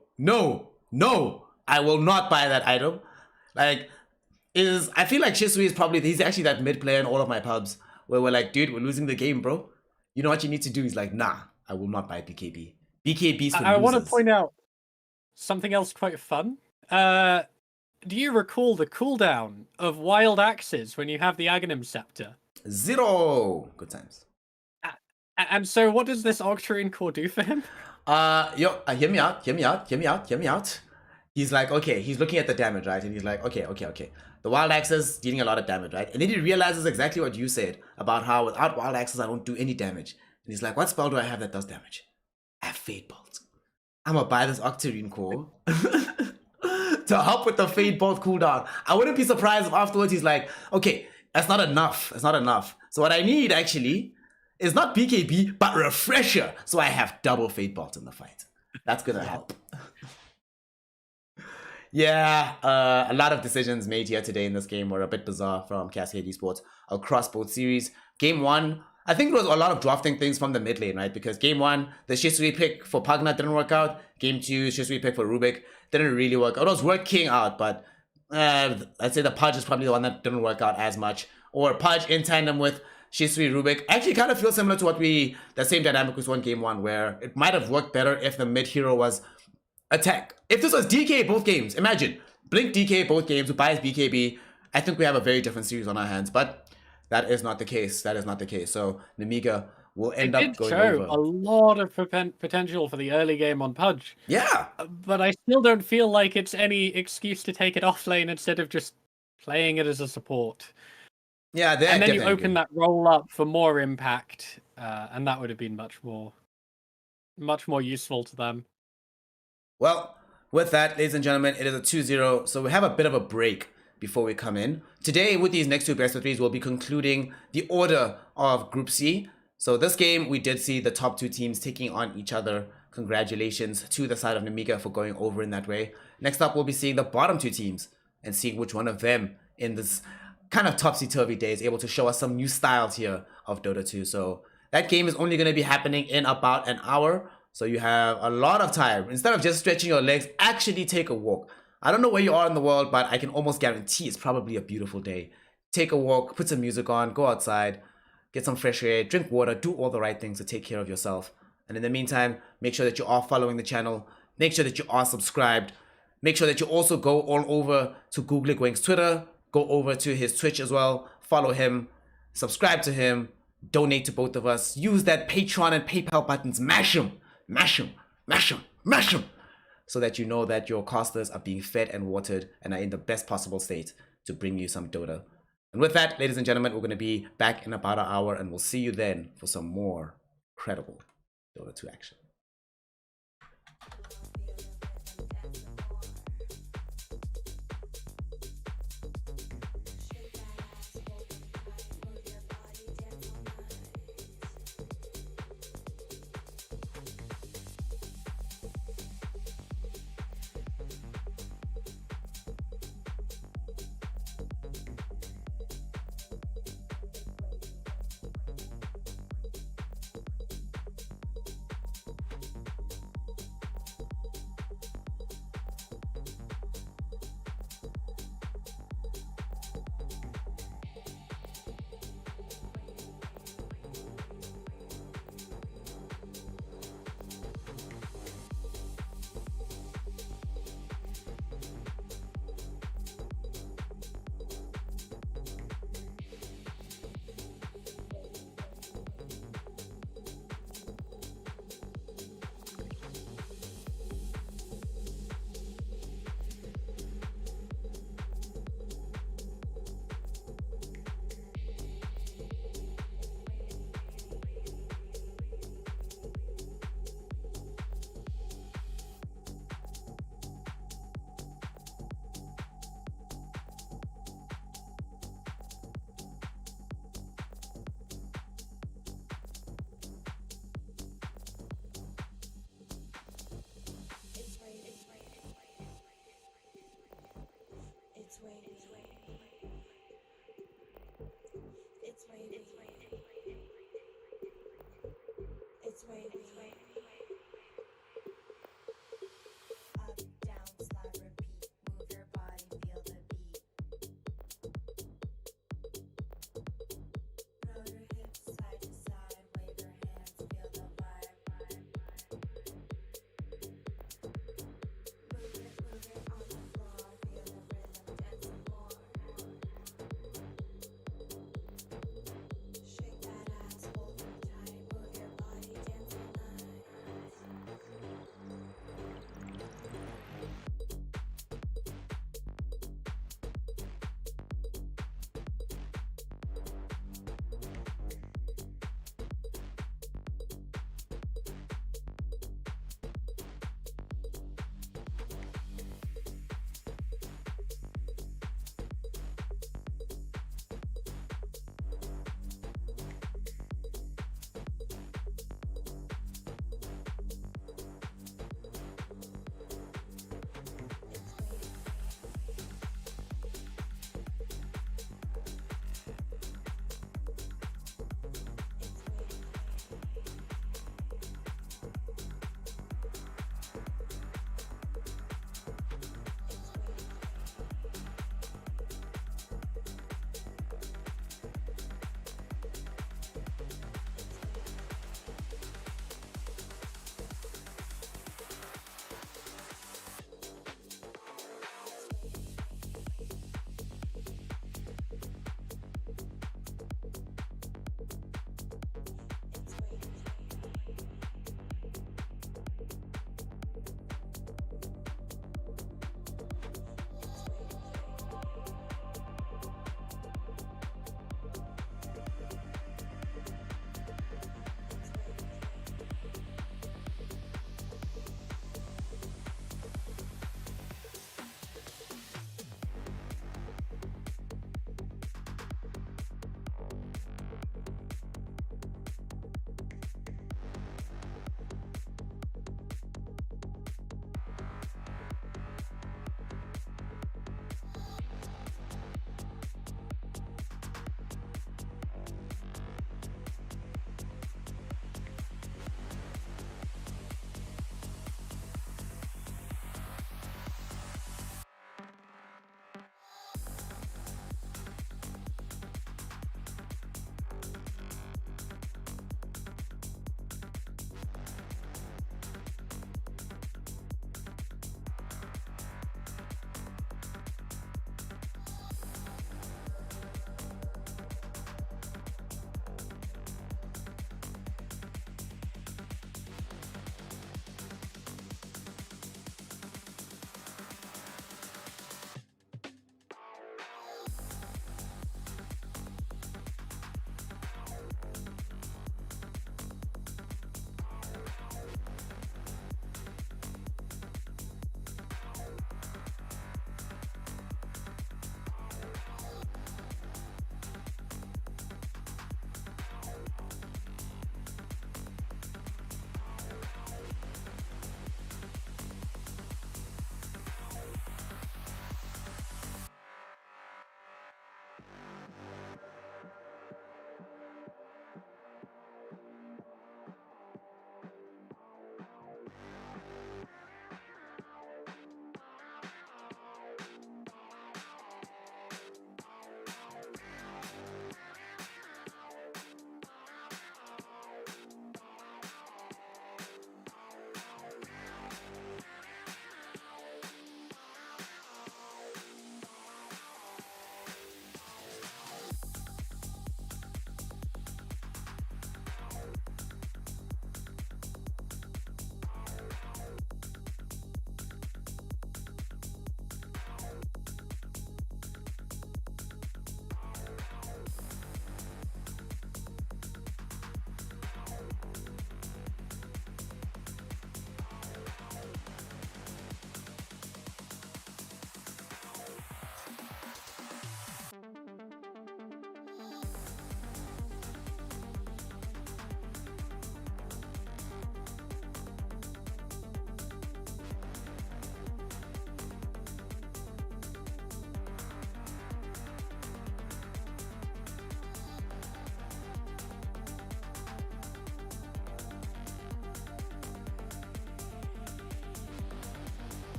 I will not buy that item. Like, I feel like Shisui is he's actually that mid player in all of my pubs where we're like, dude, we're losing the game, bro. You know what you need to do? He's like, nah, I will not buy BKB. BKB's for losers. I want to point out something else quite fun. Do you recall the cooldown of Wild Axes when you have the Aghanim Scepter? 0. Good times. And so what does this Octarian Core do for him? Hear me out. He's like, okay, he's looking at the damage, right? And he's like, okay. The Wild Axes dealing a lot of damage, right? And then he realizes exactly what you said about how without Wild Axes, I don't do any damage. And he's like, what spell do I have that does damage? I have Fade Bolt. I'm gonna buy this Octarian Core to help with the Fade Bolt cooldown. I wouldn't be surprised if afterwards he's like, okay, that's not enough. So what I need actually is not BKB, but Refresher. So I have double Fade Bolt in the fight. That's gonna help. Yeah, a lot of decisions made here today in this game were a bit bizarre from Cascade Esports across both series. Game 1, I think there was a lot of drafting things from the mid lane, right? Because Game 1, the Shisui pick for Pugna didn't work out. Game 2, Shisui pick for Rubik didn't really work out. It was working out, but I'd say the Pudge is probably the one that didn't work out as much. Or Pudge in tandem with Shisui Rubik actually kind of feels similar to the same dynamic we saw in Game 1, where it might have worked better if the mid hero was attack. If this was DK both games, imagine Blink DK both games who buys BKB, I think we have a very different series on our hands, but that is not the case. So Nemiga will end up going over. A lot of potential for the early game on Pudge. Yeah. But I still don't feel like it's any excuse to take it off lane instead of just playing it as a support. Yeah, and then you open that roll up for more impact, and that would have been much more much more useful to them. Well, with that, ladies and gentlemen, it is a 2-0, so we have a bit of a break before we come in. Today, with these next two best of threes, we'll be concluding the order of Group C. So this game, we did see the top two teams taking on each other. Congratulations to the side of Nemiga for going over in that way. Next up, we'll be seeing the bottom two teams and seeing which one of them in this kind of topsy-turvy day is able to show us some new styles here of Dota 2. So that game is only going to be happening in about an hour. So you have a lot of time. Instead of just stretching your legs, actually take a walk. I don't know where you are in the world, but I can almost guarantee it's probably a beautiful day. Take a walk, put some music on, go outside, get some fresh air, drink water, do all the right things to take care of yourself. And in the meantime, make sure that you are following the channel. Make sure that you are subscribed. Make sure that you also go all over to Google Gwing's Twitter. Go over to his Twitch as well. Follow him. Subscribe to him. Donate to both of us. Use that Patreon and PayPal buttons. Mash them. Mash them. Mash them. Mash them. So that you know that your casters are being fed and watered and are in the best possible state to bring you some Dota. And with that, ladies and gentlemen, we're going to be back in about an hour and we'll see you then for some more incredible Dota 2 action.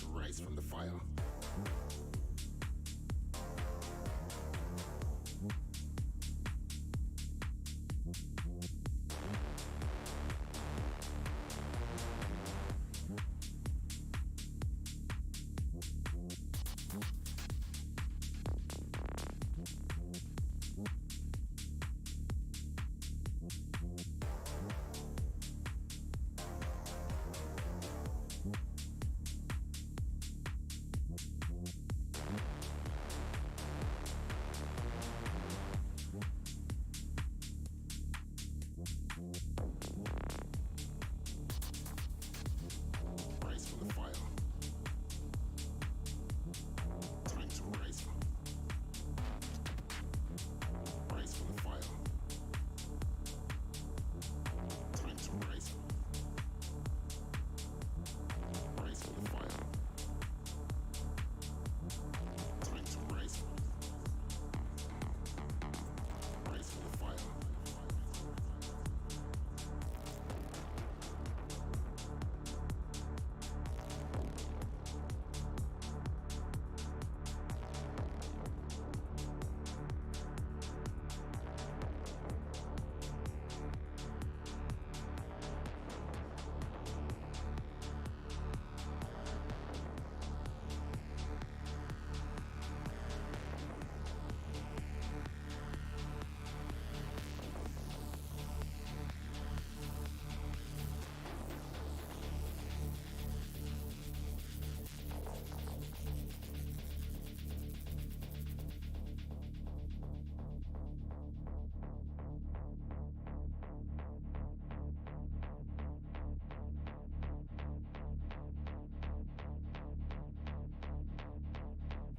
to rise from the fire.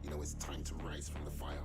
You know it's time to rise from the fire.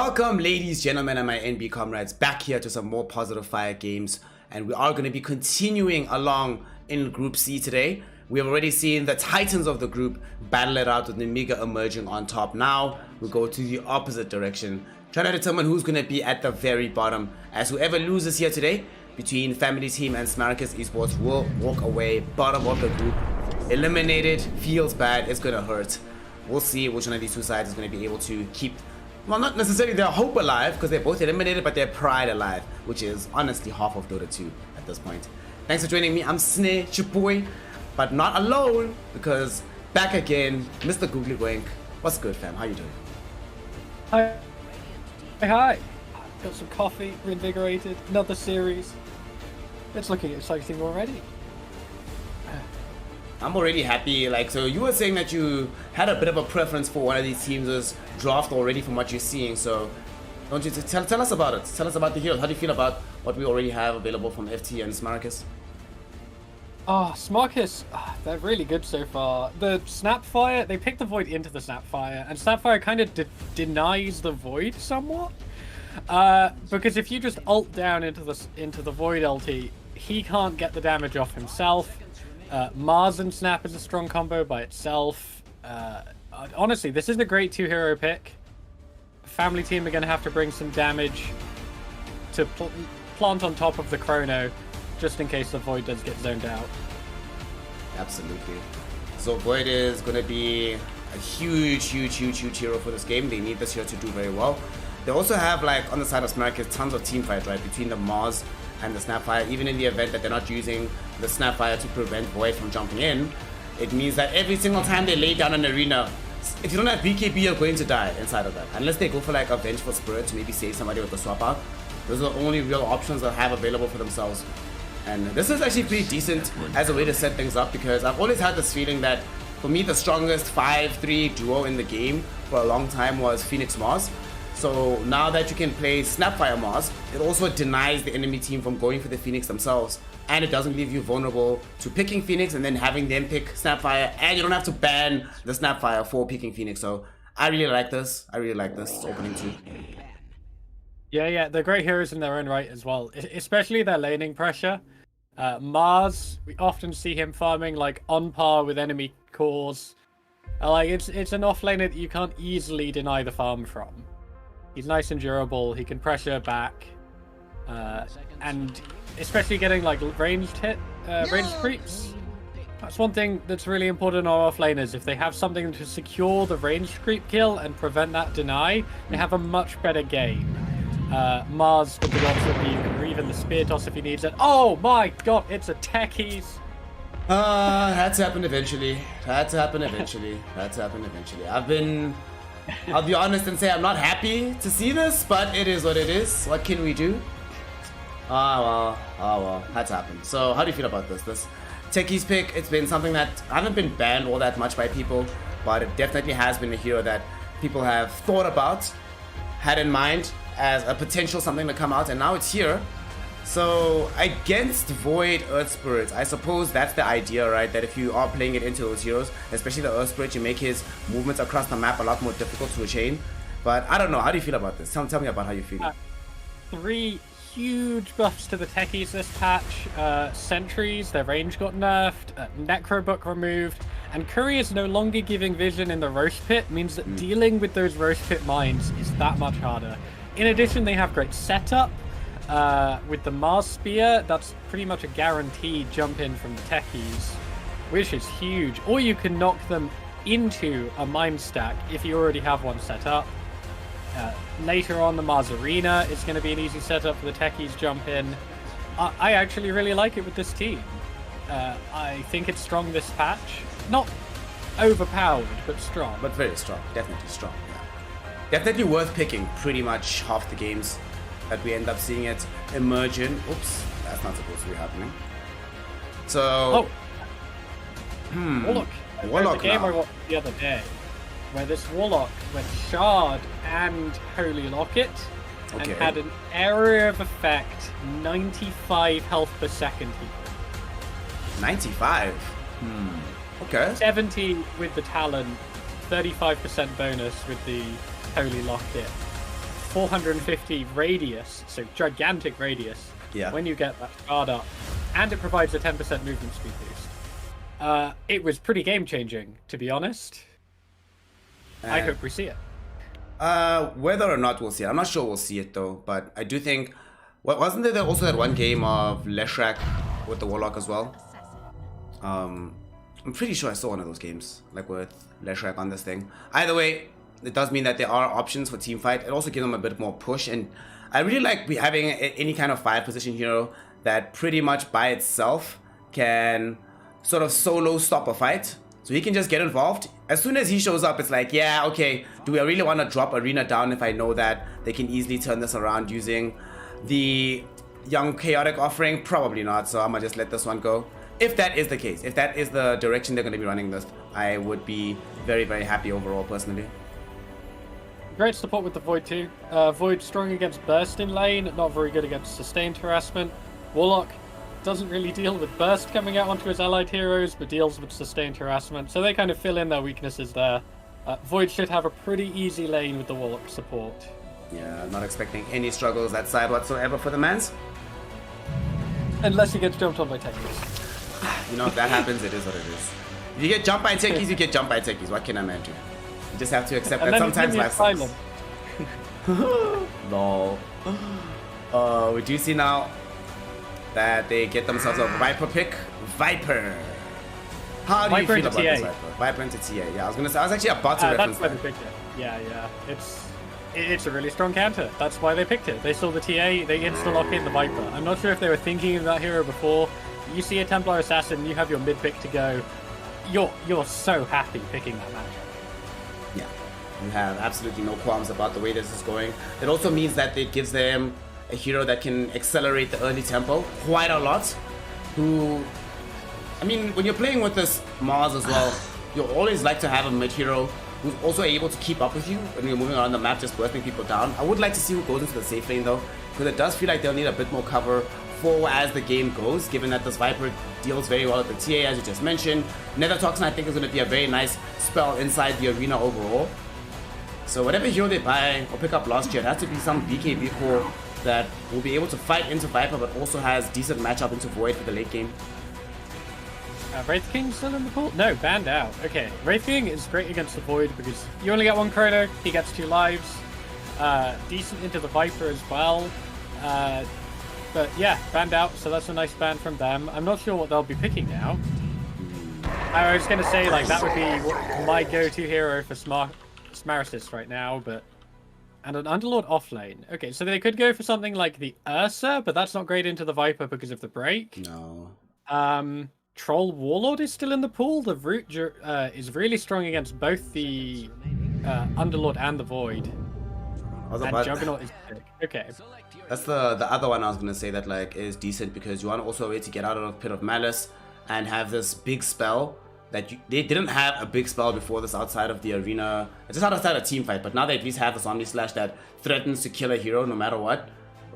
Welcome, ladies, gentlemen, and my NB comrades, back here to some more Positive Fire games. And we are going to be continuing along in Group C today. We have already seen the titans of the group battle it out with Nemiga emerging on top. Now we go to the opposite direction, trying to determine who's going to be at the very bottom, as whoever loses here today between Family Team and SMARACIS Esports will walk away bottom of the group. Eliminated, feels bad, it's going to hurt. We'll see which one of these two sides is going to be able to keep, well, not necessarily their hope alive, because they're both eliminated, but their pride alive, which is honestly half of Dota 2 at this point. Thanks for joining me. I'm Sneh, your boy, but not alone, because back again, Mr. Googly Wink. What's good, fam? How you doing? Hi. Hi. Got some coffee, reinvigorated, another series. It's looking exciting already. I'm already happy. Like, so you were saying that you had a bit of a preference for one of these teams' draft already from what you're seeing. So don't you tell us about it? Tell us about the heroes. How do you feel about what we already have available from FT and SMARACIS? Oh, SMARACIS, they're really good so far. The Snapfire, they picked the Void into the Snapfire, and Snapfire kind of denies the Void somewhat. Because if you just ult down into the Void LT, he can't get the damage off himself. Mars and Snap is a strong combo by itself. Honestly, this is a great two-hero pick. Family Team are going to have to bring some damage to plant on top of the Chrono, just in case the Void does get zoned out. Absolutely. So Void is going to be a huge hero for this game. They need this hero to do very well. They also have, like, on the side of SMARACIS, tons of team fight, right, between the Mars and the Snapfire. Even in the event that they're not using the Snapfire to prevent Void from jumping in, it means that every single time they lay down an arena, if you don't have BKB, you're going to die inside of that. Unless they go for like a Vengeful Spirit to maybe save somebody with the swap out. Those are the only real options they'll have available for themselves. And this is actually pretty decent as a way to set things up, because I've always had this feeling that for me the strongest 5-3 duo in the game for a long time was Phoenix Mars. So now that you can play Snapfire Mars, it also denies the enemy team from going for the Phoenix themselves, and it doesn't leave you vulnerable to picking Phoenix and then having them pick Snapfire, and you don't have to ban the Snapfire for picking Phoenix. So I really like this. It's opening too. Yeah, they're great heroes in their own right as well, especially their laning pressure. Mars, we often see him farming like on par with enemy cores. Like it's an offlaner that you can't easily deny the farm from. He's nice and durable, he can pressure back, and especially getting like ranged creeps. That's one thing that's really important on offlaners. If they have something to secure the ranged creep kill and prevent that deny, they have a much better game. Mars with the God Slip, or even the Spear Toss if he needs it. Oh my god, it's a techies! Had to happen eventually. I'll be honest and say I'm not happy to see this, but it is what it is. What can we do? Oh well, had to happen. So how do you feel about this? This Techies pick, it's been something that hasn't been banned all that much by people, but it definitely has been a hero that people have thought about, had in mind as a potential something to come out, and now it's here. So against Void Earth Spirits, I suppose that's the idea, right? That if you are playing it into those heroes, especially the Earth Spirit, you make his movements across the map a lot more difficult to chain. But I don't know, how do you feel about this? Tell me about how you feel. 3 huge buffs to the techies this patch. Sentries, their range got nerfed, Necrobook removed, and Curry is no longer giving vision in the Roast Pit, means that dealing with those Roast Pit mines is that much harder. In addition, they have great setup. With the Mars Spear, that's pretty much a guaranteed jump in from the techies, which is huge. Or you can knock them into a mine stack if you already have one set up. Later on, the Mars Arena is going to be an easy setup for the techies jump in. I actually really like it with this team. I think it's strong this patch. Not overpowered, but strong. But very strong, definitely strong. Yeah. Definitely worth picking pretty much half the games that we end up seeing it emerge in. Oops, that's not supposed to be happening. So, Warlock. Warlock the game now. I watched the other day, where this Warlock went Shard and Holy Locket, and had an area of effect 95 health per second. 95? Okay. 70 with the Talon, 35% bonus with the Holy Locket, 450 radius, so gigantic radius, Yeah. when you get that guard up, and it provides a 10% movement speed boost. It was pretty game-changing, to be honest. I hope we see it. Whether or not we'll see it, I'm not sure we'll see it though. But I do think, wasn't there also that one game of Leshrak with the Warlock as well? I'm pretty sure I saw one of those games, like with Leshrak on this thing. Either way, it does mean that there are options for team fight. It also gives them a bit more push, and I really like having any kind of 5 position hero that pretty much by itself can sort of solo stop a fight. So he can just get involved. As soon as he shows up, it's like, yeah, okay, do I really want to drop Arena down if I know that they can easily turn this around using the young chaotic offering? Probably not, so I'm gonna just let this one go. If that is the case, if that is the direction they're going to be running this, I would be very, very happy overall, personally. Great support with the Void too. Void strong against burst in lane, not very good against sustained harassment. Warlock doesn't really deal with burst coming out onto his allied heroes, but deals with sustained harassment, so they kind of fill in their weaknesses there. Void should have a pretty easy lane with the Warlock support. Yeah, not expecting any struggles that side whatsoever for the mans. Unless he gets jumped on by techies. You know, if that happens, it is what it is. If you get jumped by techies, you get jumped by techies. What can a man do? You just have to accept that sometimes life sucks. Lol. We do see now that they get themselves a Viper pick. Viper. How do Viper you feel into about TA. this Viper? Viper into TA. Yeah, I was actually about to reference That's why that. they picked it. Yeah. It's a really strong counter. That's why they picked it. They saw the TA, they insta-lock in the Viper. I'm not sure if they were thinking of that hero before. You see a Templar Assassin, you have your mid-pick to go. You're so happy picking that matchup. Yeah, you have absolutely no qualms about the way this is going. It also means that it gives them a hero that can accelerate the early tempo quite a lot. I mean, when you're playing with this Mars as well, you always like to have a mid hero who's also able to keep up with you when you're moving around the map, just bursting people down. I would like to see who goes into the safe lane though, because it does feel like they'll need a bit more cover for as the game goes, given that this Viper deals very well with the TA, as you just mentioned. Nether Toxin, I think, is going to be a very nice spell inside the arena overall. So whatever hero they buy or pick up last year, it has to be some BKB core that will be able to fight into Viper, but also has decent matchup into Void for the late game. Wraith King still in the pool? No, banned out. Okay, Wraith King is great against the Void because you only get 1 chrono, he gets 2 lives. Decent into the Viper as well. But yeah, banned out, so that's a nice ban from them. I'm not sure what they'll be picking now. I was going to say, like, that would be my go-to hero for SMARACIS right now, but... And an Underlord offlane. Okay, so they could go for something like the Ursa, but that's not great into the Viper because of the break. No. Troll Warlord is still in the pool. The Root is really strong against both the Underlord and the Void. And Juggernaut is big. Okay. That's the other one I was going to say that like is decent, because you want also a way to get out of Pit of Malice and have this big spell that they didn't have a big spell before this outside of the arena, just outside a team fight, but now they at least have this Omni Slash that threatens to kill a hero no matter what,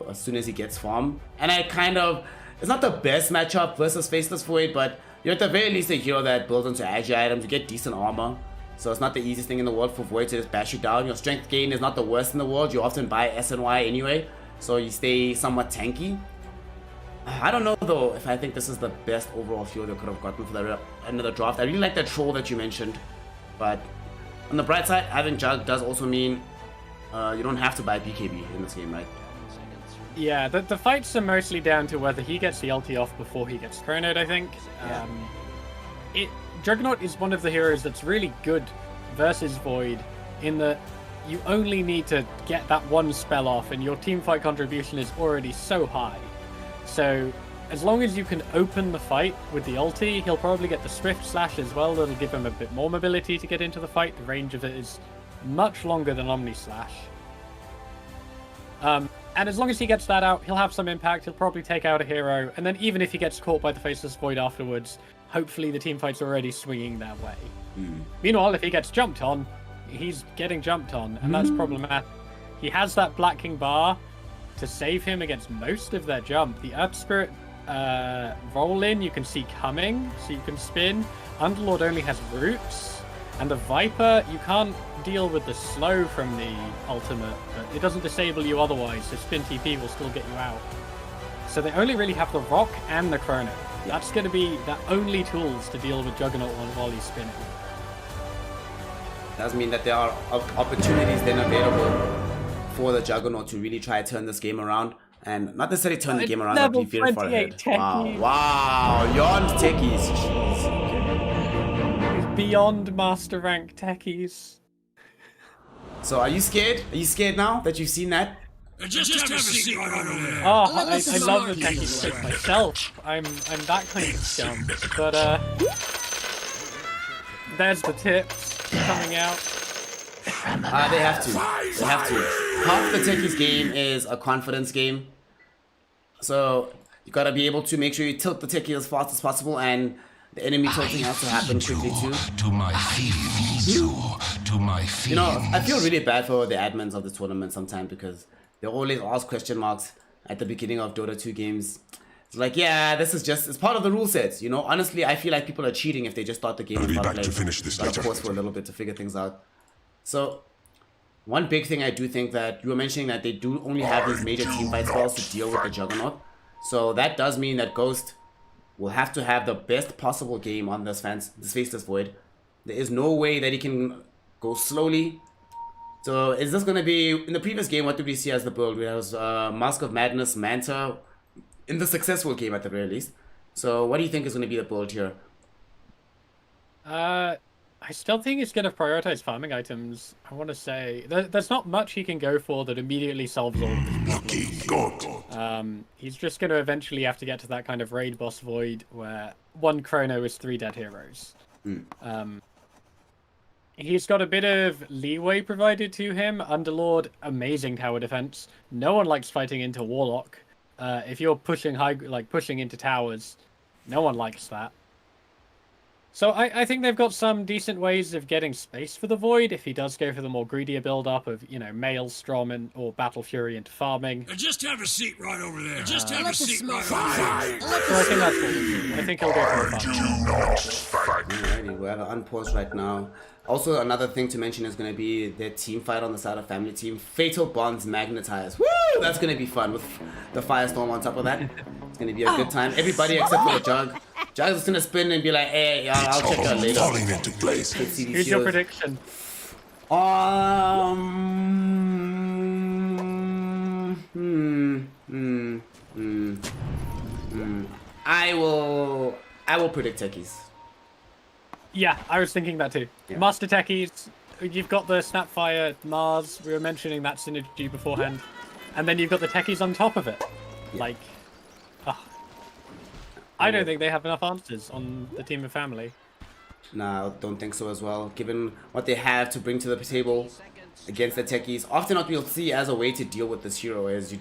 as soon as he gets farm. And it's not the best matchup versus Faceless Void, but you're at the very least a hero that builds into agi items, you get decent armor. So it's not the easiest thing in the world for Void to just bash you down. Your strength gain is not the worst in the world. You often buy SNY anyway, so you stay somewhat tanky. I don't know though if I think this is the best overall hero they could have gotten for the end of the draft. I really like that troll that you mentioned, but on the bright side, having Jug does also mean you don't have to buy BKB in this game, right? Yeah, the fights are mostly down to whether he gets the ulti off before he gets chronoed, I think. Yeah. Juggernaut is one of the heroes that's really good versus Void in that you only need to get that one spell off and your teamfight contribution is already so high. So as long as you can open the fight with the ulti, he'll probably get the Swift Slash as well. That'll give him a bit more mobility to get into the fight. The range of it is much longer than Omni Slash. And as long as he gets that out, he'll have some impact. He'll probably take out a hero. And then even if he gets caught by the Faceless Void afterwards, hopefully the teamfight's already swinging their way. Meanwhile, if he gets jumped on, he's getting jumped on, and that's problematic. He has that Black King bar to save him against most of their jump. The Earth Spirit roll in you can see coming, so you can spin. Underlord only has roots. And the Viper, you can't deal with the slow from the ultimate, but it doesn't disable you otherwise, so Spin TP will still get you out. So they only really have the Rock and the Chrono. That's going to be the only tools to deal with Juggernaut while he's spinning. Does mean that there are opportunities then available for the Juggernaut to really try to turn this game around. And not necessarily turn the game around, but be very far ahead. Wow, wow, beyond techies. Jeez. Beyond master rank techies. So are you scared? Are you scared now that you've seen that? Just have a seat right over there. Oh, I love the techies trick myself. I'm that kind of scum. But there's the tips coming out. They have to. They have to. Half the techies game is a confidence game. So you gotta be able to make sure you tilt the techie as fast as possible, and the enemy tilting has to happen quickly too. To my fields, to my fields. You know, I feel really bad for the admins of the tournament sometimes because they always ask question marks at the beginning of Dota 2 games. It's like, yeah, this is just, it's part of the rule sets, you know? Honestly, I feel like people are cheating if they just start the game and start playing. But of course, for a little bit to figure things out. So, one big thing I do think that you were mentioning that they do only have these major teamfight spells to deal with the Juggernaut. So that does mean that Ghost will have to have the best possible game on this Faceless Void. There is no way that he can go slowly. So is this going to be, in the previous game, what did we see as the build? We had Mask of Madness, Manta, in the successful game at the very least. So what do you think is going to be the build here? I still think he's going to prioritize farming items. I want to say there's not much he can go for that immediately solves all of his problems. He's just going to eventually have to get to that kind of raid boss void where one Chrono is 3 dead heroes. He's got a bit of leeway provided to him. Underlord, amazing tower defense. No one likes fighting into Warlock. If you're pushing pushing into towers, no one likes that. So I think they've got some decent ways of getting space for the Void if he does go for the more greedier build-up of, you know, Maelstrom or Battle Fury into farming. Just have a seat right over there. Just have a seat right over there. So I think that's what we'll do. I think he'll go for a farm. Alrighty, we're at an unpause right now. Also, another thing to mention is going to be their team fight on the side of Family Team. Fatal Bonds Magnetize. Woo! That's going to be fun with the Firestorm on top of that. It's going to be a good time. Everybody except for the Jug. Jug's just going to spin and be like, hey, I'll check out later. Falling into place. Here's your prediction. I will predict techies. Yeah, I was thinking that too. Yeah. Master techies, you've got the Snapfire, Mars, we were mentioning that synergy beforehand. And then you've got the techies on top of it. Yeah. Like, I don't think they have enough answers on the team of Family. No, I don't think so as well. Given what they have to bring to the table against the techies, often what we'll see as a way to deal with this hero is you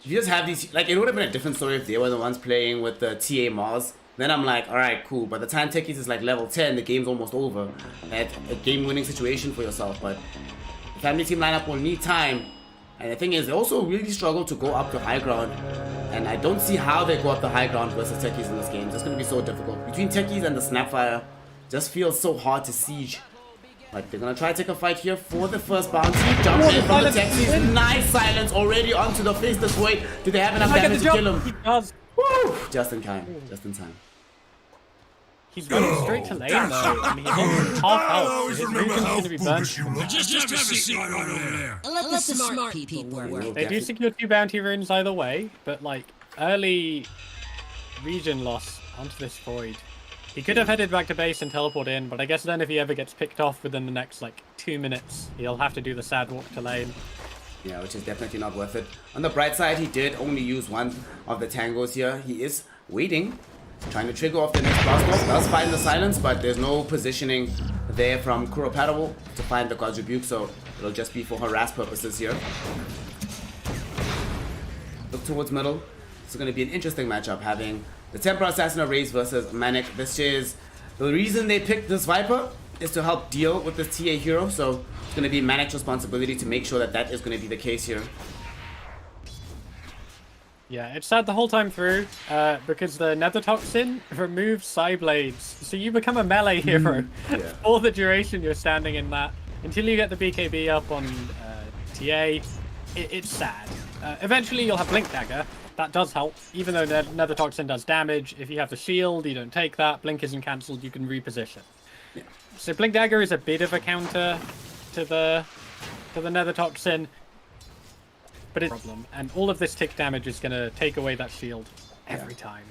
just have these, like, it would have been a different story if they were the ones playing with the TA Mars. Then I'm like, alright, cool. By the time techies is like level 10, the game's almost over. That's a game-winning situation for yourself, but the Family Team lineup will need time. And the thing is, they also really struggle to go up to high ground. And I don't see how they go up the high ground versus techies in this game. It's just going to be so difficult. Between techies and the Snapfire, just feels so hard to siege. Like, they're going to try to take a fight here for the first bounty. Jump in from the techies. Nice silence already onto the Faceless Void. Do they have enough damage to kill him? He does. Woo! Just in time. Just in time. He's running straight to lane though. I mean, he's on half health. His region's going to be burnt. Just have a seat right over there. Let the smart people work. They do secure 2 bounty runes either way, but like early region loss onto this Void. He could have headed back to base and teleport in, but I guess then if he ever gets picked off within the next like 2 minutes, he'll have to do the sad walk to lane. Yeah, which is definitely not worth it. On the bright side, he did only use one of the tangos here. He is waiting, trying to trigger off the next blast off. Does find the silence, but there's no positioning there from Kuropatable to find the God's Rebuke, so it'll just be for harass purposes here. Look towards middle. It's going to be an interesting matchup, having the Templar Assassin of Raze versus Manic. This is the reason they picked this Viper, is to help deal with this TA hero, so it's going to be Manic's responsibility to make sure that that is going to be the case here. Yeah, it's sad the whole time through, because the nether toxin removes side blades, so you become a melee hero for the duration you're standing in that. Until you get the BKB up on TA, it's sad. Eventually you'll have Blink Dagger. That does help, even though nether toxin does damage. If you have the shield, you don't take that. Blink isn't cancelled, you can reposition. Yeah. So Blink Dagger is a bit of a counter to the nether toxin. But it's a problem, and all of this tick damage is going to take away that shield every time.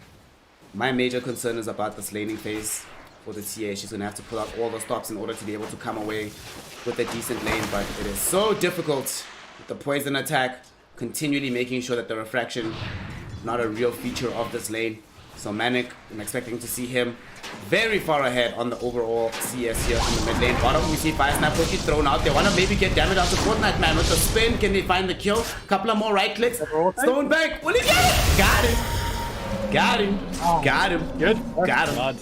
My major concern is about this laning phase for the TA. She's going to have to pull out all the stops in order to be able to come away with a decent lane, but it is so difficult with the poison attack, continually making sure that the refraction is not a real feature of this lane. So Manic, I'm expecting to see him very far ahead on the overall CS here in the mid lane. Bottom, we see Fire Snap Cookie thrown out. They want to maybe get damage onto Fortnite Man with the spin. Can they find the kill? Couple of more right clicks. Stone back. Will he get it? Got him. Got him. Oh, got him. Good. Got him. God.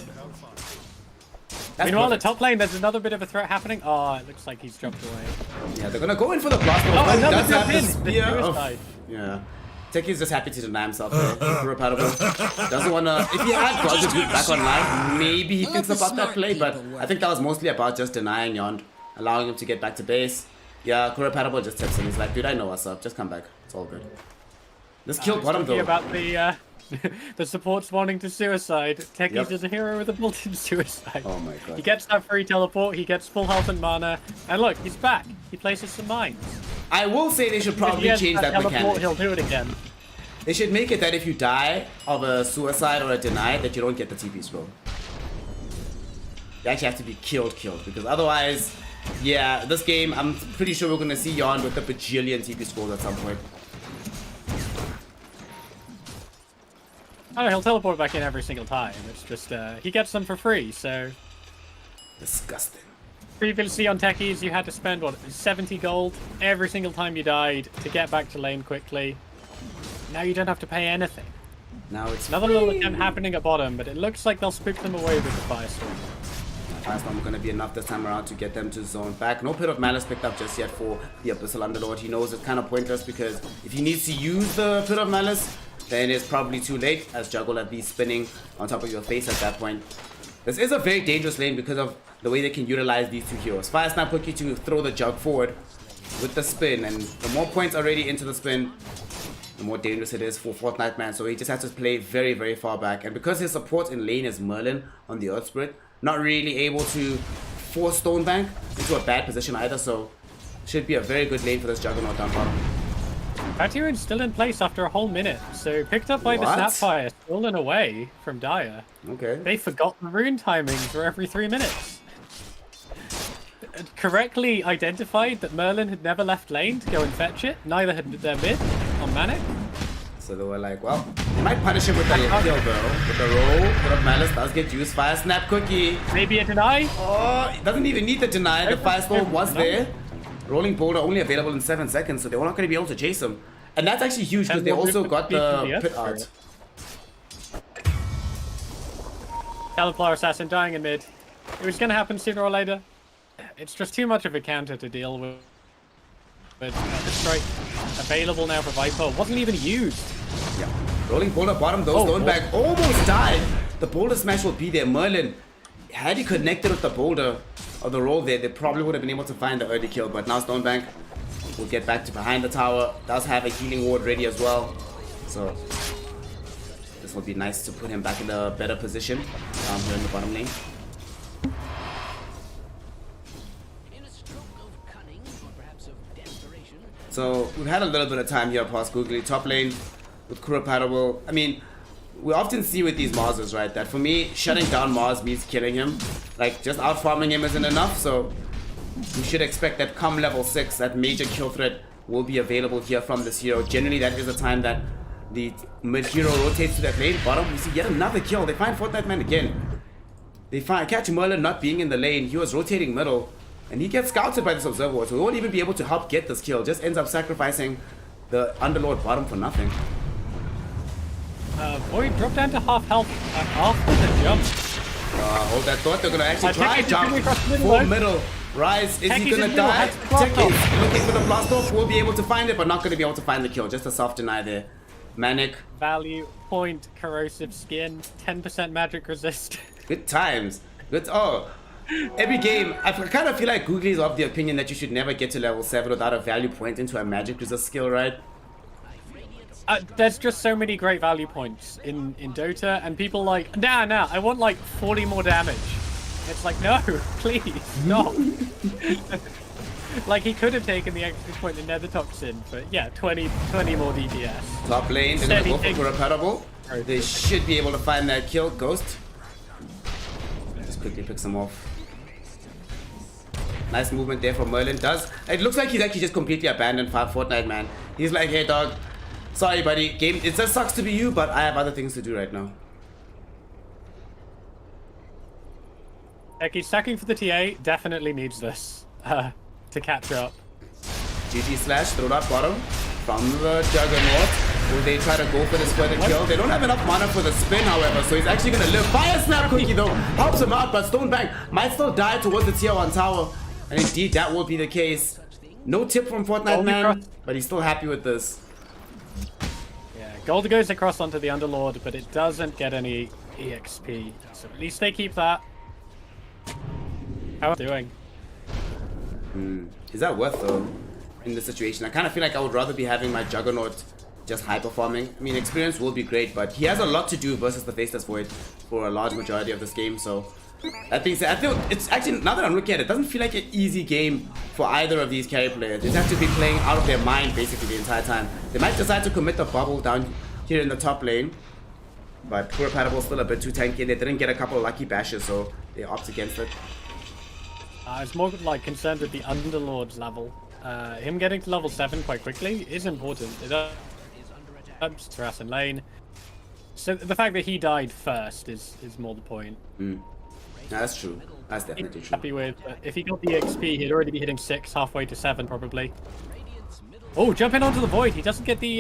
That's Meanwhile, perfect. the top lane, there's another bit of a threat happening. Oh, it looks like he's jumped away. Yeah, they're gonna go in for the blast. Oh, He another does have the pin. spear The of- suicide. Yeah. Techi's just happy to deny himself there. Repetible. Doesn't wanna. If he had Project back online, maybe he thinks about that play, but I think that was mostly about just denying Yond, allowing him to get back to base. Yeah, Repetible just tips him. He's like, dude, I know what's up. Just come back. It's all good. This killed bottom though. About the the supports wanting to suicide. Techies is a hero with a built-in suicide. Oh my god. He gets that free teleport, he gets full health and mana, and look, he's back. He places some mines. I will say they should If probably he has change that teleport, mechanic. he'll do it again. They should make it that if you die of a suicide or a deny, that you don't get the TP scroll. You actually have to be killed, because otherwise, yeah, this game, I'm pretty sure we're gonna see Yond with the bajillion TP scrolls at some point. Oh, he'll teleport back in every single time. It's just, he gets them for free, so... Disgusting. Previously on Techies, you had to spend, what, 70 gold every single time you died to get back to lane quickly. Now you don't have to pay anything. Now it's Another little attempt happening at bottom, but it looks like they'll spook them away with the Firestorm. Firestorm gonna be enough this time around to get them to zone back. No Pit of Malice picked up just yet for the Abyssal Underlord. He knows it's kind of pointless because if he needs to use the Pit of Malice, then it's probably too late as Juggle at least spinning on top of your face at that point. This is a very dangerous lane because of the way they can utilize these two heroes. Fire Snap Cookie to throw the Jug forward with the spin, and the more points already into the spin, the more dangerous it is for Fortnite Man. So he just has to play very, very far back. And because his support in lane is Merlin on the Earth Spirit, not really able to force Stonebank into a bad position either. So should be a very good lane for this Juggernaut down bottom. Batyrion's still in place after a whole minute, so picked up by the What? Snapfire, stolen away from Dire. Okay. They forgot the rune timings for every 3 minutes. Correctly identified that Merlin had never left lane to go and fetch it, neither had their mid on Manic. So they were like, well, they might punish him with the kill though. With the roll, Pit of Malice does get used. Fire Snap Cookie. Maybe a deny? Oh, it doesn't even need the deny. The Firestorm was there. Rolling Boulder only available in 7 seconds, so they were not going to be able to chase him. And that's actually huge because they also got the pit out. Cauliflower Assassin dying in mid. It was going to happen sooner or later. It's just too much of a counter to deal with. But the strike available now for Viper wasn't even used. Yeah. Rolling Boulder bottom, those going back almost died. The Boulder smash will be there. Merlin, had he connected with the Boulder or the roll there, they probably would have been able to find the early kill. But now Stonebank will get back to behind the tower. Does have a healing ward ready as well. So this will be nice to put him back in a better position down here in the bottom lane. So we've had a little bit of time here past Googly. Top lane with Kuropatable. I mean, we often see with these Marses, right, that for me, shutting down Mars means killing him. Like, just out-farming him isn't enough, so we should expect that come level 6, that major kill threat will be available here from this hero. Generally, that is the time that the mid-hero rotates to that lane. Bottom, we see yet another kill. They find Fortnite Man again. They catch Merlin not being in the lane. He was rotating middle. And he gets scouted by this Observer, so he won't even be able to help get this kill. Just ends up sacrificing the Underlord bottom for nothing. Void dropped down to half health after the jump. Hold that thought. They're going to actually try Techies jump for middle. Rise. Is he Techies going in to middle, die? has the blast Techies looking for the blast off. Will be able to find it, but not going to be able to find the kill. Just a soft deny there. Manic. Value point, corrosive skin, 10% magic resist. Good times. Good. Oh, every game. I kind of feel like Googly is of the opinion that you should never get to level 7 without a value point into a magic resist skill, right? There's just so many great value points in Dota, and people like, nah, I want like 40 more damage. It's like, no, please, stop. Like, he could have taken the extra point in Nether Toxin, but yeah, 20 more DPS. Top lane, they're gonna go for Reparable. They should be able to find that kill. Ghost. Just quickly picks him off. Nice movement there from Merlin. It looks like he's actually just completely abandoned Fortnite, man. He's like, hey dog, sorry buddy, game, it just sucks to be you, but I have other things to do right now. He's stacking for the TA, definitely needs this to catch up. GG slash, throw that bottom from the Juggernaut. Will they try to go for this further kill? They don't have enough mana for the spin, however, so he's actually going to live. Fire Snap Cookie, though, helps him out, but Stonebank might still die towards the tier 1 tower. And indeed, that will be the case. No tip from Fortnite, man, but he's still happy with this. Yeah, Gold goes across onto the Underlord, but it doesn't get any EXP. So at least they keep that. How are they doing? Is that worth, though, in this situation? I kind of feel like I would rather be having my Juggernaut just high performing. I mean, experience will be great, but he has a lot to do versus the Faceless Void for a large majority of this game, so... That being said, I feel it's actually, now that I'm looking at it, doesn't feel like an easy game for either of these carry players. They have to be playing out of their mind basically the entire time. They might decide to commit the bubble down here in the top lane, but poor Patable's still a bit too tanky. They didn't get a couple of lucky bashes, so they opt against it. I was more like concerned with the Underlord's level. Him getting to level 7 quite quickly is important. It helps harass in lane. So the fact that he died first is more the point. That's true. That's definitely true. Happy with. If he got the XP, he'd already be hitting 6, halfway to 7 probably. Oh, jumping onto the Void. He doesn't get the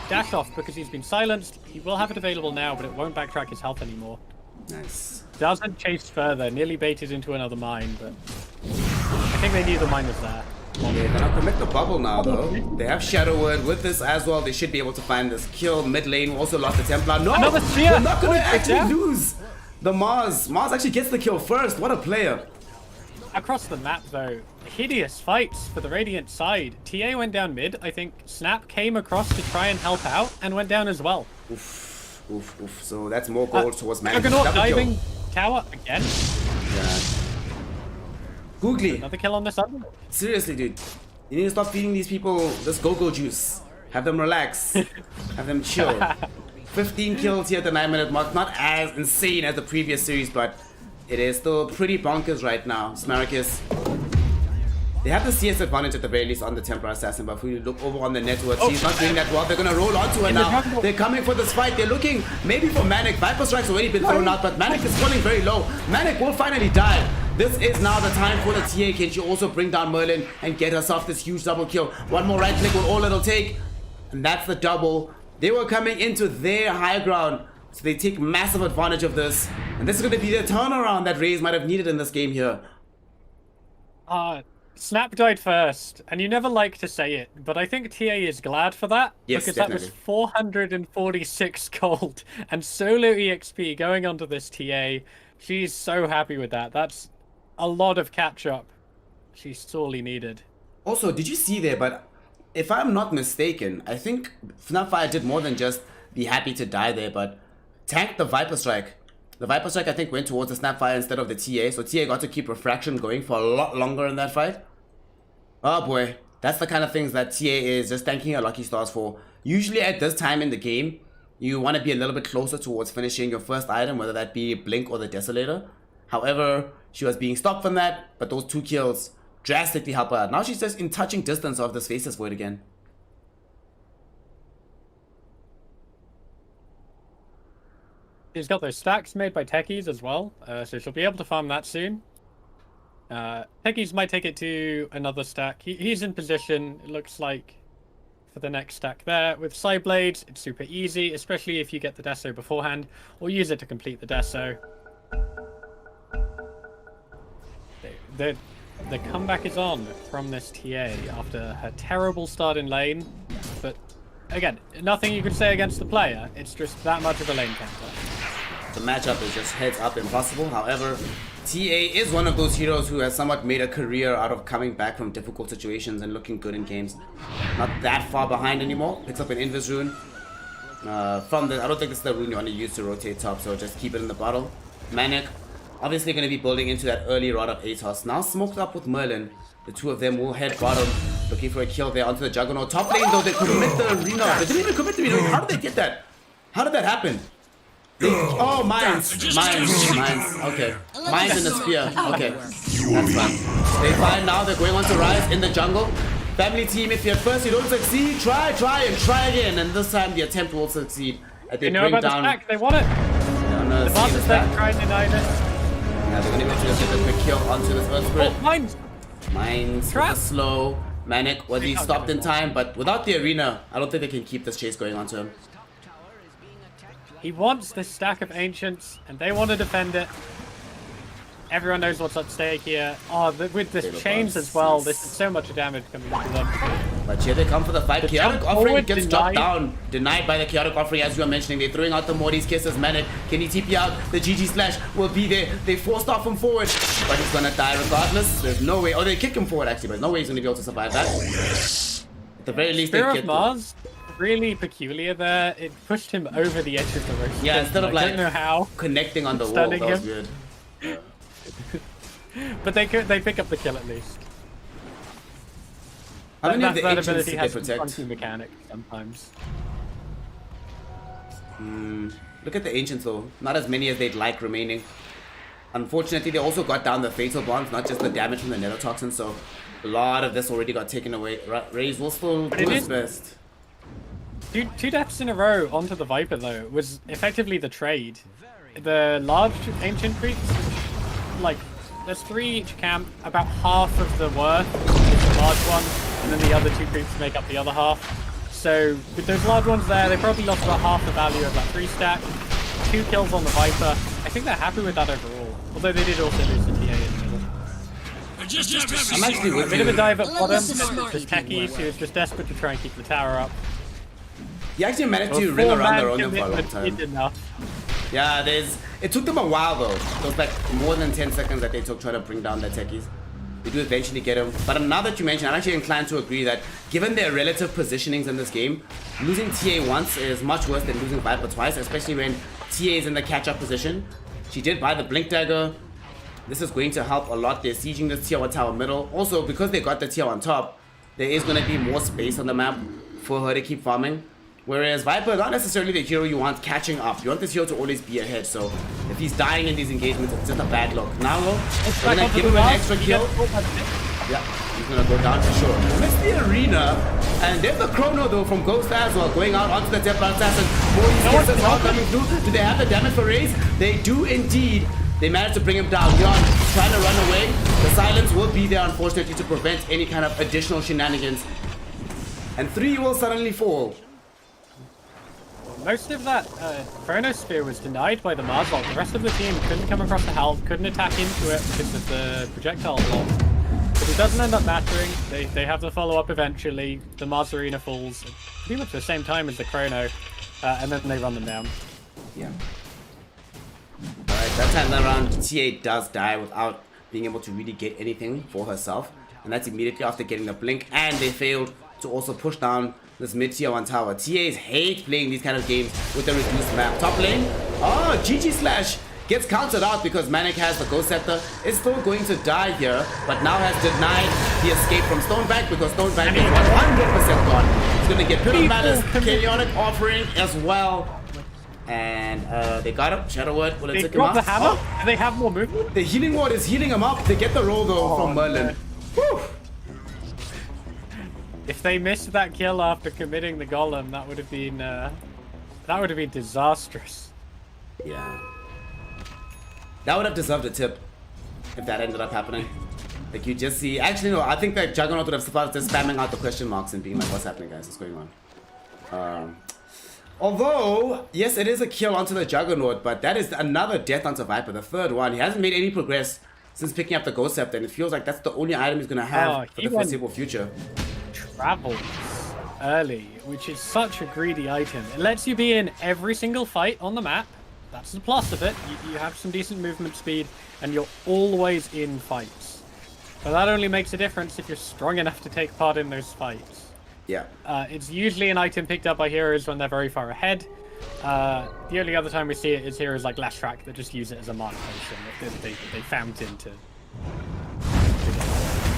dash off because he's been silenced. He will have it available now, but it won't backtrack his health anymore. Nice. Doesn't chase further. Nearly baited into another mine, but I think they knew the mine was there. They're gonna commit the bubble now, though. They have Shadowword with this as well. They should be able to find this kill. Mid lane also lost the Templar. No, another spear. They're not gonna actually lose. The Mars actually gets the kill first. What a player. Across the map, though, hideous fights for the Radiant side. TA went down mid. I think Snap came across to try and help out and went down as well. Oof, oof, oof. So that's more gold towards Magic. Juggernaut diving tower again. Yeah. Googly. Another kill on this other. Seriously, dude. You need to stop feeding these people this go-go juice. Have them relax. Have them chill. 15 kills here at the 9-minute mark. Not as insane as the previous series, but it is still pretty bonkers right now. SMARACIS. They have the CS advantage at the very least on the Templar Assassin, but if we look over on the network, he's not doing that well. They're gonna roll onto it now. They're coming for this fight. They're looking maybe for Manic. Viper Strike's already been thrown out, but Manic is falling very low. Manic will finally die. This is now the time for the TA. Can she also bring down Merlin and get herself this huge double kill? One more right click with all it'll take, and that's the double. They were coming into their high ground, so they take massive advantage of this. And this is going to be the turnaround that Raze might have needed in this game here. Snap died first, and you never like to say it, but I think TA is glad for that. Yes, because definitely. That was 446 gold and solo EXP going onto this TA. She's so happy with that. That's a lot of catch-up she sorely needed. Also, did you see there, but if I'm not mistaken, I think Snapfire did more than just be happy to die there, but tanked the Viper Strike. The Viper Strike, I think, went towards the Snapfire instead of the TA, so TA got to keep Refraction going for a lot longer in that fight. Oh boy, that's the kind of things that TA is just thanking her lucky stars for. Usually at this time in the game, you want to be a little bit closer towards finishing your first item, whether that be Blink or the Desolator. However, she was being stopped from that, but those 2 kills drastically help her out. Now she's just in touching distance of this Faceless Void again. she's got those stacks made by techies as well, so she'll be able to farm that soon. Techies might take it to another stack. He's in position, it looks like, for the next stack there. With Side Blades, it's super easy, especially if you get the Deso beforehand, or use it to complete the Deso. The comeback is on from this TA after her terrible start in lane, but again, nothing you can say against the player. It's just that much of a lane counter. The matchup is just heads up impossible. However, TA is one of those heroes who has somewhat made a career out of coming back from difficult situations and looking good in games. Not that far behind anymore. Picks up an Invis rune. I don't think this is the rune you want to use to rotate top, so just keep it in the bottle. Manic, obviously going to be building into that early rod of Atos. Now smoked up with Merlin. The two of them will head bottom, looking for a kill there onto the Juggernaut. Top lane though, they commit the arena. They didn't even commit the arena. How did they get that? How did that happen? Oh, mines. Okay. Mines in the spear. Okay. That's fine. They find now they're going on to Rise in the jungle. Family team, if at first you don't succeed, try again. And this time the attempt will succeed. They know about the stack, they want it. The boss is there trying to deny this. Yeah, they're going to eventually get a quick kill onto this Earth Spirit. Oh, mines! Mines with a slow. Manic was he stopped in time, but without the arena, I don't think they can keep this chase going onto him. He wants this stack of Ancients, and they want to defend it. Everyone knows what's at stake here. Oh, with this chains as well, there's so much damage coming to them. But here they come for the fight. Chaotic Offering gets dropped down. Denied by the Chaotic Offering, as you were mentioning. They're throwing out the Morty's Kisses. Manic, can he TP out? The GG Slash will be there. They forced off him forward, but he's gonna die regardless. There's no way. Oh, they kick him forward actually, but there's no way he's gonna be able to survive that. At the very least, Spear of Mars, really peculiar there. It pushed him over the edge of the roast. Yeah, instead of like, I don't know how. Connecting on the wall. That was weird. Yeah. But they pick up the kill at least. How many of the that Ancients ability did has they some protect? funky mechanics sometimes. Look at the Ancients though. Not as many as they'd like remaining. Unfortunately, they also got down the Fatal Bonds, not just the damage from the Nether Toxin, so a lot of this already got taken away. Raze will still do his best. Two deaths in a row onto the Viper though was effectively the trade. The large Ancient creeps, like, there's 3 each camp, about half of the worth is the large one, and then the other 2 creeps make up the other half. So with those large ones there, they probably lost about half the value of that 3 stack. 2 kills on the Viper. I think they're happy with that overall. Although they did also lose the TA in the middle. I'm actually with A bit you. of a dive at bottom, just Techies, who was just desperate to try and keep the tower up. He actually managed to ring around the Ronin for a long time. Enough. Yeah, it took them a while though. It was like more than 10 seconds that they took trying to bring down the techies. They do eventually get him. But now that you mention, I'm actually inclined to agree that given their relative positionings in this game, losing TA once is much worse than losing Viper twice, especially when TA is in the catch-up position. She did buy the Blink Dagger. This is going to help a lot. They're sieging this tier 1 tower middle. Also, because they got the tier 1 top, there is going to be more space on the map for her to keep farming. Whereas Viper, not necessarily the hero you want catching up. You want this hero to always be ahead. So if he's dying in these engagements, it's just a bad look. Now, we're going to give him an extra kill. Yeah, he's going to go down for sure. Missed the arena. And there's the chrono though from Ghost as well, going out onto the Templar Assassin. Morty's Kisses all coming through. Do they have the damage for Raze? They do indeed. They managed to bring him down. Yon trying to run away. The silence will be there, unfortunately, to prevent any kind of additional shenanigans. And 3 will suddenly fall. Most of that Chrono Spear was denied by the Mars ult. The rest of the team couldn't come across the health, couldn't attack into it because of the projectile block. But it doesn't end up mattering. They have the follow-up eventually. The Mars Arena falls at pretty much the same time as the Chrono, and then they run them down. Yeah. Alright, that time around, TA does die without being able to really get anything for herself. And that's immediately after getting the blink, and they failed to also push down this mid-tier 1 tower. TAs hate playing these kind of games with the reduced map. Top lane, oh, GG Slash gets countered out because Manic has the Ghost Scepter. Is still going to die here, but now has denied the escape from Stonebank because Stonebank is 100% gone. He's going to get Pit of Malice, Chaotic Offering as well. And they got him. Shadow Word, will it take him out? They drop the hammer? Do they have more movement? The Healing Ward is healing him up. They get the roll though from Merlin. Whew. If they missed that kill after committing the golem, that would have been disastrous. Yeah. That would have deserved a tip if that ended up happening. Like you just see, actually no, I think that Juggernaut would have started just spamming out the question marks and being like, what's happening guys, what's going on? Although, yes, it is a kill onto the Juggernaut, but that is another death onto Viper, the 3rd one. He hasn't made any progress since picking up the Ghost Scepter, and it feels like that's the only item he's going to have for the foreseeable future. Travels. early, which is such a greedy item. It lets you be in every single fight on the map. That's the plus of it. You have some decent movement speed, and you're always in fights. But that only makes a difference if you're strong enough to take part in those fights. Yeah. It's usually an item picked up by heroes when they're very far ahead. The only other time we see it is heroes like Last Track that just use it as a mark potion. They fountain to...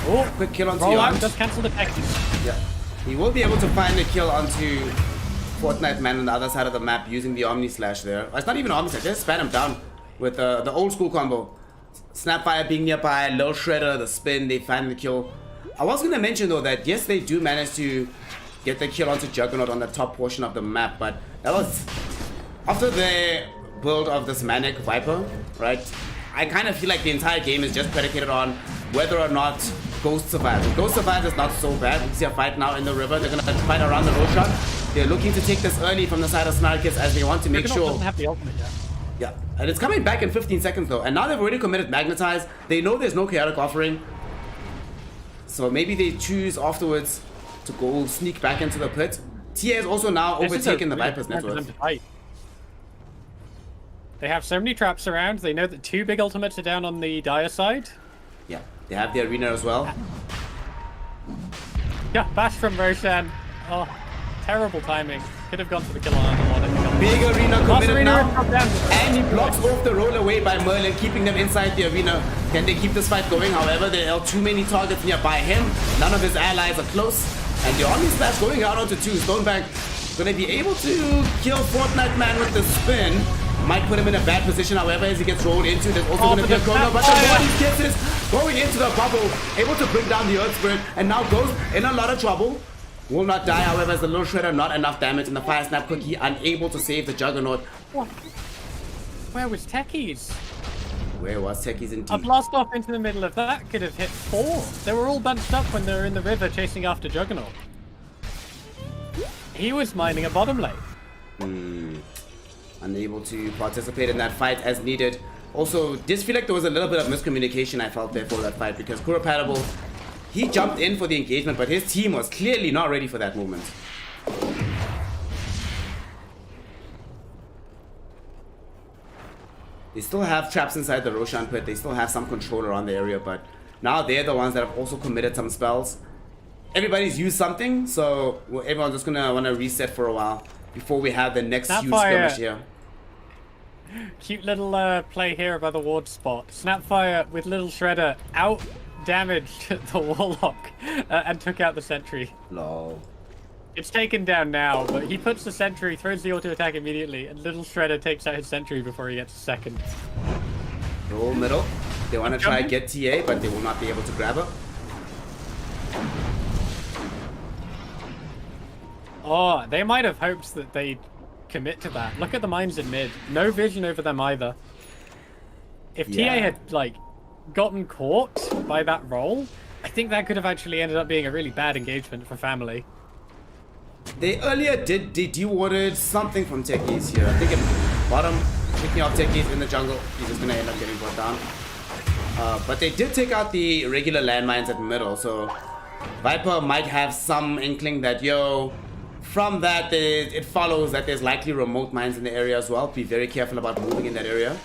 Oh, quick kill onto Rollout Jan. does cancel the package. Yeah. He will be able to find a kill onto Fortnite Man on the other side of the map using the Omni Slash there. It's not even Omni Slash, just span him down with the old school combo. Snapfire being nearby, Low Shredder, the spin, they find the kill. I was going to mention though that yes, they do manage to get the kill onto Juggernaut on the top portion of the map, but that was after the build of this Manic Viper, right? I kind of feel like the entire game is just predicated on whether or not Ghost survives. If Ghost survives, it's not so bad. We see a fight now in the river. They're going to fight around the Roshan. They're looking to take this early from the side of SMARACIS as they want to make sure. Doesn't have the ultimate yet. Yeah, and it's coming back in 15 seconds though. And now they've already committed Magnetize. They know there's no chaotic offering. So maybe they choose afterwards to go sneak back into the pit. TA is also now overtaken the Viper's network. They have so many traps around. They know that 2 big ultimates are down on the Dire side. Yeah, they have the arena as well. Yeah, bash from Roshan. Oh, terrible timing. Could have gone for the kill on Underlord. Big arena committed now. And he blocks Right. off the roll away by Merlin, keeping them inside the arena. Can they keep this fight going? However, there are too many targets nearby him. None of his allies are close. And the Omni Slash going out onto 2. Stonebank going to be able to kill Fortnite Man with the spin. Might put him in a bad position, however, as he gets rolled into. There's also going to be a corner, but the body kisses going into the bubble, able to bring down the Earth Spirit, and now goes in a lot of trouble. Will not die, however, as the Low Shredder, not enough damage, and the Fire Snap Cookie unable to save the Juggernaut. What? Where was Techies? Where was Techies A indeed? blast off into the middle of that could have hit 4. They were all bunched up when they were in the river chasing after Juggernaut. He was mining a bottom lane. Unable to participate in that fight as needed. Also, just feel like there was a little bit of miscommunication I felt there for that fight because Kuropatable, he jumped in for the engagement, but his team was clearly not ready for that moment. They still have traps inside the Roshan pit. They still have some control around the area, but now they're the ones that have also committed some spells. Everybody's used something, so everyone's just gonna want to reset for a while before we have the next huge skirmish here. Cute little play here by the ward spot. Snapfire with Little Shredder out damaged the Warlock and took out the sentry. Lol. It's taken down now, but he puts the sentry, throws the auto attack immediately, and Little Shredder takes out his sentry before he gets a second. Roll middle. They want to try and get TA, but they will not be able to grab her. Oh, they might have hoped that they'd commit to that. Look at the mines in mid. No vision over them either. If TA had, like, gotten caught by that roll, I think that could have actually ended up being a really bad engagement for Family. They earlier they dewarded something from Techies here. I think at bottom, picking off Techies in the jungle. He's just going to end up getting brought down. But they did take out the regular landmines at middle, so Viper might have some inkling that, yo, from that, it follows that there's likely remote mines in the area as well. Be very careful about moving in that area.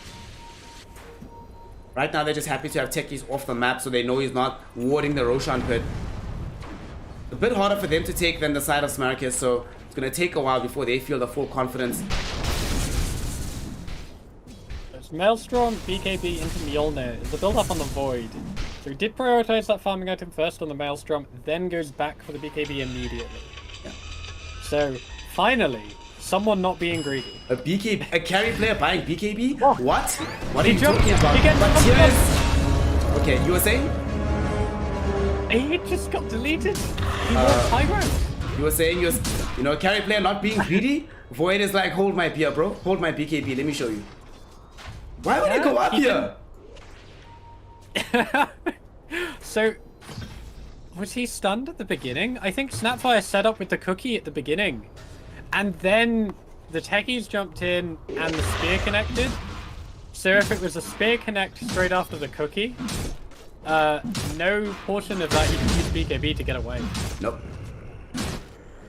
Right now, they're just happy to have Techies off the map, so they know he's not warding the Roshan pit. A bit harder for them to take than the side of SMARACIS, so it's going to take a while before they feel the full confidence. There's Maelstrom, BKB into Mjolnir. The build up on the Void. So he did prioritize that farming item first on the Maelstrom, then goes back for the BKB immediately. Yeah. So, finally, someone not being greedy. A carry player buying BKB? Oh. What? What are you jumped. talking about? He gets But jumped. here's... Okay, you were saying? He just got deleted. He was high ground. You were saying you know, carry player not being greedy? Void is like, hold my beer, bro. Hold my BKB. Let me show you. Why would you go up here? So, was he stunned at the beginning? I think Snapfire set up with the cookie at the beginning. And then the Techies jumped in and the spear connected. So if it was a spear connect straight after the cookie, no portion of that you can use BKB to get away. Nope.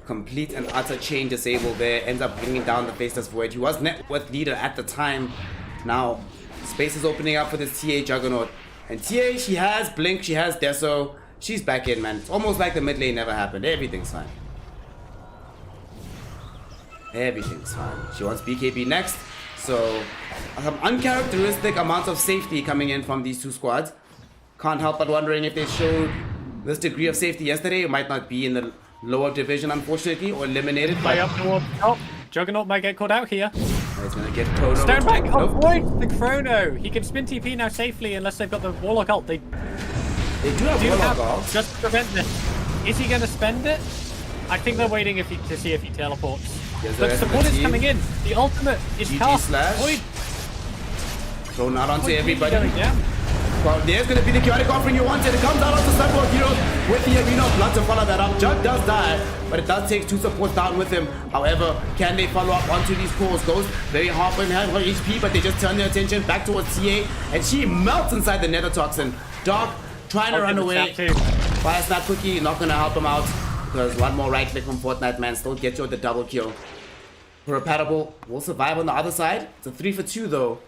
Complete and utter chain disable there. Ends up bringing down the Faceless Void. He was net worth leader at the time. Now, space is opening up for this TA Juggernaut. And TA, she has Blink, she has Deso. She's back in, man. It's almost like the mid lane never happened. Everything's fine. Everything's fine. She wants BKB next. So, some uncharacteristic amounts of safety coming in from these two squads. Can't help but wondering if they showed this degree of safety yesterday. It might not be in the lower division, unfortunately, or eliminated. Play up towards top. Juggernaut might get caught out here. He's gonna get Chrono. Stand back! Nope. Avoid the Chrono! He can spin TP now safely unless they've got the Warlock ult. They do have Warlock ult. Just to prevent this. Is he going to spend it? I think they're waiting to see if he teleports. Yes, but support is coming in. The ultimate is GG cast. slash. Void. Thrown out onto everybody. Going down. Well, there's going to be the chaotic offering you wanted. It comes out onto Support Heroes with the Arena of Blood to follow that up. Jug does die, but it does take two supports down with him. However, can they follow up onto these cores? Ghost very hard on her HP, but they just turn their attention back towards TA, and she melts inside the Nether Toxin. Dark trying to run away. Fire Snap Cookie not going to help him out, because one more right click from Fortnite, man, still gets you the double kill. Repatible will survive on the other side. It's a 3 for 2 though.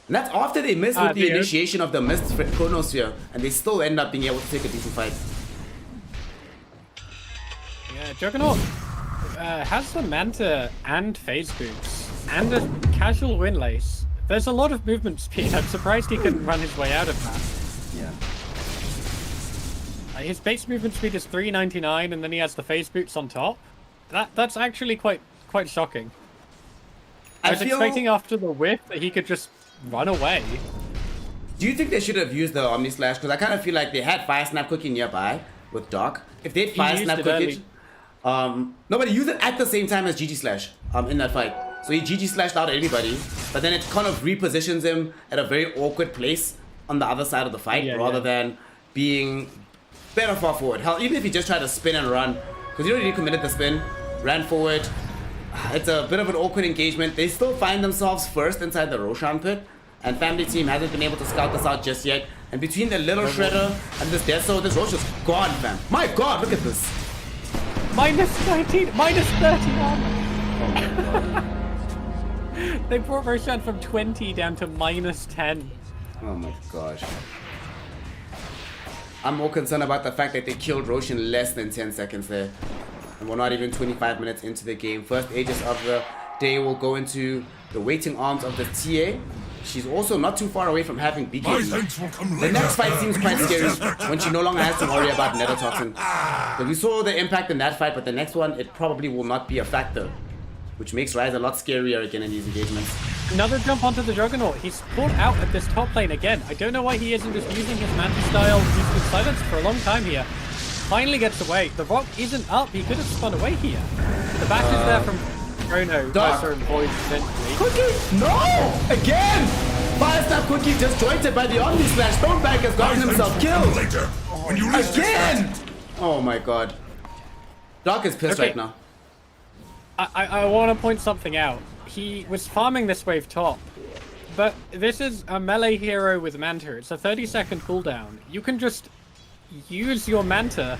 And that's after they missed with the initiation of the missed Chronosphere, and they still end up being able to take a decent fight. Yeah, Juggernaut has the Manta and Phase Boots and a casual Windlace. There's a lot of movement speed. I'm surprised he couldn't run his way out of that. Yeah. His base movement speed is 399, and then he has the Phase Boots on top. That's actually quite shocking. I was expecting after the whip that he could just run away. Do you think they should have used the Omni Slash? Because I kind of feel like they had Fire Snap Cookie nearby with Doc. If they'd Fire Snap Cookie, nobody used it at the same time as GG Slash in that fight. So he GG Slashed out everybody, but then it kind of repositions him at a very awkward place on the other side of the fight, rather than being better far forward. Hell, even if he just tried to spin and run, because he already committed the spin, ran forward. It's a bit of an awkward engagement. They still find themselves first inside the Roshan pit, and Family Team hasn't been able to scout this out just yet. And between the little Shredder and this Deso, this Roshan's gone, fam. My god, look at this. Minus 19, minus 31. Oh my god. They brought Roshan from 20 down to minus 10. Oh my gosh. I'm more concerned about the fact that they killed Roshan less than 10 seconds there. And we're not even 25 minutes into the game. First Aegis of the day will go into the waiting arms of the TA. She's also not too far away from having BKB. The next fight seems quite scary when she no longer has to worry about Nether Toxin. So we saw the impact in that fight, but the next one, it probably will not be a factor, which makes Rise a lot scarier again in these engagements. Another jump onto the Juggernaut. He's pulled out at this top lane again. I don't know why he isn't just using his Manta style. He's been silenced for a long time here. Finally gets away. The rock isn't up. He could have spun away here. The bash is there from Chrono. Darcer and Void eventually. Cookie! No! Again! Fire Snap Cookie just jointed by the Omni Slash. Stonebank has gotten himself killed. Again! Oh my god. Doc is pissed right now. I want to point something out. He was farming this wave top, but this is a melee hero with Manta. It's a 30-second cooldown. You can just use your Manta,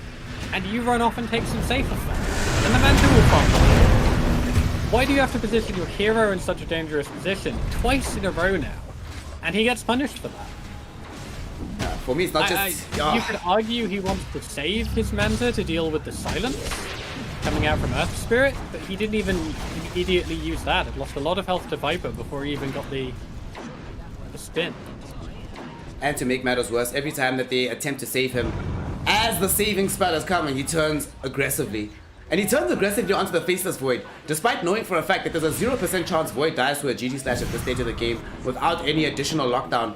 and you run off and take some safe effect, and the Manta will farm. Why do you have to position your hero in such a dangerous position twice in a row now? And he gets punished for that. For me, it's not just... You could argue he wants to save his Manta to deal with the silence coming out from Earth Spirit, but he didn't even immediately use that. It lost a lot of health to Viper before he even got the spin. And to make matters worse, every time that they attempt to save him, as the saving spell is coming, he turns aggressively. And he turns aggressively onto the Faceless Void, despite knowing for a fact that there's a 0% chance Void dies to a GG Slash at this stage of the game without any additional lockdown.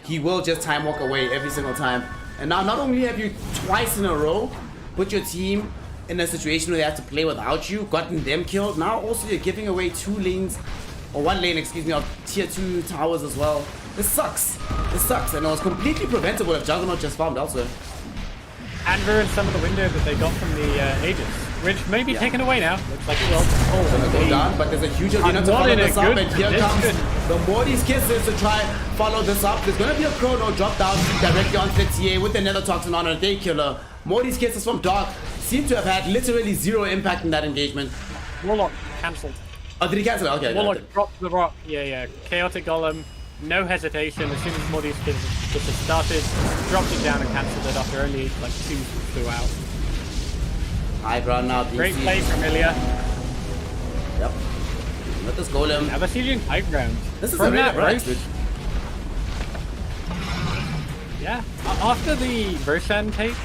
He will just time walk away every single time. And now not only have you twice in a row put your team in a situation where they have to play without you, gotten them killed, now also you're giving away one lane, excuse me, of tier 2 towers as well. This sucks. This sucks, and it was completely preventable if Juggernaut just farmed elsewhere. And ruined some of the window that they got from the Aegis. which may be Yeah. taken away now. Looks like it will. Gonna go down, but there's a huge arena to not follow in a this up, good and here comes position. the Morty's Kisses to try follow this up. There's gonna be a chrono drop down directly onto the TA with another toxin on a day killer. Morty's Kisses from Dark seem to have had literally zero impact in that engagement. Warlock cancelled. Oh, did he cancel it? Okay. Warlock dropped the rock. Yeah. Chaotic Golem. No hesitation. As soon as Morty's Kisses started, dropped it down and cancelled it after only like 2 flew out. High ground now. DC. Great play from Ilya. Yep. Let this golem. Now besieging high ground. This is From a really that right, roast- dude. Yeah. After the Roshan take,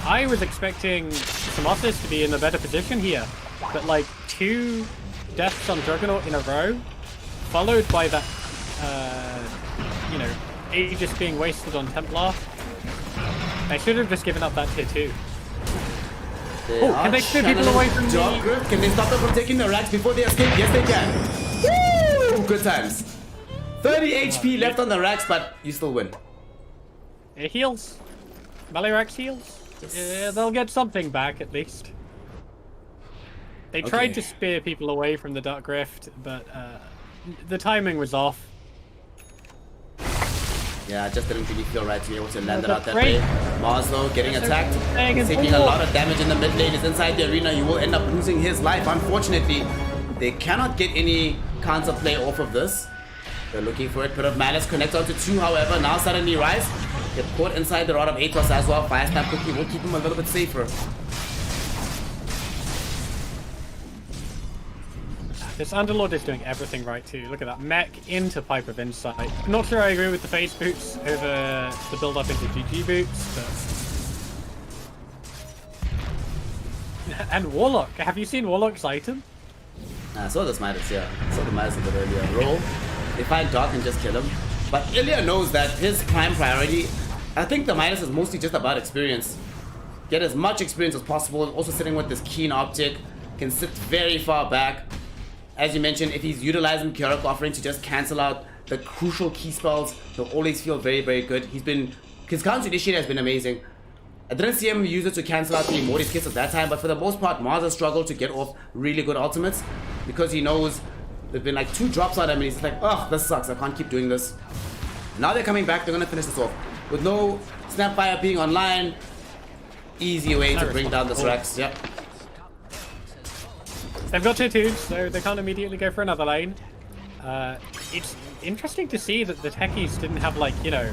I was expecting SMARACIS to be in a better position here. But like 2 deaths on Juggernaut in a row, followed by that, you know, Aegis being wasted on Templar. I should have just given up that tier 2. Can they steer people away from Dark the... Grip? Can they stop them from taking the racks before they escape? Yes, they can. Woo! Good times. 30 HP left on the racks, but you still win. It heals. Malirax heals. They'll get something back at least. They tried Okay. to spear people away from the Dark Rift, but the timing was off. Yeah, it just didn't really feel right to be able to land it but out that great. way. Mars though getting Yes, attacked. staying in Taking a full lot of damage in the mid lane. Is inside the arena. You will end up losing his life. Unfortunately, they cannot get any counter play off of this. They're looking for it. Bit of Malice connects onto 2, however. Now suddenly Rise. Get caught inside the rod of Atos as well. Fire Snap quickly will keep him a little bit safer. This Underlord is doing everything right too. Look at that. Mech into Pipe of Insight. Not sure I agree with the face boots over the build up into GG boots, but... And Warlock. Have you seen Warlock's item? I saw this Midas, yeah. I saw the Midas a bit earlier. Roll. They find Dark and just kill him. But Ilya knows that his prime priority, I think the Midas is mostly just about experience. Get as much experience as possible. Also sitting with this keen optic. Can sit very far back. As you mentioned, if he's utilizing Kyoric offering to just cancel out the crucial key spells, he'll always feel very, very good. His counter initiator has been amazing. I didn't see him use it to cancel out the Morty's Kiss at that time, but for the most part, Mars has struggled to get off really good ultimates because he knows there've been like 2 drops on him and he's like, oh, this sucks, I can't keep doing this. Now they're coming back, they're gonna finish this off. With no Snapfire being online, easy way to bring down the Srax, yep. They've got tier 2s, so they can't immediately go for another lane. It's interesting to see that the techies didn't have, like, you know,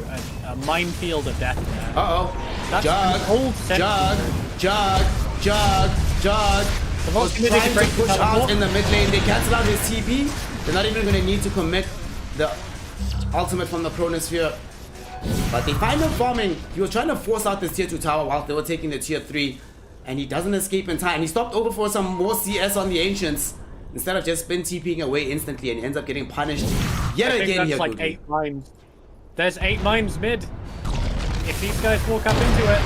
a minefield of death there. Uh-oh. That's Jug, an old Jug. Was committed trying to break to the push out teleport. in the mid lane. They cancel out his TP. They're not even going to need to commit the ultimate from the Chronosphere. But they find him farming. He was trying to force out this tier 2 tower while they were taking the tier 3. And he doesn't escape in time. He stopped over for some more CS on the Ancients. Instead of just spin TPing away instantly, and he ends up getting punished yet I think again that's here. like Googie. 8 mines. There's 8 mines mid. If these guys walk up into it.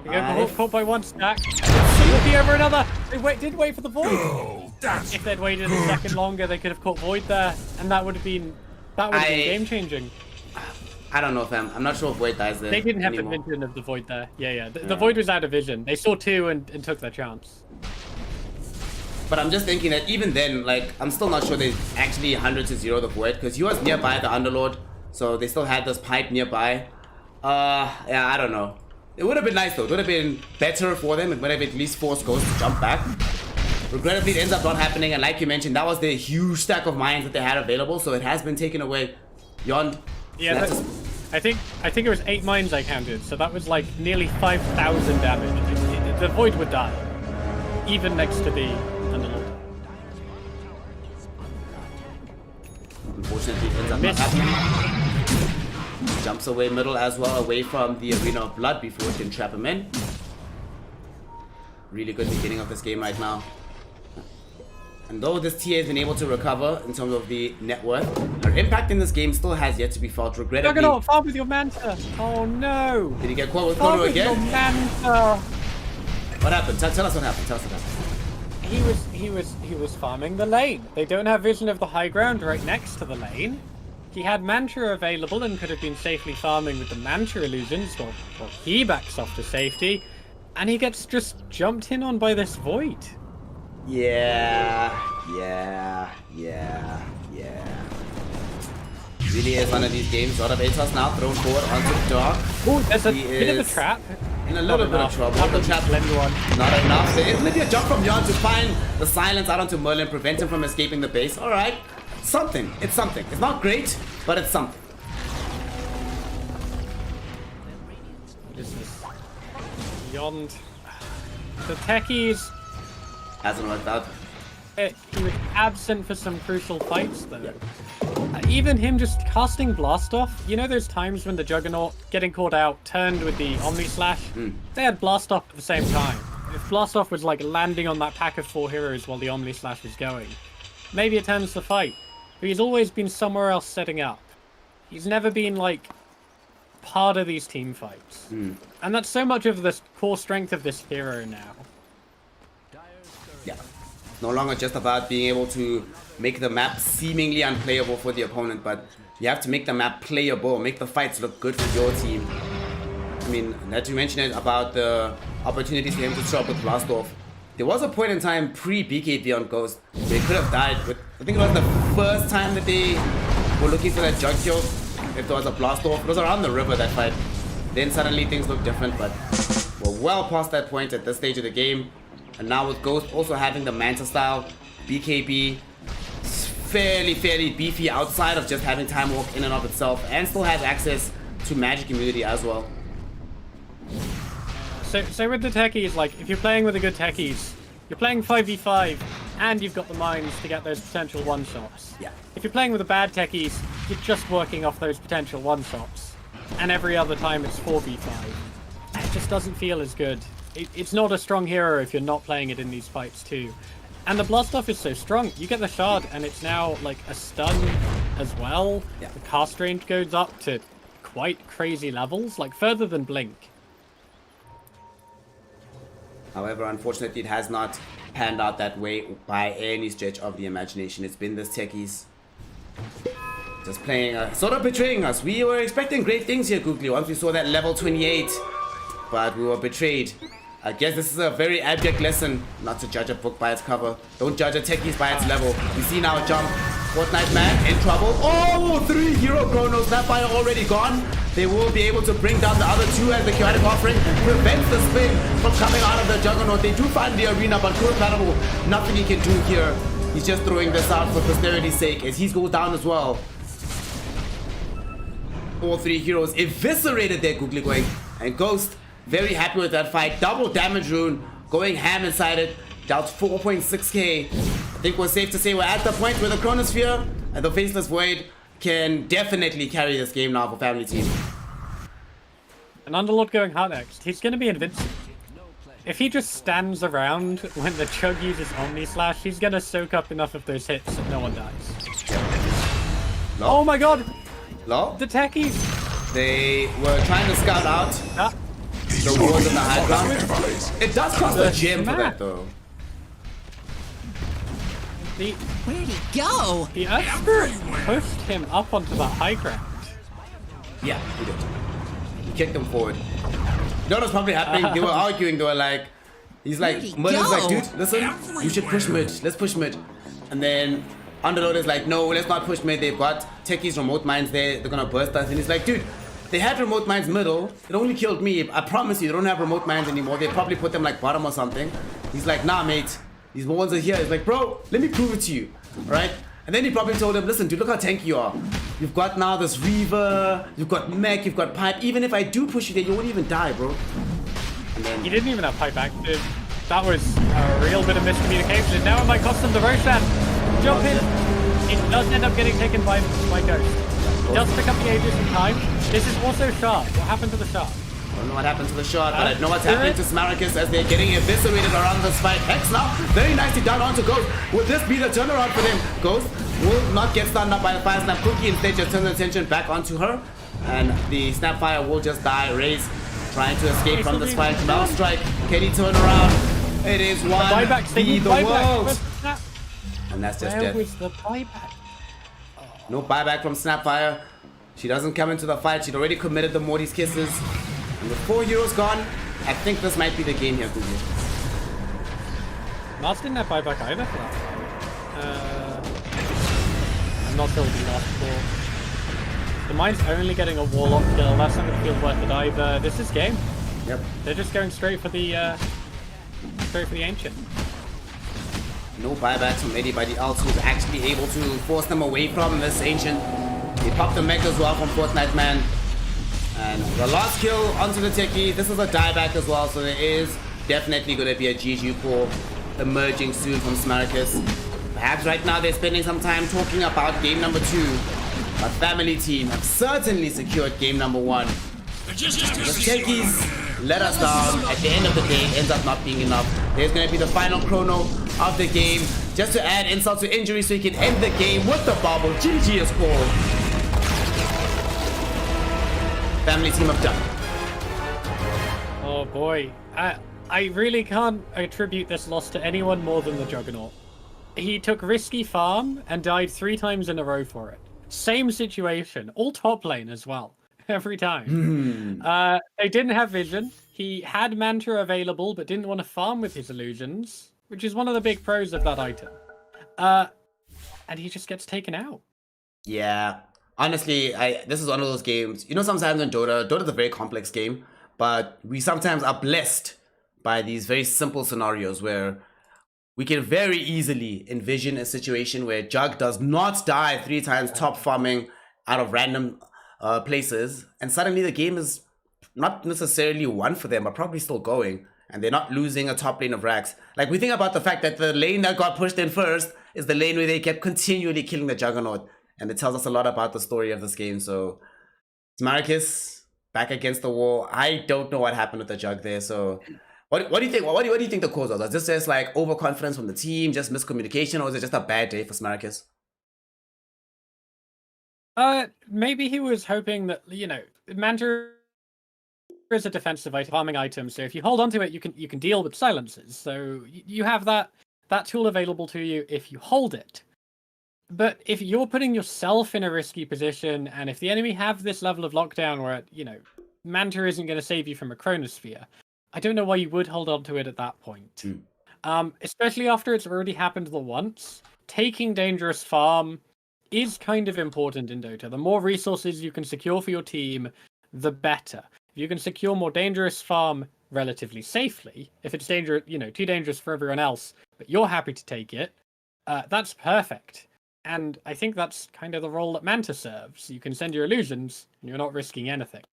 They go caught by 1 stack. Will be over another. They did wait for the void. Oh, that's If they'd waited a second longer, they could have caught void there, and that would have been game changing. I don't know, fam. I'm not sure if Void dies there. They didn't have anymore. the vision of the void there. Yeah. The void was out of vision. They saw 2 and took their chance. But I'm just thinking that even then, like, I'm still not sure they actually 100-0 the Void, because he was nearby the Underlord, so they still had this pipe nearby. Yeah, I don't know. It would have been nice though. It would have been better for them. It would have at least forced Ghost to jump back. Regrettably, it ends up not happening, and like you mentioned, that was the huge stack of mines that they had available, so it has been taken away. Yond. Yeah, I think it was 8 mines I counted, so that was like nearly 5,000 damage. The void would die, even next to the Underlord. Unfortunately, it ends up not happening. Jumps away middle as well, away from the Arena of Blood before it can trap him in. Really good beginning of this game right now. And though this TA has been able to recover in terms of the net worth, her impact in this game still has yet to be felt. Regrettably, Juggernaut, farm with your Manta! Oh no! did he get caught with Farm Chrono with your again? Manta! What happened? Tell us what happened. Tell us what happened. He was farming the lane. They don't have vision of the high ground right next to the lane. He had Mantra available and could have been safely farming with the Mantra illusions, or he backs off to safety. And he gets just jumped in on by this Void. Yeah. Really is one of these games. Lot of ATOS now thrown forward onto Dark. Oh, there's a He bit of a is trap. in a little bit of trouble. Not The the trap one. not enough. There is maybe a jump from Yon to find the silence out onto Merlin, prevent him from escaping the base. Alright. Something. It's something. It's not great, but it's something. This is beyond. The techies. Hasn't worked out. He was absent for some crucial fights, though. Even him just casting Blast Off. You know those times when the Juggernaut, getting caught out, turned with the Omni Slash? They had Blast Off at the same time. If Blast Off was like landing on that pack of 4 heroes while the Omni Slash was going, maybe it turns the fight. But he's always been somewhere else setting up. He's never been like part of these team fights. And that's so much of the core strength of this hero now. Yeah. It's no longer just about being able to make the map seemingly unplayable for the opponent, but you have to make the map playable, make the fights look good for your team. I mean, that you mentioned it about the opportunities for him to show up with Blast Off. There was a point in time pre-BKB on Ghost they could have died with, I think it was the first time that they were looking for that jug kill. If there was a Blast Off, it was around the river that fight. Then suddenly things look different, but we're well past that point at this stage of the game. And now with Ghost also having the Manta style, BKB, fairly beefy outside of just having Time Walk in and of itself, and still has access to magic immunity as well. So with the techies, like, if you're playing with the good techies, you're playing 5v5, and you've got the mines to get those potential one-shots. Yeah. If you're playing with the bad techies, you're just working off those potential one-shots. And every other time it's 4v5. It just doesn't feel as good. It's not a strong hero if you're not playing it in these fights too. And the Blast Off is so strong. You get the shard, and it's now like a stun as well. Yeah. The cast range goes up to quite crazy levels, like further than Blink. However, unfortunately, it has not panned out that way by any stretch of the imagination. It's been this techies just playing, sort of betraying us. We were expecting great things here, Googly, once we saw that level 28, but we were betrayed. I guess this is a very abject lesson, not to judge a book by its cover. Don't judge a techies by its level. We see now a jump. Fortnite man in trouble. Oh, 3 hero chronos. Snapfire already gone. They will be able to bring down the other 2 as the chaotic offering prevents the spin from coming out of the Juggernaut. They do find the arena, but Kurapanimal, nothing he can do here. He's just throwing this out for posterity's sake as he goes down as well. All 3 heroes eviscerated there, Googly going. And Ghost, very happy with that fight. Double damage rune, going ham inside it. Dealt 4.6k. I think we're safe to say we're at the point where the Chronosphere and the Faceless Void can definitely carry this game now for Family Team. And Underlord going hard next. He's going to be invincible. If he just stands around when the Chug uses Omni Slash, he's going to soak up enough of those hits that no one dies. No. Oh my god! No? The techies! They were trying to scout out the wards on the high ground. It does cost a gem for that though. Where'd he go? The Earth pushed him up onto the high ground. Yeah, he did. He kicked them forward. You know what's probably happening? They were arguing, they were like, he's like, Merlin's like, dude, listen, you should push mid, let's push mid. And then Underlord is like, no, let's not push mid, they've got techies remote mines there, they're gonna burst us. And he's like, dude, they had remote mines middle, it only killed me. I promise you, they don't have remote mines anymore. They probably put them like bottom or something. He's like, nah, mate, these ones are here. He's like, bro, let me prove it to you, right? And then he probably told him, listen, dude, look how tanky you are. You've got now this Reaver, you've got Mech, you've got Pipe. Even if I do push you there, you won't even die, bro. And then He didn't even have Pipe active. That was a real bit of miscommunication. And now it might cost him the Roshan. Jump in. It does end up getting taken by Ghost. He does pick up the Aegis in time. This is also Shard. What happened to the Shard? I don't know what happened to the shot, but I know what's happening to SMARACIS as they're getting eviscerated around this fight. Hex now, very nicely down onto Ghost. Will this be the turnaround for them? Ghost will not get stunned up by the Fire Snap. Cookie instead just turns attention back onto her. And the Snapfire will just die. Raze trying to escape from this fight. Now strike. Can he turn around? It is one v the world. And that's just Where death. was the buyback? No buyback from Snapfire. She doesn't come into the fight. She'd already committed the Morty's kisses. And with 4 heroes gone, I think this might be the game here, Google. Mars didn't have buyback either for that. I'm not sure what the last for. The mine's only getting a warlock kill. That's not going to feel worth it either. This is game. Yep. They're just going straight for the ancient. No buybacks from anybody else who's actually able to force them away from this ancient. They popped the mech as well from Fortnite Man. And the last kill onto the techie. This is a dieback as well, so there is definitely going to be a GG call emerging soon from SMARACIS. Perhaps right now they're spending some time talking about game number 2. But Family Team have certainly secured game number 1. The techies let us down. At the end of the day, it ends up not being enough. There's going to be the final chrono of the game, just to add insult to injury so you can end the game with the bubble. GG is called. Family Team have done. Oh boy. I really can't attribute this loss to anyone more than the Juggernaut. He took risky farm and died 3 times in a row for it. Same situation, all top lane as well, every time. They didn't have vision. He had Manta available, but didn't want to farm with his illusions, which is one of the big pros of that item. And he just gets taken out. Yeah. Honestly, this is one of those games. You know, sometimes in Dota's a very complex game, but we sometimes are blessed by these very simple scenarios where we can very easily envision a situation where Jug does not die 3 times top farming out of random places, and suddenly the game is not necessarily won for them, but probably still going, and they're not losing a top lane of racks. Like, we think about the fact that the lane that got pushed in first is the lane where they kept continually killing the Juggernaut, and it tells us a lot about the story of this game. So SMARACIS back against the wall. I don't know what happened with the Jug there. So what do you think? What do you think the cause was? Was this just like overconfidence from the team, just miscommunication, or was it just a bad day for SMARACIS? Maybe he was hoping that, you know, Manta is a defensive farming item, so if you hold on to it, you can deal with silences. So you have that tool available to you if you hold it. But if you're putting yourself in a risky position, and if the enemy have this level of lockdown where, you know, Manta isn't going to save you from a Chronosphere, I don't know why you would hold on to it at that point. Especially after it's already happened the once. Taking dangerous farm is kind of important in Dota. The more resources you can secure for your team, the better. If you can secure more dangerous farm relatively safely, if it's dangerous, you know, too dangerous for everyone else, but you're happy to take it, that's perfect. And I think that's kind of the role that Manta serves. You can send your illusions, and you're not risking anything.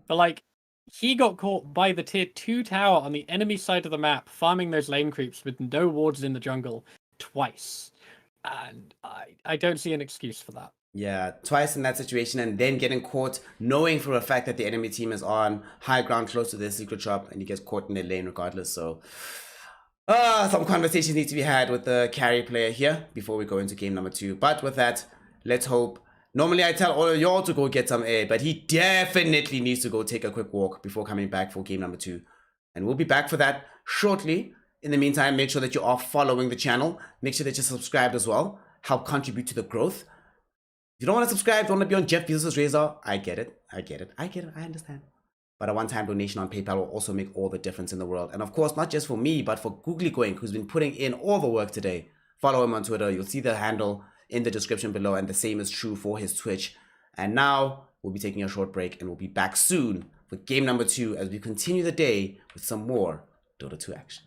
But, like, he got caught by the tier 2 tower on the enemy side of the map, farming those lane creeps with no wards in the jungle twice. And I don't see an excuse for that. Yeah, twice in that situation, and then getting caught, knowing for a fact that the enemy team is on high ground close to their secret shop, and he gets caught in their lane regardless. So some conversations need to be had with the carry player here before we go into game number 2. But with that, let's hope. Normally I tell all of y'all to go get some air, but he definitely needs to go take a quick walk before coming back for game number 2. And we'll be back for that shortly. In the meantime, make sure that you are following the channel. Make sure that you're subscribed as well. Help contribute to the growth. If you don't want to subscribe, don't want to be on Jeff Bezos' razor, I get it. I understand. But a one-time donation on PayPal will also make all the difference in the world. And of course, not just for me, but for Googly Goink, who's been putting in all the work today. Follow him on Twitter. You'll see the handle in the description below, and the same is true for his Twitch. And now we'll be taking a short break, and we'll be back soon for game number 2 as we continue the day with some more Dota 2 action.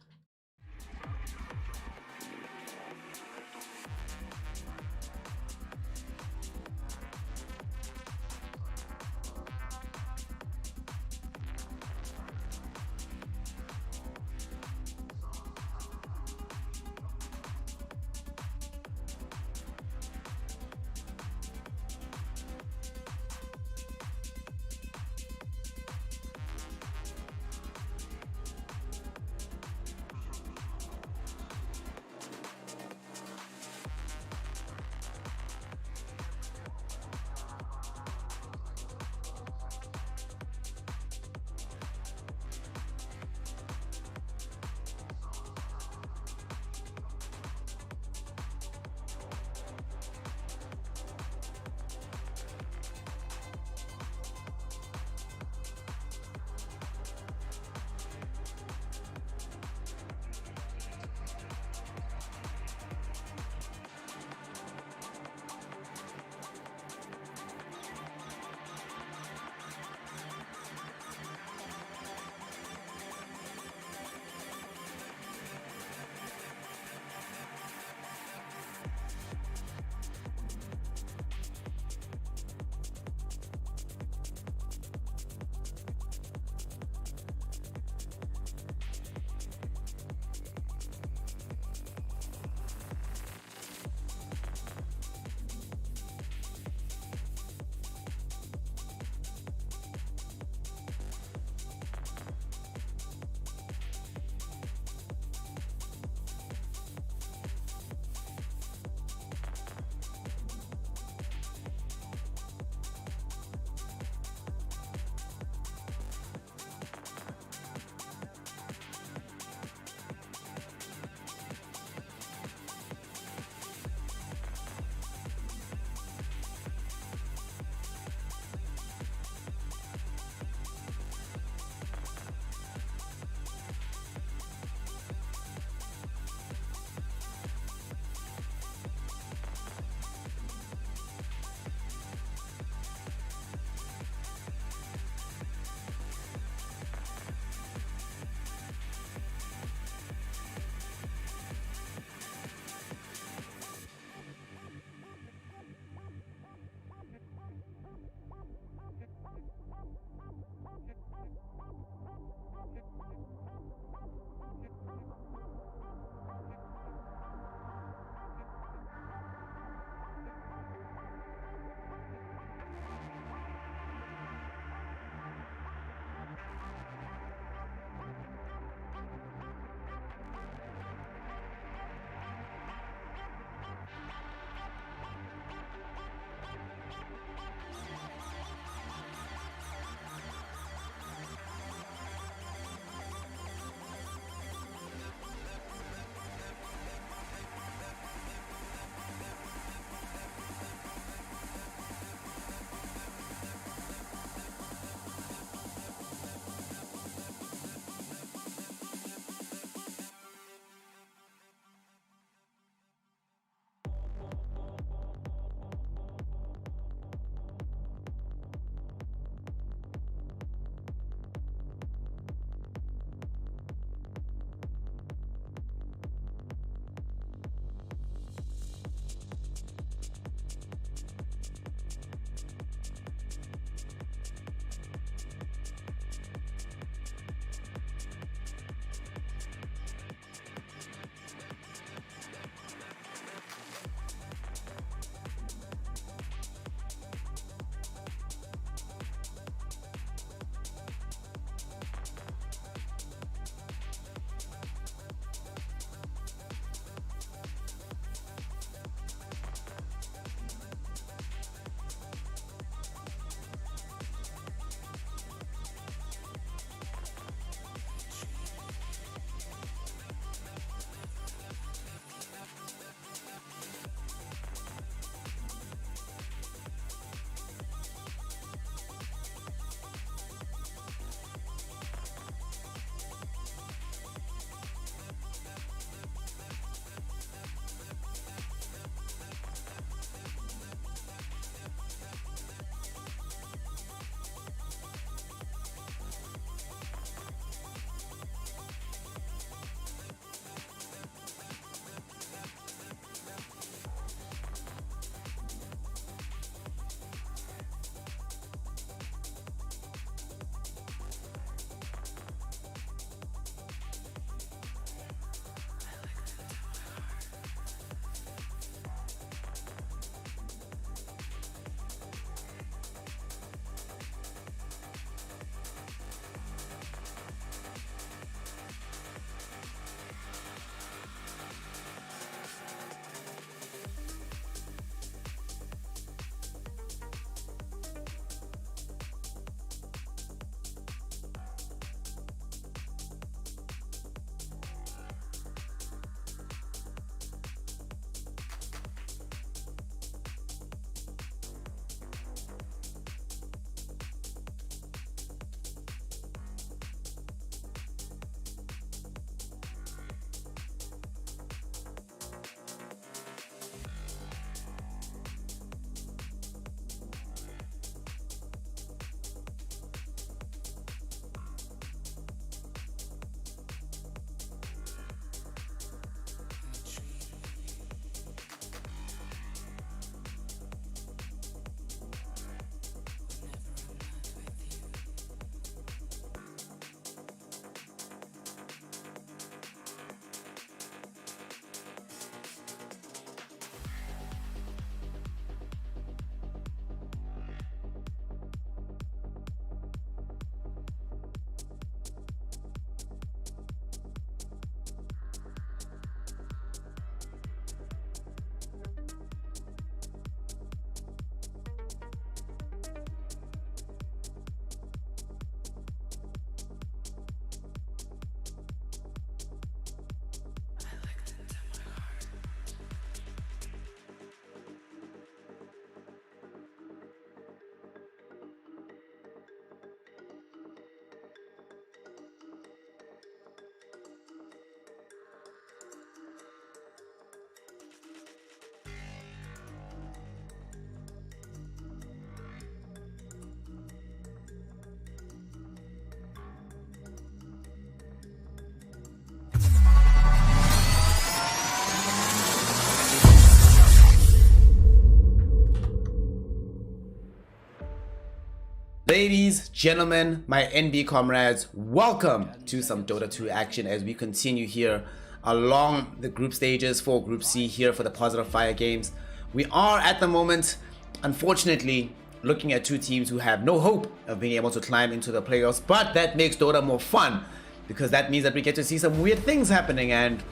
Ladies, gentlemen, my NB comrades, welcome to some Dota 2 action as we continue here along the group stages for Group C here for the Positive Fire games. We are at the moment, unfortunately, looking at two teams who have no hope of being able to climb into the playoffs, but that makes Dota more fun because that means that we get to see some weird things happening, and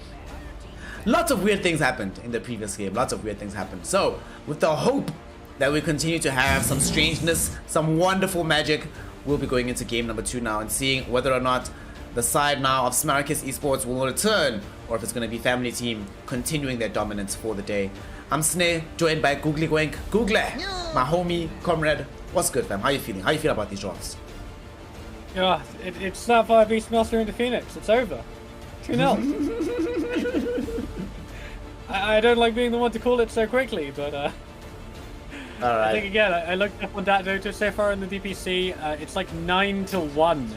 lots of weird things happened in the previous game. Lots of weird things happened. So, with the hope that we continue to have some strangeness, some wonderful magic, we'll be going into game number 2 now and seeing whether or not the side now of SMARACIS Esports will return or if it's going to be Family Team continuing their dominance for the day. I'm Sneh, joined by Googly Gwank. Google, my homie, comrade. What's good, fam? How you feeling? How you feel about these drafts? Yeah, it's Sapphire Beastmaster into Phoenix. It's over. 2-0. I don't like being the one to call it so quickly, but Alright. I think again, I looked up on that Dota so far in the DPC. It's like 9-1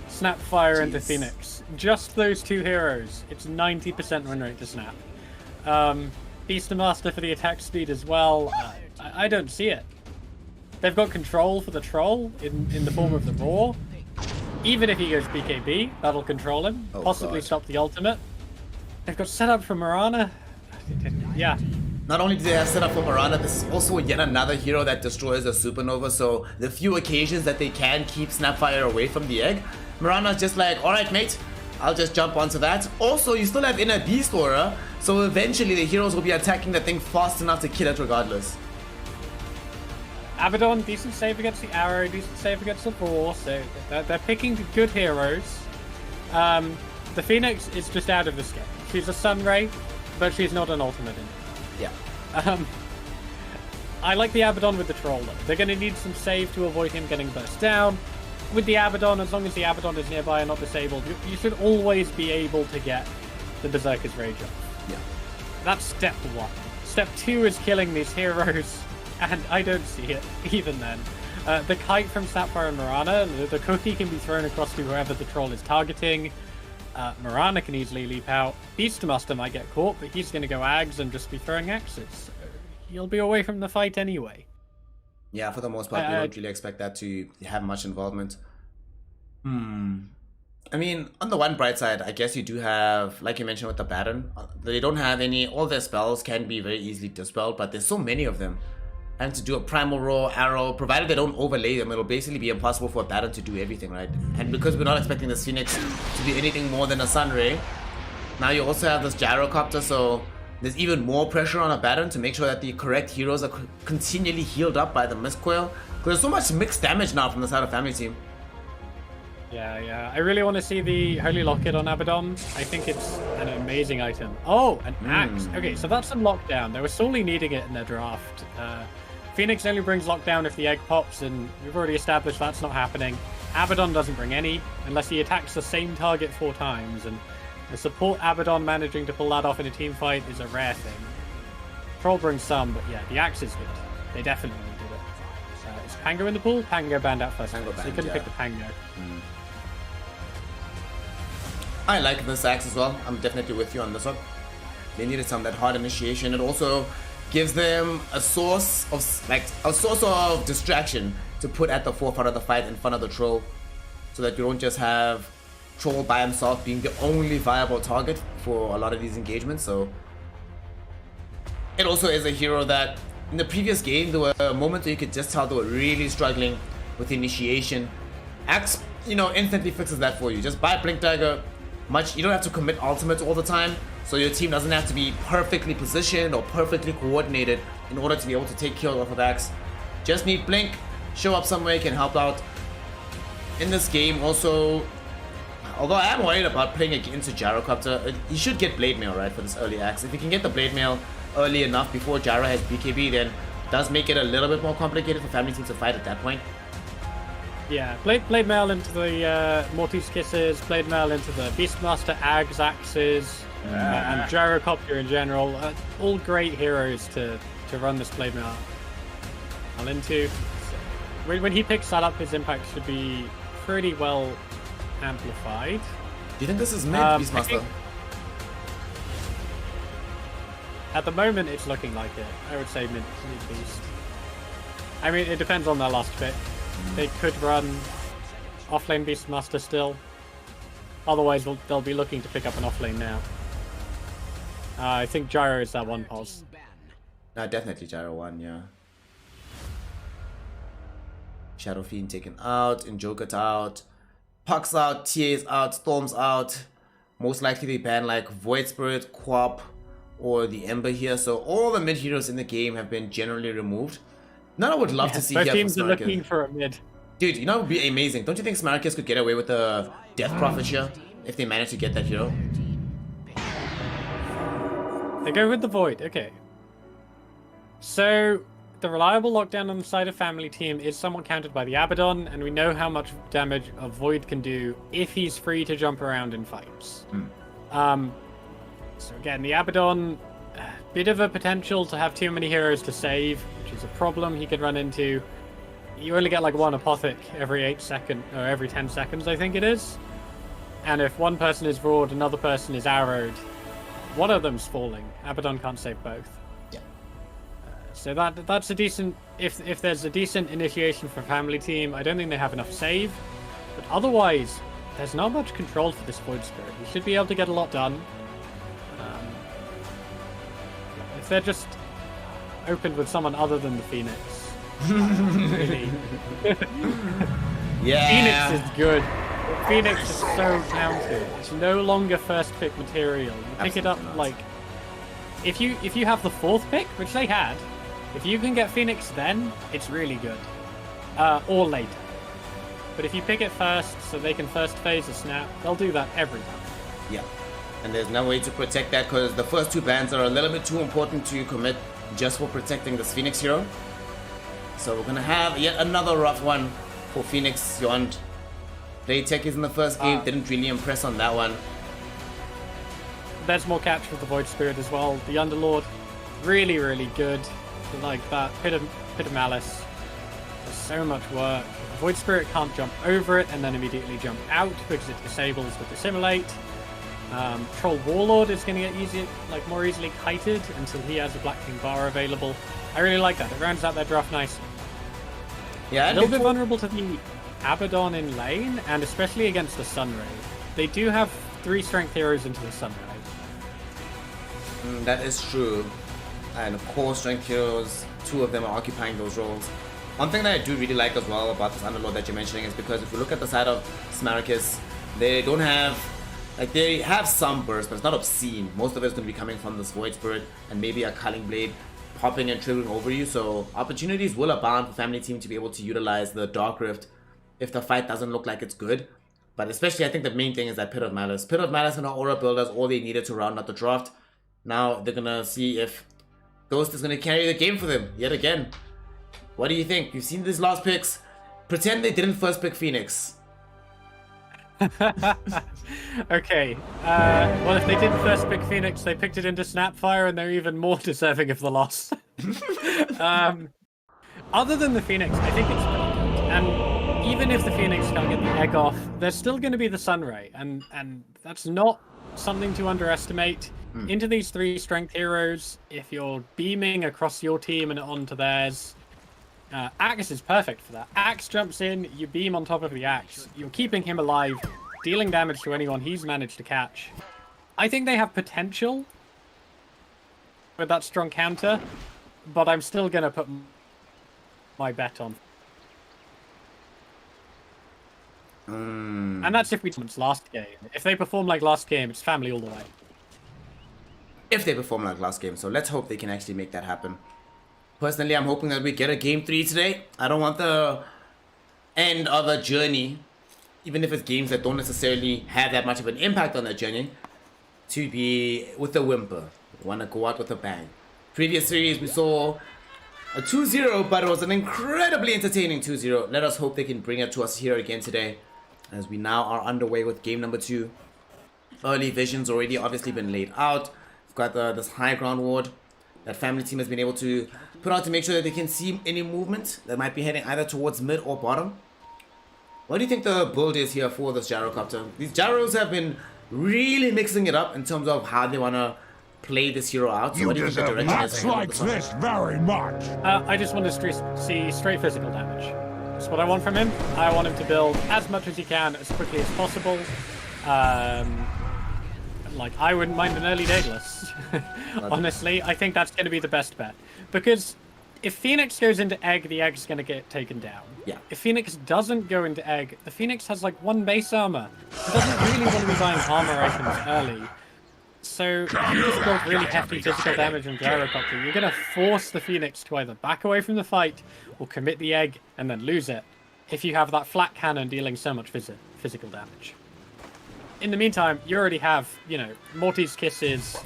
Snapfire into Phoenix. Just those two heroes. It's 90% win rate to Snap. Beastmaster for the attack speed as well. I don't see it. They've got control for the troll in the form of the Raw. Even if he goes BKB, that'll control him. Possibly stop the ultimate. They've got setup for Mirana. Yeah. Not only do they have set up for Mirana, this is also yet another hero that destroys a supernova, so the few occasions that they can keep Snapfire away from the egg, Mirana's just like, alright mate, I'll just jump onto that. Also, you still have Inner Beast Aura, so eventually the heroes will be attacking the thing fast enough to kill it regardless. Abaddon, decent save against the arrow, decent save against the Raw, so they're picking good heroes. The Phoenix is just out of this game. She's a Sunray, but she's not an ultimate in it. Yeah. I like the Abaddon with the troll though. They're going to need some save to avoid him getting burst down. With the Abaddon, as long as the Abaddon is nearby and not disabled, you should always be able to get the Berserker's Rage off. Yeah. That's step 1. Step 2 is killing these heroes, and I don't see it, even then. The kite from Snapfire and Mirana, the cookie can be thrown across to whoever the troll is targeting. Mirana can easily leap out. Beastmaster might get caught, but he's going to go Ags and just be throwing axes. So he'll be away from the fight anyway. Yeah, for the most part, we don't really expect that to have much involvement. I mean, on the one bright side, I guess you do have, like you mentioned with the Baron, they don't have any, all their spells can be very easily dispelled, but there's so many of them. And to do a Primal Roar, Arrow, provided they don't overlay them, it'll basically be impossible for a Baron to do everything, right? And because we're not expecting this Phoenix to be anything more than a Sunray, now you also have this Gyrocopter, so there's even more pressure on a Baron to make sure that the correct heroes are continually healed up by the Mist Coil. Because there's so much mixed damage now from the side of Family Team. Yeah. I really want to see the Holy Locket on Abaddon. I think it's an amazing item. Oh, an axe. Okay, so that's some lockdown. They were sorely needing it in their draft. Phoenix only brings lockdown if the egg pops, and we've already established that's not happening. Abaddon doesn't bring any, unless he attacks the same target 4 times, and the support Abaddon managing to pull that off in a team fight is a rare thing. Troll brings some, but yeah, the axe is good. They definitely needed it. Is Pango in the pool? Pango banned out first. Pango So they banned, couldn't yeah. pick the Pango. I like this axe as well. I'm definitely with you on this one. They needed some of that hard initiation. It also gives them a source of distraction to put at the forefront of the fight in front of the troll, so that you don't just have troll by himself being the only viable target for a lot of these engagements. So it also is a hero that in the previous game there were moments where you could just tell they were really struggling with initiation. Axe, instantly fixes that for you. Just buy Blink Dagger. You don't have to commit ultimates all the time, so your team doesn't have to be perfectly positioned or perfectly coordinated in order to be able to take kills off of Axe. Just need Blink, show up somewhere, can help out. In this game also, although I am worried about playing into Gyrocopter, you should get Blade Mail, right, for this early Axe. If you can get the Blade Mail early enough before Gyro has BKB, then it does make it a little bit more complicated for Family Team to fight at that point. Yeah, Blade Mail into the Morty's Kisses, Blade Mail into the Beastmaster, Ags, Axes, and Gyrocopter in general. All great heroes to run this Blade Mail into. So, when he picks that up, his impact should be pretty well amplified. Do you think this is mid, Beastmaster? At the moment, it's looking like it. I would say mid beast. I mean, it depends on their last pick. They could run offlane Beastmaster still. Otherwise, they'll be looking to pick up an offlane now. I think Gyro is that one, pause. Definitely Gyro 1, yeah. Shadow Fiend taken out, Injoker out, Puck's out, TA's out, Storm's out. Most likely they ban like Void Spirit, Quap, or the Ember here. So all the mid heroes in the game have been generally removed. None I would love to see both here teams for are looking for a mid. Dude, you know, it would be amazing. Don't you think SMARACIS could get away with the Death Prophet here if they manage to get that hero? They go with the Void, okay. So, the reliable lockdown on the side of family team is somewhat countered by the Abaddon, and we know how much damage a Void can do if he's free to jump around in fights. So again, the Abaddon, bit of a potential to have too many heroes to save, which is a problem he could run into. You only get like one Apothic every 8 seconds, or every 10 seconds, I think it is. And if one person is rawed, another person is arrowed, one of them's falling. Abaddon can't save both. Yeah. So that's a decent... If there's a decent initiation for family team, I don't think they have enough save. But otherwise, there's not much control for this Void Spirit. He should be able to get a lot done. If they're just opened with someone other than the Phoenix. Really. Yeah. Phoenix is good. Phoenix is so counted. It's no longer first pick material. You pick it up like if you have the 4th pick, which they had, if you can get Phoenix then, it's really good. Or later. But if you pick it first so they can first phase a snap, they'll do that every time. Yeah. And there's no way to protect that because the first 2 bans are a little bit too important to commit just for protecting this Phoenix hero. So we're gonna have yet another rough one for Phoenix. Yond play tech is in the first game, didn't really impress on that one. There's more catch with the Void Spirit as well. The Underlord, really, really good. Like that Pit of Malice. There's so much work. The Void Spirit can't jump over it and then immediately jump out because it disables with Assimilate. Troll Warlord is going to get more easily kited until he has a Black King bar available. I really like that. It rounds out their draft nicely. Yeah, A little bit vulnerable to the Abaddon in lane, and especially against the Sunray. They do have 3 strength heroes into the Sunray. That is true. And of course, strength heroes, 2 of them are occupying those roles. One thing that I do really like as well about this Underlord that you're mentioning is because if you look at the side of SMARACIS, they don't have... Like, they have some burst, but it's not obscene. Most of it's going to be coming from this Void Spirit and maybe a Culling Blade popping and triggering over you. So opportunities will abound for family team to be able to utilize the Dark Rift if the fight doesn't look like it's good. But especially, I think the main thing is that Pit of Malice. Pit of Malice and our Aura Builders, all they needed to round out the draft. Now they're going to see if Ghost is going to carry the game for them yet again. What do you think? You've seen these last picks. Pretend they didn't first pick Phoenix. Okay. Well, if they didn't first pick Phoenix, they picked it into Snapfire, and they're even more deserving of the loss. Other than the Phoenix, I think it's pretty good. And even if the Phoenix can't get the egg off, there's still going to be the Sunray, and that's not something to underestimate. Into these 3 strength heroes, if you're beaming across your team and onto theirs, Axe is perfect for that. Axe jumps in, you beam on top of the Axe. You're keeping him alive, dealing damage to anyone he's managed to catch. I think they have potential with that strong counter, but I'm still going to put my bet on. And that's if we perform last game. If they perform like last game, it's family all the way. If they perform like last game, so let's hope they can actually make that happen. Personally, I'm hoping that we get a game 3 today. I don't want the end of a journey, even if it's games that don't necessarily have that much of an impact on that journey, to be with a whimper. We want to go out with a bang. Previous series, we saw a 2-0, but it was an incredibly entertaining 2-0. Let us hope they can bring it to us here again today, as we now are underway with game number 2. Early vision's already obviously been laid out. We've got this high ground ward that family team has been able to put out to make sure that they can see any movement that might be heading either towards mid or bottom. What do you think the build is here for this gyrocopter? These gyros have been really mixing it up in terms of how they want to play this hero out. So what do you think the direction is? Like this very much. I just want to see straight physical damage. That's what I want from him. I want him to build as much as he can as quickly as possible. Like, I wouldn't mind an early Daedalus. Honestly, I think that's going to be the best bet. Because if Phoenix goes into Egg, the Egg's going to get taken down. Yeah. If Phoenix doesn't go into Egg, the Phoenix has like 1 base armor. He doesn't really want to be buying armor items early. So if you just build really hefty physical damage and Gyrocopter, you're going to force the Phoenix to either back away from the fight or commit the Egg and then lose it if you have that flat cannon dealing so much physical damage. In the meantime, you already have, you know, Morty's Kisses,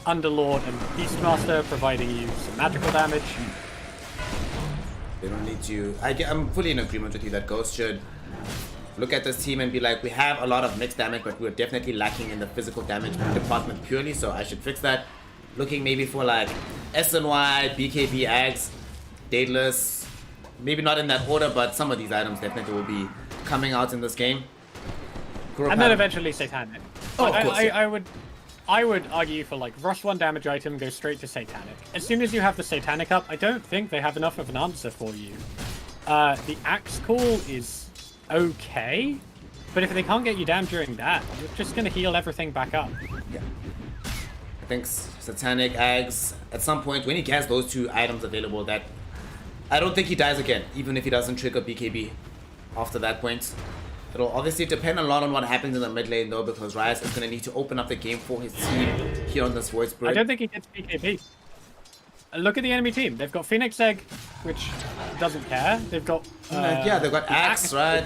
Underlord, and Beastmaster providing you some magical damage. They don't need to... I'm fully in agreement with you that Ghost should look at this team and be like, we have a lot of mixed damage, but we're definitely lacking in the physical damage department purely, so I should fix that. Looking maybe for like SNY, BKB, Ags, Daedalus. Maybe not in that order, but some of these items definitely will be coming out in this game. And then eventually Satanic. Oh, like, of course, yeah. I would argue for like rush 1 damage item, go straight to Satanic. As soon as you have the Satanic up, I don't think they have enough of an answer for you. The Axe Call is okay, but if they can't get you down during that, you're just going to heal everything back up. Yeah. I think Satanic, Ags, at some point when he has those 2 items available, that I don't think he dies again, even if he doesn't trigger BKB after that point. It'll obviously depend a lot on what happens in the mid lane though, because Riot is going to need to open up the game for his team here on this Void Spirit. I don't think he gets BKB. Look at the enemy team. They've got Phoenix Egg, which doesn't care. They've got... yeah, they've got Axe, right?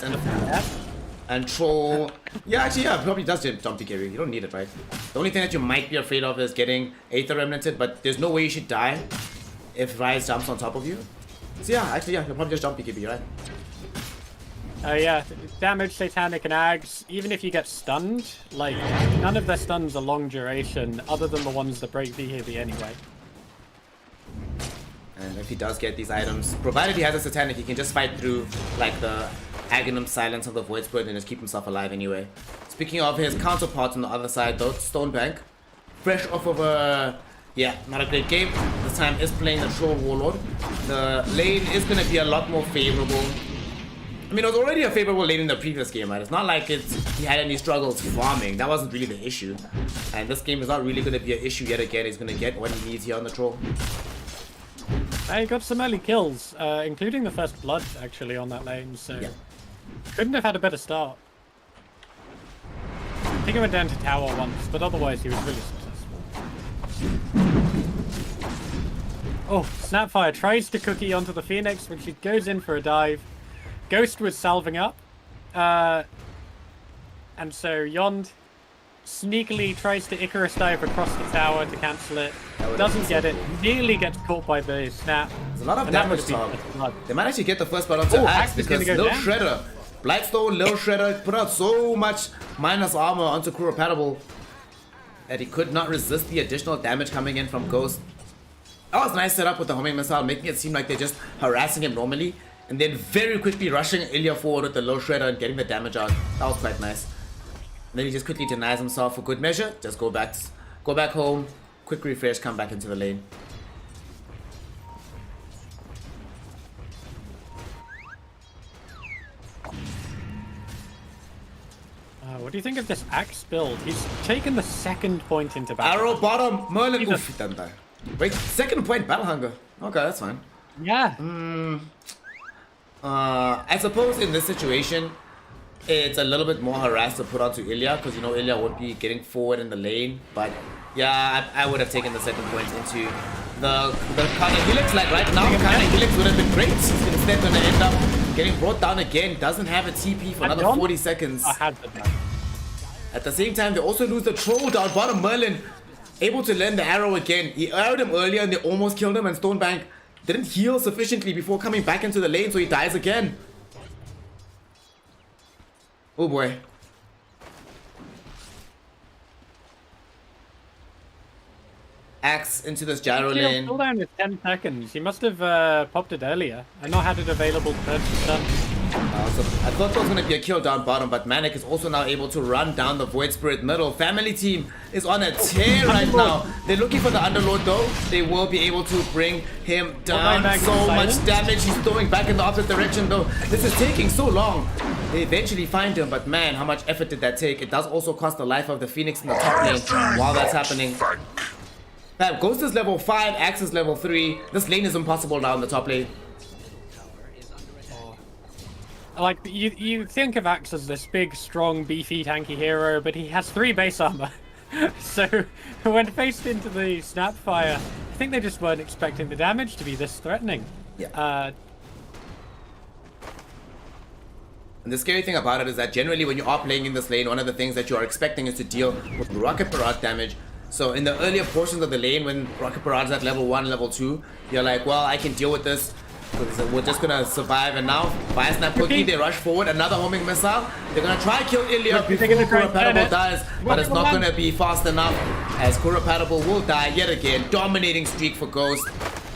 And Troll. Yeah, actually, yeah, probably does jump BKB. You don't need it, right? The only thing that you might be afraid of is getting Aether Remnanted, but there's no way you should die if Riot jumps on top of you. So yeah, actually, yeah, you'll probably just jump BKB, right? Yeah, damage, Satanic, and Ags, even if you get stunned, like, none of their stuns are long duration, other than the ones that break BKB anyway. And if he does get these items, provided he has a Satanic, he can just fight through, like, the Aghanim Silence of the Void Spirit and just keep himself alive anyway. Speaking of his counterparts on the other side, though, Stonebank, fresh off of a... yeah, not a great game. This time is playing the Troll Warlord. The lane is going to be a lot more favorable. I mean, it was already a favorable lane in the previous game, right? It's not like he had any struggles farming. That wasn't really the issue. And this game is not really going to be an issue yet again. He's going to get what he needs here on the Troll. He got some early kills, including the first blood, actually, on that lane, so... yeah. Couldn't have had a better start. I think he went down to tower once, but otherwise he was really successful. Oh, Snapfire tries to cookie onto the Phoenix, when she goes in for a dive. Ghost was salving up, and so Yond sneakily tries to Icarus dive across the tower to cancel it. Doesn't get it, nearly gets caught by the snap. There's a lot of damage talk. They might actually get the first blood onto Axe because Lil Shredder, Blightstone, Lil Shredder put out so much minus armor onto Kuropatable that he could not resist the additional damage coming in from Ghost. That was a nice setup with the homing missile, making it seem like they're just harassing him normally. And then very quickly rushing Ilya forward with the low shredder and getting the damage out. That was quite nice. And then he just quickly denies himself for good measure. Just go back home, quick refresh, come back into the lane. What do you think of this Axe build? He's taken the 2nd point into battle. Arrow bottom, Merlin. Oof, he done that. Wait, 2nd point, Battle Hunger. Okay, that's fine. Yeah. I suppose in this situation, it's a little bit more harassed to put onto Ilya, because you know Ilya won't be getting forward in the lane. But yeah, I would have taken the 2nd point into the counter helix. Like right now, counter helix would have been great. He's instead going to end up getting brought down again. Doesn't have a TP for another 40 seconds. I had that. At the same time, they also lose the troll down bottom. Merlin able to lend the arrow again. He arrowed him earlier and they almost killed him, and Stonebank didn't heal sufficiently before coming back into the lane, so he dies again. Oh boy. Axe into this gyro lane. Cooldown is 10 seconds. He must have popped it earlier and not had it available to purchase stun. Awesome. I thought there was going to be a kill down bottom, but Manic is also now able to run down the Void Spirit middle. Family team is on a tear right now. They're looking for the Underlord though. They will be able to bring him down. So much damage. He's throwing back in the opposite direction though. This is taking so long. They eventually find him, but man, how much effort did that take? It does also cost the life of the Phoenix in the top lane while that's happening. Ghost is level 5, Axe is level 3. This lane is impossible now in the top lane. Like, you think of Axe as this big, strong, beefy, tanky hero, but he has 3 base armor. So, when faced into the Snapfire, I think they just weren't expecting the damage to be this threatening. Yeah. And the scary thing about it is that generally when you are playing in this lane, one of the things that you are expecting is to deal with rocket barrage damage. So in the earlier portions of the lane, when rocket barrage is at level 1, level 2, you're like, well, I can deal with this. We're just gonna survive. And now, Fire Snap Cookie, they rush forward, another homing missile. They're gonna try kill Ilya before Kurapatable dies, but it's not gonna be fast enough, as Kurapatable will die yet again. Dominating streak for Ghost.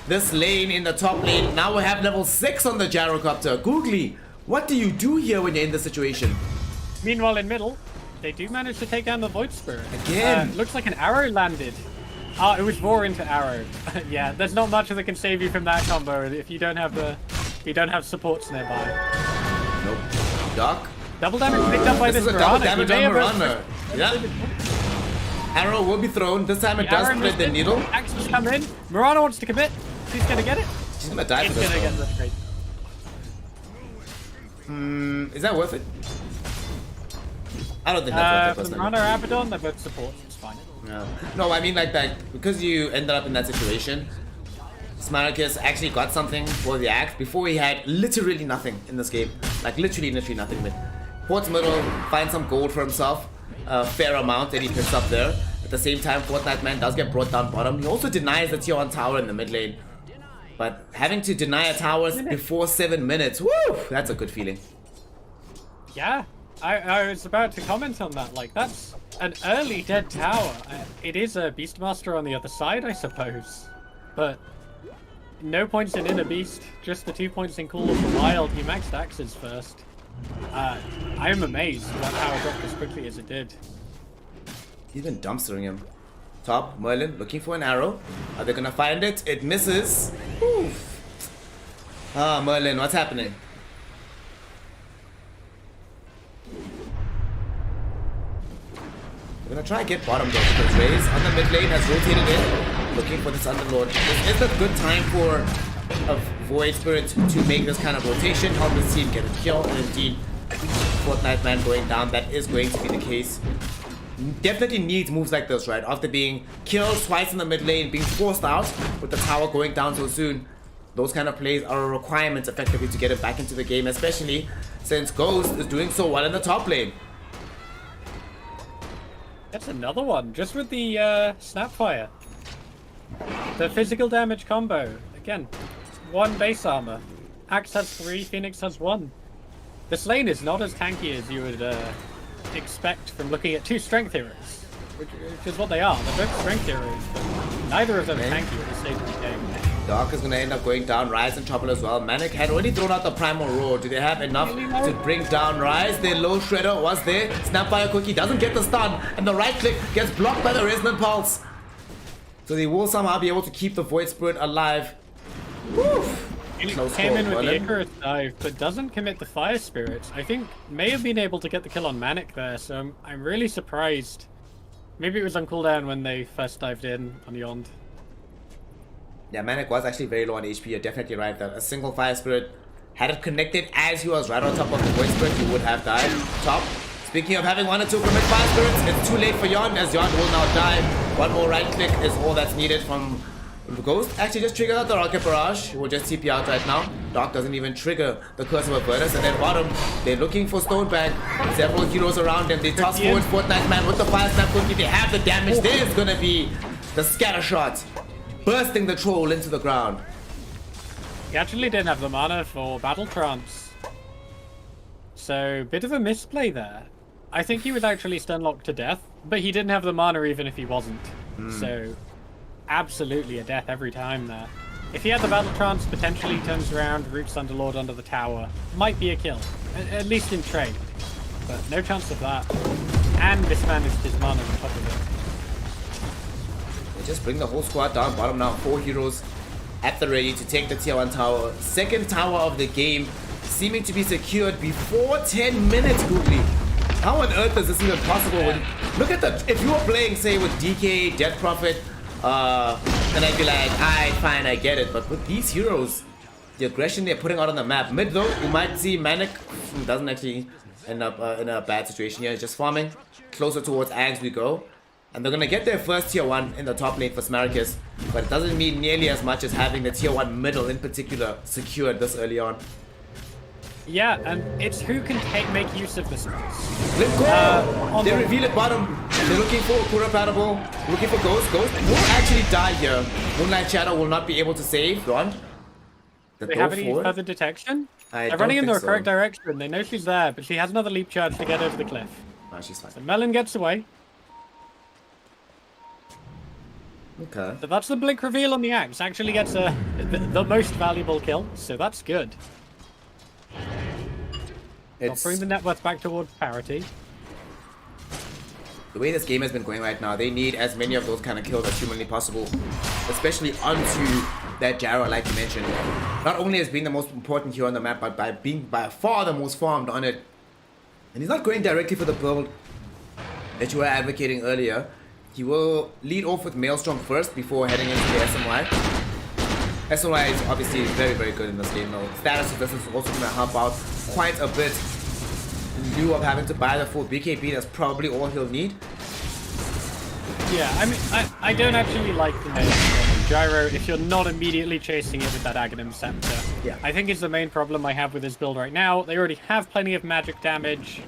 This lane in the top lane, now we have level 6 on the Gyrocopter. Googly, what do you do here when you're in this situation? Meanwhile, in middle, they do manage to take down the Void Spirit. Again. Looks like an arrow landed. Oh, it was Roar into arrow. Yeah, there's not much that can save you from that combo if you don't have supports nearby. Nope. Doc. Double damage picked up by this is a double Mirana. damage on Mirana. Yeah. Arrow will be thrown. This time it does split the needle. Axe has come in. Mirana wants to commit. She's gonna get it. She's gonna die She's for this gonna get though. the trade. Is that worth it? I don't think that's worth it personally. Mirana or Abaddon, they're both supports. It's fine. Yeah. No, I mean like that because you ended up in that situation. SMARACIS actually got something for the Axe before he had literally nothing in this game. Like literally nothing. But Port's middle finds some gold for himself, a fair amount that he picks up there. At the same time, Fortnite Man does get brought down bottom. He also denies the tier 1 tower in the mid lane. But having to deny a tower before 7 minutes, woo! That's a good feeling. Yeah, I was about to comment on that. Like, that's an early dead tower. It is a Beastmaster on the other side, I suppose. But no points in Inner Beast, just the 2 points in Call of the Wild. He maxed Axes first. I am amazed that tower dropped as quickly as it did. He's been dumpstering him. Top, Merlin looking for an arrow. Are they gonna find it? It misses. Oof. Ah, Merlin, what's happening? We're gonna try and get bottom though because Raze on the mid lane has rotated in, looking for this Underlord. This is a good time for a Void Spirit to make this kind of rotation, help this team get a kill, and indeed, Fortnite Man going down, that is going to be the case. Definitely needs moves like this, right? After being killed twice in the mid lane, being forced out with the tower going down so soon, those kind of plays are a requirement effectively to get it back into the game, especially since Ghost is doing so well in the top lane. That's another one, just with the Snapfire. The physical damage combo. Again, 1 base armor. Axe has 3, Phoenix has 1. This lane is not as tanky as you would expect from looking at 2 strength heroes. Which is what they are. They're both strength heroes, but neither of them are tanky at this stage of the game. Doc is going to end up going down, Rise and Topple as well. Manic had already thrown out the Primal Roar. Do they have enough to bring down Rise? Their low shredder was there. Snapfire Cookie doesn't get the stun, and the right click gets blocked by the Resonant Pulse. So they will somehow be able to keep the Void Spirit alive. Woof. Close Came in call, with the Merlin. Icarus dive, but doesn't commit the Fire Spirits. I think may have been able to get the kill on Manic there, so I'm really surprised. Maybe it was on cooldown when they first dived in on Yond. Yeah, Manic was actually very low on HP. You're definitely right that a single Fire Spirit, had it connected as he was right on top of the Void Spirit, he would have died. Top. Speaking of having 1 or 2 commit Fire Spirits, it's too late for Yond, as Yond will now die. 1 more right click is all that's needed from the Ghost. Actually just triggered out the Rocket Barrage. He will just TP out right now. Doc doesn't even trigger the Curse of Avertus. And then bottom, they're looking for Stonebank. Several heroes around them. They toss forward Fortnite Man with the Fire Snap Cookie. They have the damage. There's gonna be the scatter shot, bursting the troll into the ground. He actually didn't have the mana for Battle Trance. So, bit of a misplay there. I think he was actually stun-locked to death, but he didn't have the mana even if he wasn't. So, absolutely a death every time there. If he had the Battle Trance, potentially turns around, roots Underlord under the tower. Might be a kill. at least in trade. But no chance of that. And mismanaged his mana on top of it. They just bring the whole squad down bottom now. 4 heroes at the ready to take the tier 1 tower. Second tower of the game seeming to be secured before 10 minutes, Googly. How on earth is this even possible? When, look at that. If you were playing, say, with DK, Death Prophet, then I'd be like, alright, fine, I get it. But with these heroes, the aggression they're putting out on the map. Mid though, you might see Manic, who doesn't actually end up in a bad situation here. He's just farming. Closer towards Ags we go. And they're going to get their first tier 1 in the top lane for SMARACIS. But it doesn't mean nearly as much as having the tier 1 middle in particular secured this early on. Yeah, and it's who can make use of this. Let's go! They reveal it bottom. They're looking for Kurapatable, looking for Ghost. Ghost will actually die here. Moonlight Shadow will not be able to save. Beyond. Do they have any further detection? They're running in the correct direction. They know she's there, but she has another leap charge to get over the cliff. No, she's fine. So Melon gets away. Okay. So that's the blink reveal on the axe. Actually gets the most valuable kill, so that's good. I'll bring the net worth back towards parity. The way this game has been going right now, they need as many of those kind of kills as humanly possible. Especially onto that Jaro, like you mentioned. Not only as being the most important hero on the map, but by being by far the most farmed on it. And he's not going directly for the build that you were advocating earlier. He will lead off with Maelstrom first before heading into the SMY. SMY is obviously very, very good in this game though. Status of this is also going to help out quite a bit. In lieu of having to buy the full BKB, that's probably all he'll need. Yeah, I mean, I don't actually like the Maelstrom Gyro if you're not immediately chasing it with that Aghanim Scepter. Yeah. I think it's the main problem I have with his build right now. They already have plenty of magic damage.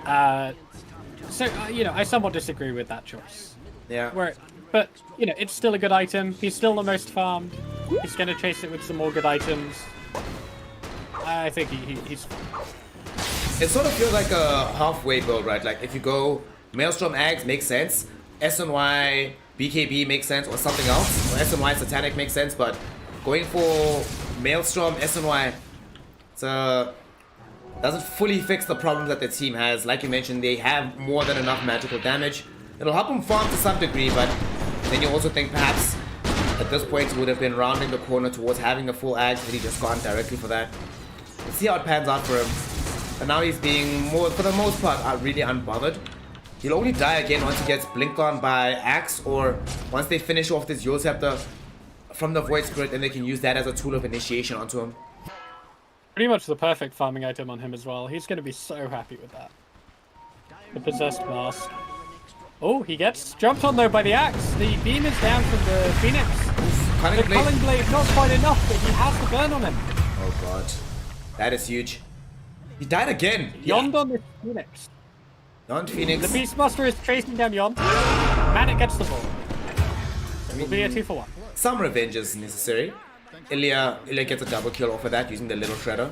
So, you know, I somewhat disagree with that choice. Yeah. But, you know, it's still a good item. He's still the most farmed. He's going to chase it with some more good items. I think he's... It sort of feels like a halfway build, right? Like, if you go Maelstrom Ags makes sense. SNY BKB makes sense, or something else. Or SNY Satanic makes sense, but going for Maelstrom SNY, doesn't fully fix the problems that the team has. Like you mentioned, they have more than enough magical damage. It'll help them farm to some degree, but then you also think perhaps at this point would have been rounding the corner towards having the full Ags, but he just gone directly for that. Let's see how it pans out for him. And now he's being more, for the most part, really unbothered. He'll only die again once he gets blinked on by Axe, or once they finish off this Yule Scepter from the Void Spirit, and they can use that as a tool of initiation onto him. Pretty much the perfect farming item on him as well. He's going to be so happy with that. The Possessed Mask. Oh, he gets jumped on though by the Axe. The beam is down from the Phoenix. The Culling Blade not quite enough, but he has the burn on him. Oh god. That is huge. He died again. Yond on the Phoenix. Yond Phoenix. The Beastmaster is chasing down Yond. Manic gets the ball. It will be a 2-for-1. Some revenge is necessary. Ilya gets a double kill off of that using the little shredder.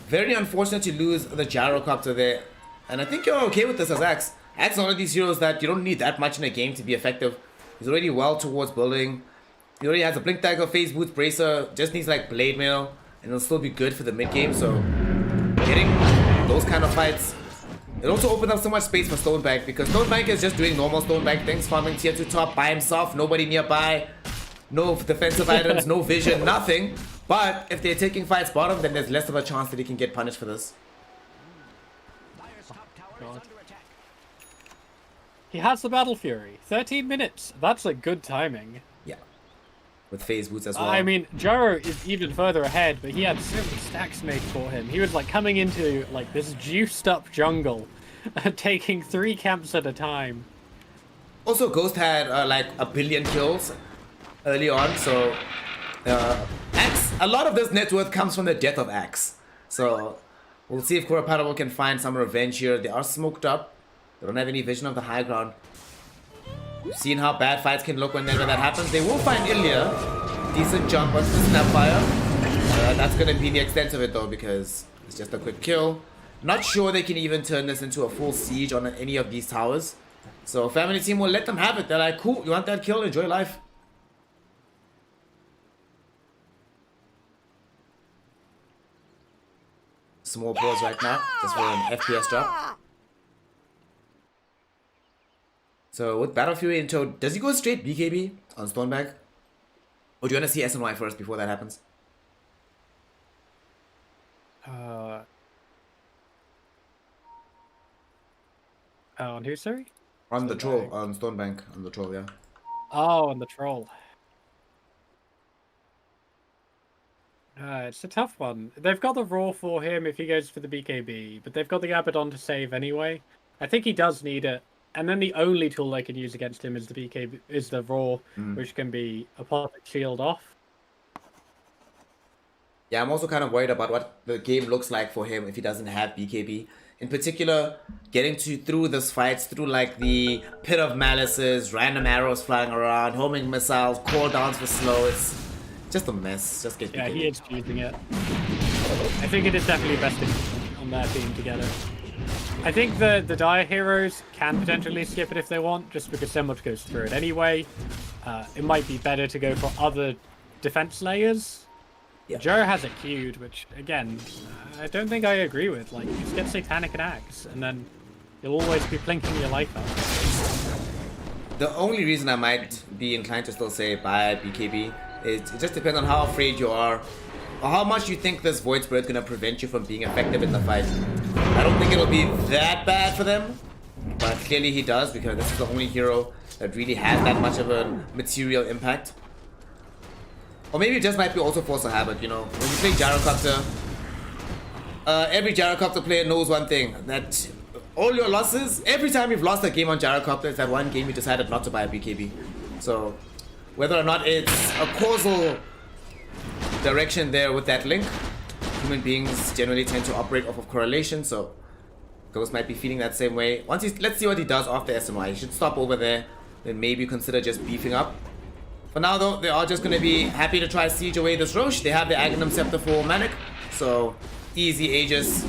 Very unfortunate to lose the Gyrocopter there. And I think you're okay with this as Axe. Axe is one of these heroes that you don't need that much in a game to be effective. He's already well towards building. He already has a Blink Dagger, Phase Boots, Bracer. Just needs like Blade Mail. And it'll still be good for the mid game. So getting those kind of fights. It also opens up so much space for Stonebank, because Stonebank is just doing normal Stonebank things, farming tier 2 top by himself, nobody nearby, no defensive items, no vision, nothing. But if they're taking fights bottom, then there's less of a chance that he can get punished for this. God. He has the Battle Fury. 13 minutes. That's a good timing. Yeah. With Phase Boots as well. I mean, Gyro is even further ahead, but he had so many stacks made for him. He was like coming into like this juiced up jungle, taking 3 camps at a time. Also, Ghost had like 1 billion kills early on, so Axe, a lot of this net worth comes from the death of Axe. So we'll see if Kurapatable can find some revenge here. They are smoked up. They don't have any vision of the high ground. We've seen how bad fights can look whenever that happens. They will find Ilya. Decent jump onto the Snapfire. That's going to be the extent of it though, because it's just a quick kill. Not sure they can even turn this into a full siege on any of these towers. So Family Team will let them have it. They're like, cool, you want that kill? Enjoy life. Small pause right now, just for an FPS drop. So with Battle Fury in tow, does he go straight BKB on Stonebank? Or do you want to see SNY first before that happens? On who, sorry? On the troll, on Stonebank, on the troll, yeah. Oh, on the troll. It's a tough one. They've got the Raw for him if he goes for the BKB, but they've got the Abaddon to save anyway. I think he does need it. And then the only tool they can use against him is the BKB, is the Raw, which can be a perfect shield off. Yeah, I'm also kind of worried about what the game looks like for him if he doesn't have BKB. In particular, getting through this fight, through like the Pit of Malices, random arrows flying around, homing missiles, cooldowns for slow. It's just a mess. Just get BKB. Yeah, he is choosing it. I think it is definitely best on their team together. I think the Dire heroes can potentially skip it if they want, just because so much goes through it anyway. It might be better to go for other defense layers. Yeah. Joe has it queued, which, again, I don't think I agree with. Like, just get Satanic and Axe, and then you'll always be plinking your life up. The only reason I might be inclined to still say buy BKB is it just depends on how afraid you are, or how much you think this Void Spirit is going to prevent you from being effective in the fight. I don't think it'll be that bad for them, but clearly he does, because this is the only hero that really has that much of a material impact. Or maybe it just might be also force of habit, you know. When you play Gyrocopter, every Gyrocopter player knows one thing, that all your losses, every time you've lost a game on Gyrocopter, it's that one game you decided not to buy a BKB. So, whether or not it's a causal direction there with that link, human beings generally tend to operate off of correlation, so Ghost might be feeling that same way. Let's see what he does after SMY. He should stop over there, then maybe consider just beefing up. For now though, they are just going to be happy to try siege away this Roche. They have the Agnum Scepter for Manic, so easy Aegis.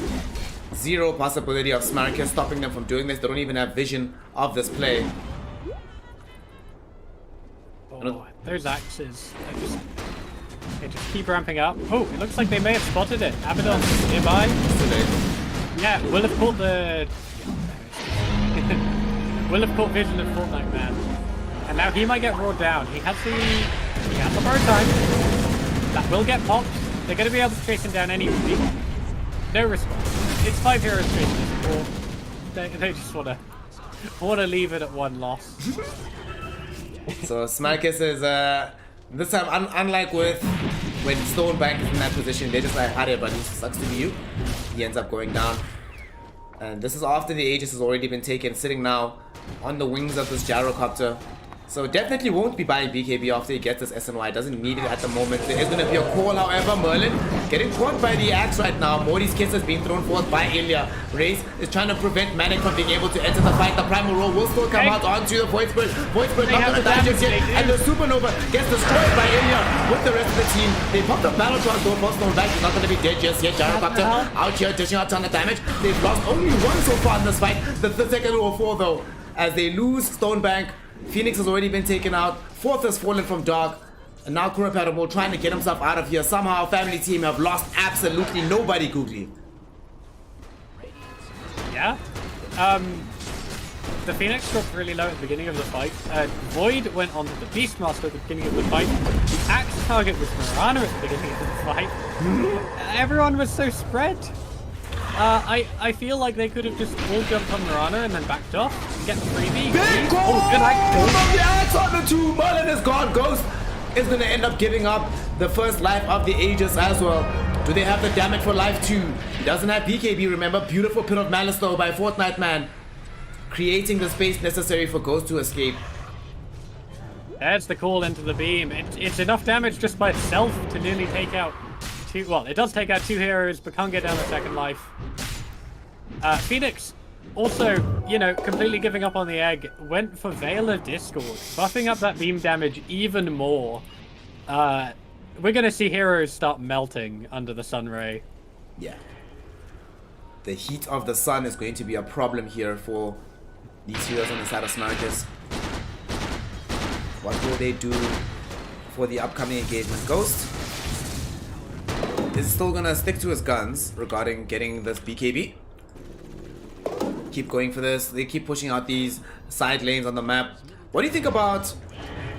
Zero possibility of SMARACIS stopping them from doing this. They don't even have vision of this play. Oh, those axes, they just keep ramping up. Oh, it looks like they may have spotted it. Abaddon's nearby. Yeah, will have caught the... will have caught vision of Fortnite Man. And now he might get roared down. He has the bird time. That will get popped. They're going to be able to chase him down anyway. No response. It's 5 heroes chasing this ball. They just want to leave it at one loss. So SMARACIS is this time unlike with when Stonebank is in that position, they're just like, "Hurry, buddy, sucks to be you." He ends up going down, and this is after the Aegis has already been taken, sitting now on the wings of this Gyrocopter. So definitely won't be buying BKB after he gets this SNY. Doesn't need it at the moment. There is going to be a call, however. Merlin getting caught by the axe right now. Morty's kiss has been thrown forth by Ilya. Race is trying to prevent Manic from being able to enter the fight. The Primal Roll will still come out onto the Void Spirit. Void Spirit not going to die just yet. And the Supernova gets destroyed by Ilya with the rest of the team. They popped the Battletron door. First one back. He's not going to be dead just yet. Gyrocopter out here dishing out a ton of damage. They've lost only one so far in this fight. The second row of 4 though. As they lose Stonebank. Phoenix has already been taken out. Fourth has fallen from Dark. And now Kurapatamo trying to get himself out of here. Somehow family team have lost absolutely nobody, Googly. Yeah. The Phoenix dropped really low at the beginning of the fight. Void went on to the Beastmaster at the beginning of the fight. The Axe target was Marana at the beginning of the fight. Everyone was so spread. I feel like they could have just all jumped on Marana and then backed off. Get the freebie. Big goal from the axe on the 2. Merlin is gone. Ghost is going to end up giving up the first life of the Aegis as well. Do they have the damage for life 2? He doesn't have BKB, remember. Beautiful Pit of Malice though by Fortnite Man. Creating the space necessary for Ghost to escape. That's the call into the beam. It's enough damage just by itself to nearly take out 2. Well, it does take out 2 heroes, but can't get down the second life. Phoenix, also, you know, completely giving up on the egg, went for Veil of Discord, buffing up that beam damage even more. We're going to see heroes start melting under the sun ray. Yeah. The heat of the sun is going to be a problem here for these heroes on the side of SMARACIS. What will they do for the upcoming engagement? Ghost? is still gonna stick to his guns regarding getting this BKB. Keep going for this. They keep pushing out these side lanes on the map. What do you think about...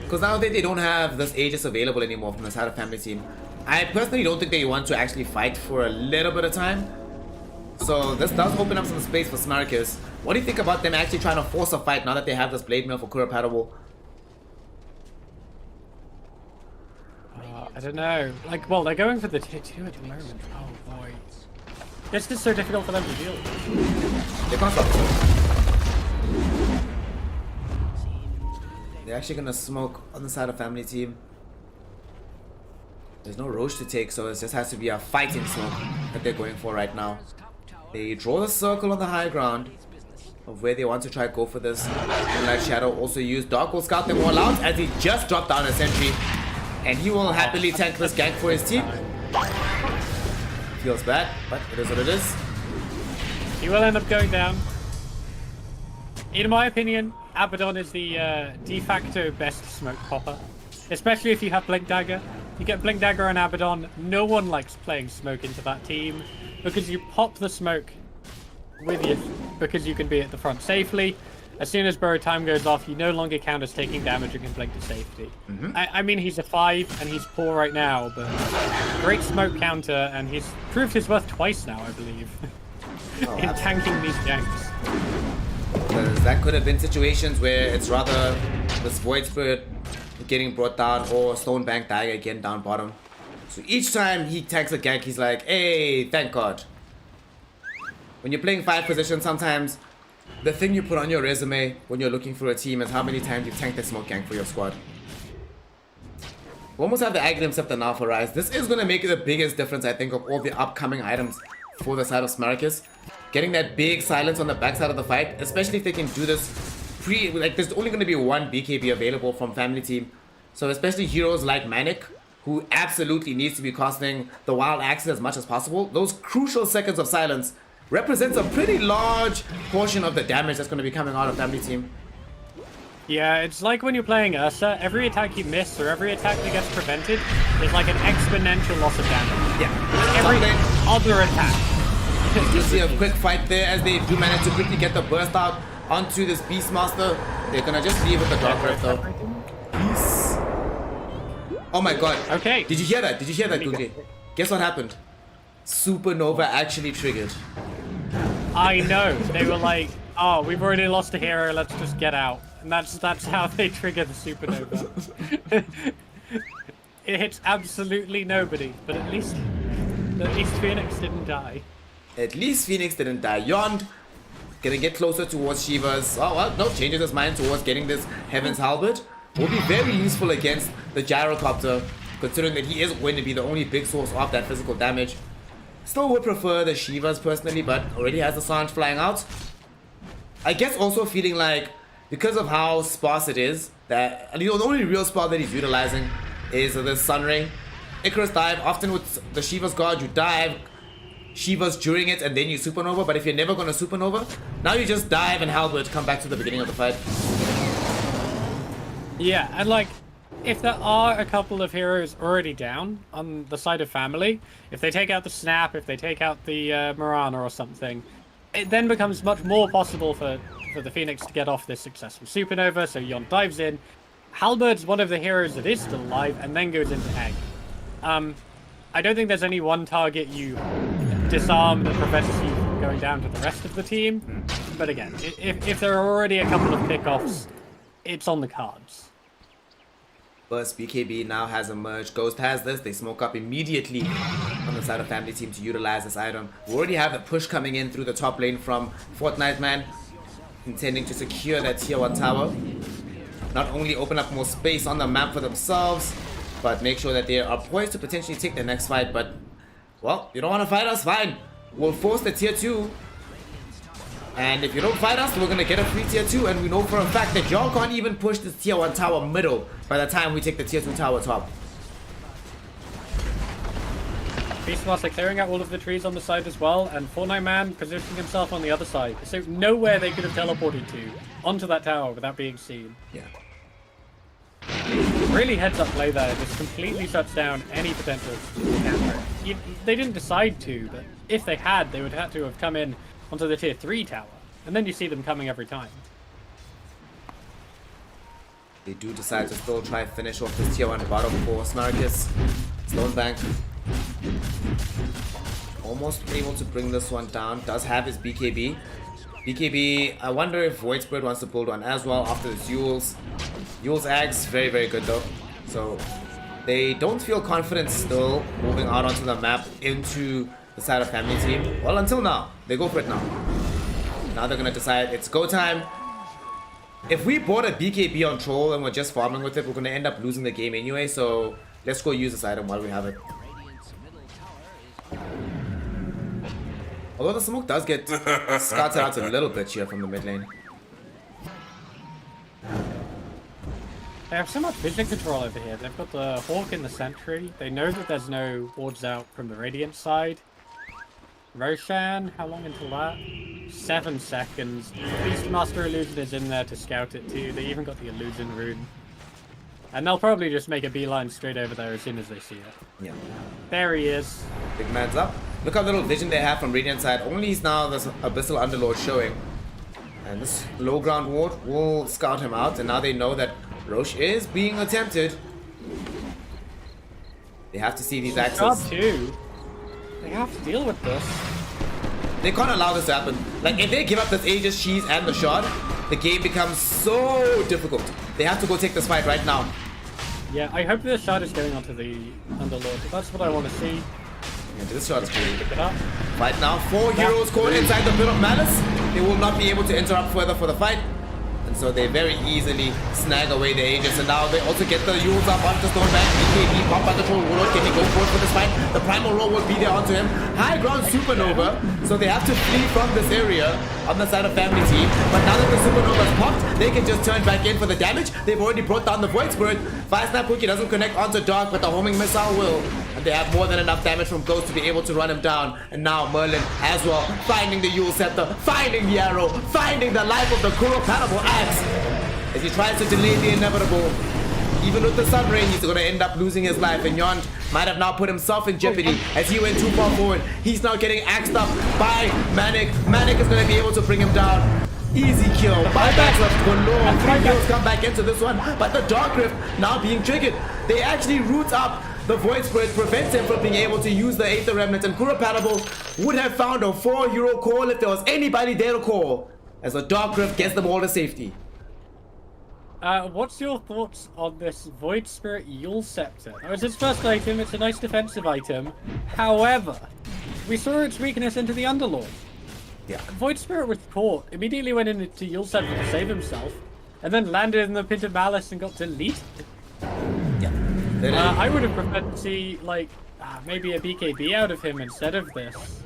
Because now they don't have this Aegis available anymore from the side of family team. I personally don't think they want to actually fight for a little bit of time. So this does open up some space for SMARACIS. What do you think about them actually trying to force a fight now that they have this blade mail for Kurapatable? I don't know. Like, well, they're going for the tier 2 at the moment. Oh boy. It's just so difficult for them to deal with. They can't stop this. They're actually gonna smoke on the side of family team. There's no Roche to take, so it just has to be a fighting smoke that they're going for right now. They draw the circle on the high ground of where they want to try to go for this. Moonlight Shadow also used Dark will scout them all out as he just dropped down a sentry. And he will happily tank this gank for his team. Feels bad, but it is what it is. He will end up going down. In my opinion, Abaddon is the de facto best smoke popper. Especially if you have Blink Dagger. You get Blink Dagger and Abaddon, no one likes playing smoke into that team. Because you pop the smoke with you, because you can be at the front safely. As soon as Burrow Time goes off, you no longer count as taking damage and can blink to safety. I mean, he's a 5 and he's poor right now, but great smoke counter, and he's proved his worth twice now, I believe, in tanking these ganks. Because that could have been situations where it's rather this Void Spirit getting brought down or Stone Bank Dagger again down bottom. So each time he tanks a gank, he's like, hey, thank God. When you're playing 5 positions, sometimes the thing you put on your resume when you're looking for a team is how many times you've tanked a smoke gank for your squad. We almost have the Aghanim Scepter now for Rise. This is going to make the biggest difference, I think, of all the upcoming items for the side of SMARACIS. Getting that big silence on the backside of the fight, especially if they can do this like there's only going to be one BKB available from family team. So especially heroes like Manic, who absolutely needs to be casting the Wild Axes as much as possible. Those crucial seconds of silence represents a pretty large portion of the damage that's going to be coming out of family team. Yeah, it's like when you're playing Ursa, every attack you miss or every attack that gets prevented is like an exponential loss of damage. Yeah. Every other attack. You see a quick fight there as they do manage to quickly get the burst out onto this Beastmaster. They're going to just leave with the Dark Breath though. Peace. Oh my god. Okay. Did you hear that? Did you hear that, Googie? Guess what happened? Supernova actually triggered. I know. They were like, oh, we've already lost a hero, let's just get out. And that's how they trigger the supernova. It hits absolutely nobody, but at least Phoenix didn't die. At least Phoenix didn't die. Yond gonna get closer towards Shiva's. Oh well, no, changes his mind towards getting this Heaven's Halberd. Will be very useful against the Gyrocopter, considering that he is going to be the only big source of that physical damage. Still would prefer the Shivas personally, but already has the Sanj flying out. I guess also feeling like, because of how sparse it is, that the only real spell that he's utilizing is the Sunray. Icarus dive, often with the Shiva's Guard, you dive Shiva's during it and then you supernova, but if you're never gonna supernova, now you just dive and Halberd come back to the beginning of the fight. Yeah, and like, if there are a couple of heroes already down on the side of family, if they take out the Snap, if they take out the Mirana or something, it then becomes much more possible for the Phoenix to get off this successful supernova, so Yon dives in. Halberd's one of the heroes that is still alive and then goes into ENG. I don't think there's any one target you disarm that prevents you from going down to the rest of the team, but again, if there are already a couple of pickoffs, it's on the cards. Burst BKB now has emerged. Ghost has this. They smoke up immediately on the side of family team to utilize this item. We already have the push coming in through the top lane from Fortnite Man, intending to secure that tier 1 tower. Not only open up more space on the map for themselves, but make sure that they are poised to potentially take the next fight. But, well, you don't want to fight us? Fine. We'll force the tier 2. And if you don't fight us, we're going to get a free tier 2. And we know for a fact that y'all can't even push this tier 1 tower middle by the time we take the tier 2 tower top. Beastmaster clearing out all of the trees on the side as well, and Fortnite Man positioning himself on the other side. So nowhere they could have teleported to onto that tower without being seen. Yeah. Really heads up play there. Just completely shuts down any potential counter. They didn't decide to, but if they had, they would have to have come in onto the tier 3 tower. And then you see them coming every time. They do decide to still try and finish off this tier 1 bottom for SMARACIS. Stonebank almost able to bring this one down. Does have his BKB. BKB, I wonder if Void Spirit wants to build one as well after this Yule's. Yule's Ags, very, very good though. So they don't feel confident still moving out onto the map into the side of family team. Well, until now. They go for it now. Now they're going to decide it's go time. If we bought a BKB on Troll and we're just farming with it, we're going to end up losing the game anyway. So let's go use this item while we have it. Although the smoke does get scouted out a little bit here from the mid lane. They have so much vision control over here. They've got the Hawk and the Sentry. They know that there's no wards out from the Radiant side. Roshan, how long until that? 7 seconds. Beastmaster Illusion is in there to scout it too. They even got the Illusion rune. And they'll probably just make a beeline straight over there as soon as they see it. Yeah. There he is. Big man's up. Look how little vision they have from Radiant side. Only is now this Abyssal Underlord showing. And this low ground ward will scout him out. And now they know that Roche is being attempted. They have to see these axes. Too. They have to deal with this. They can't allow this to happen. Like, if they give up this Aegis, Cheese, and the shot, the game becomes so difficult. They have to go take this fight right now. Yeah, I hope the shot is getting onto the Underlord. That's what I want to see. Yeah, this shot is pretty. Pick it up. Right now, 4 heroes caught inside the pit of Malice. They will not be able to interrupt further for the fight. And so they very easily snag away the Aegis. And now they also get the Yules up onto Stonebank. BKB, pop out the Troll Warlord. Can he go forward for this fight? The Primal Roll will be there onto him. High ground Supernova. So they have to flee from this area on the side of family team. But now that the Supernova's popped, they can just turn back in for the damage. They've already brought down the Void Spirit. Fire Snap Cookie doesn't connect onto Dark, but the homing missile will. And they have more than enough damage from Ghost to be able to run him down. And now Merlin as well, finding the Yule Scepter, finding the arrow, finding the life of the Kuropatable Axe. As he tries to delay the inevitable. Even with the Sun Ray, he's going to end up losing his life. And Yond might have now put himself in jeopardy as he went too far forward. He's now getting axed up by Manic. Manic is going to be able to bring him down. Easy kill. Buybacks left galore. 3 kills come back into this one. But the Dark Rift now being triggered. They actually root up the Void Spirit, prevents him from being able to use the Aether Remnant. And Kuropatable would have found a 4 hero call if there was anybody there to call. As the Dark Rift gets them all to safety. What's your thoughts on this Void Spirit Yule Scepter? It was its first item, it's a nice defensive item. However, we saw its weakness into the Underlord. Yeah. Void Spirit was caught, immediately went into Yule Scepter to save himself, and then landed in the Pit of Malice and got deleted. Yeah. I would have preferred to see, like, maybe a BKB out of him instead of this.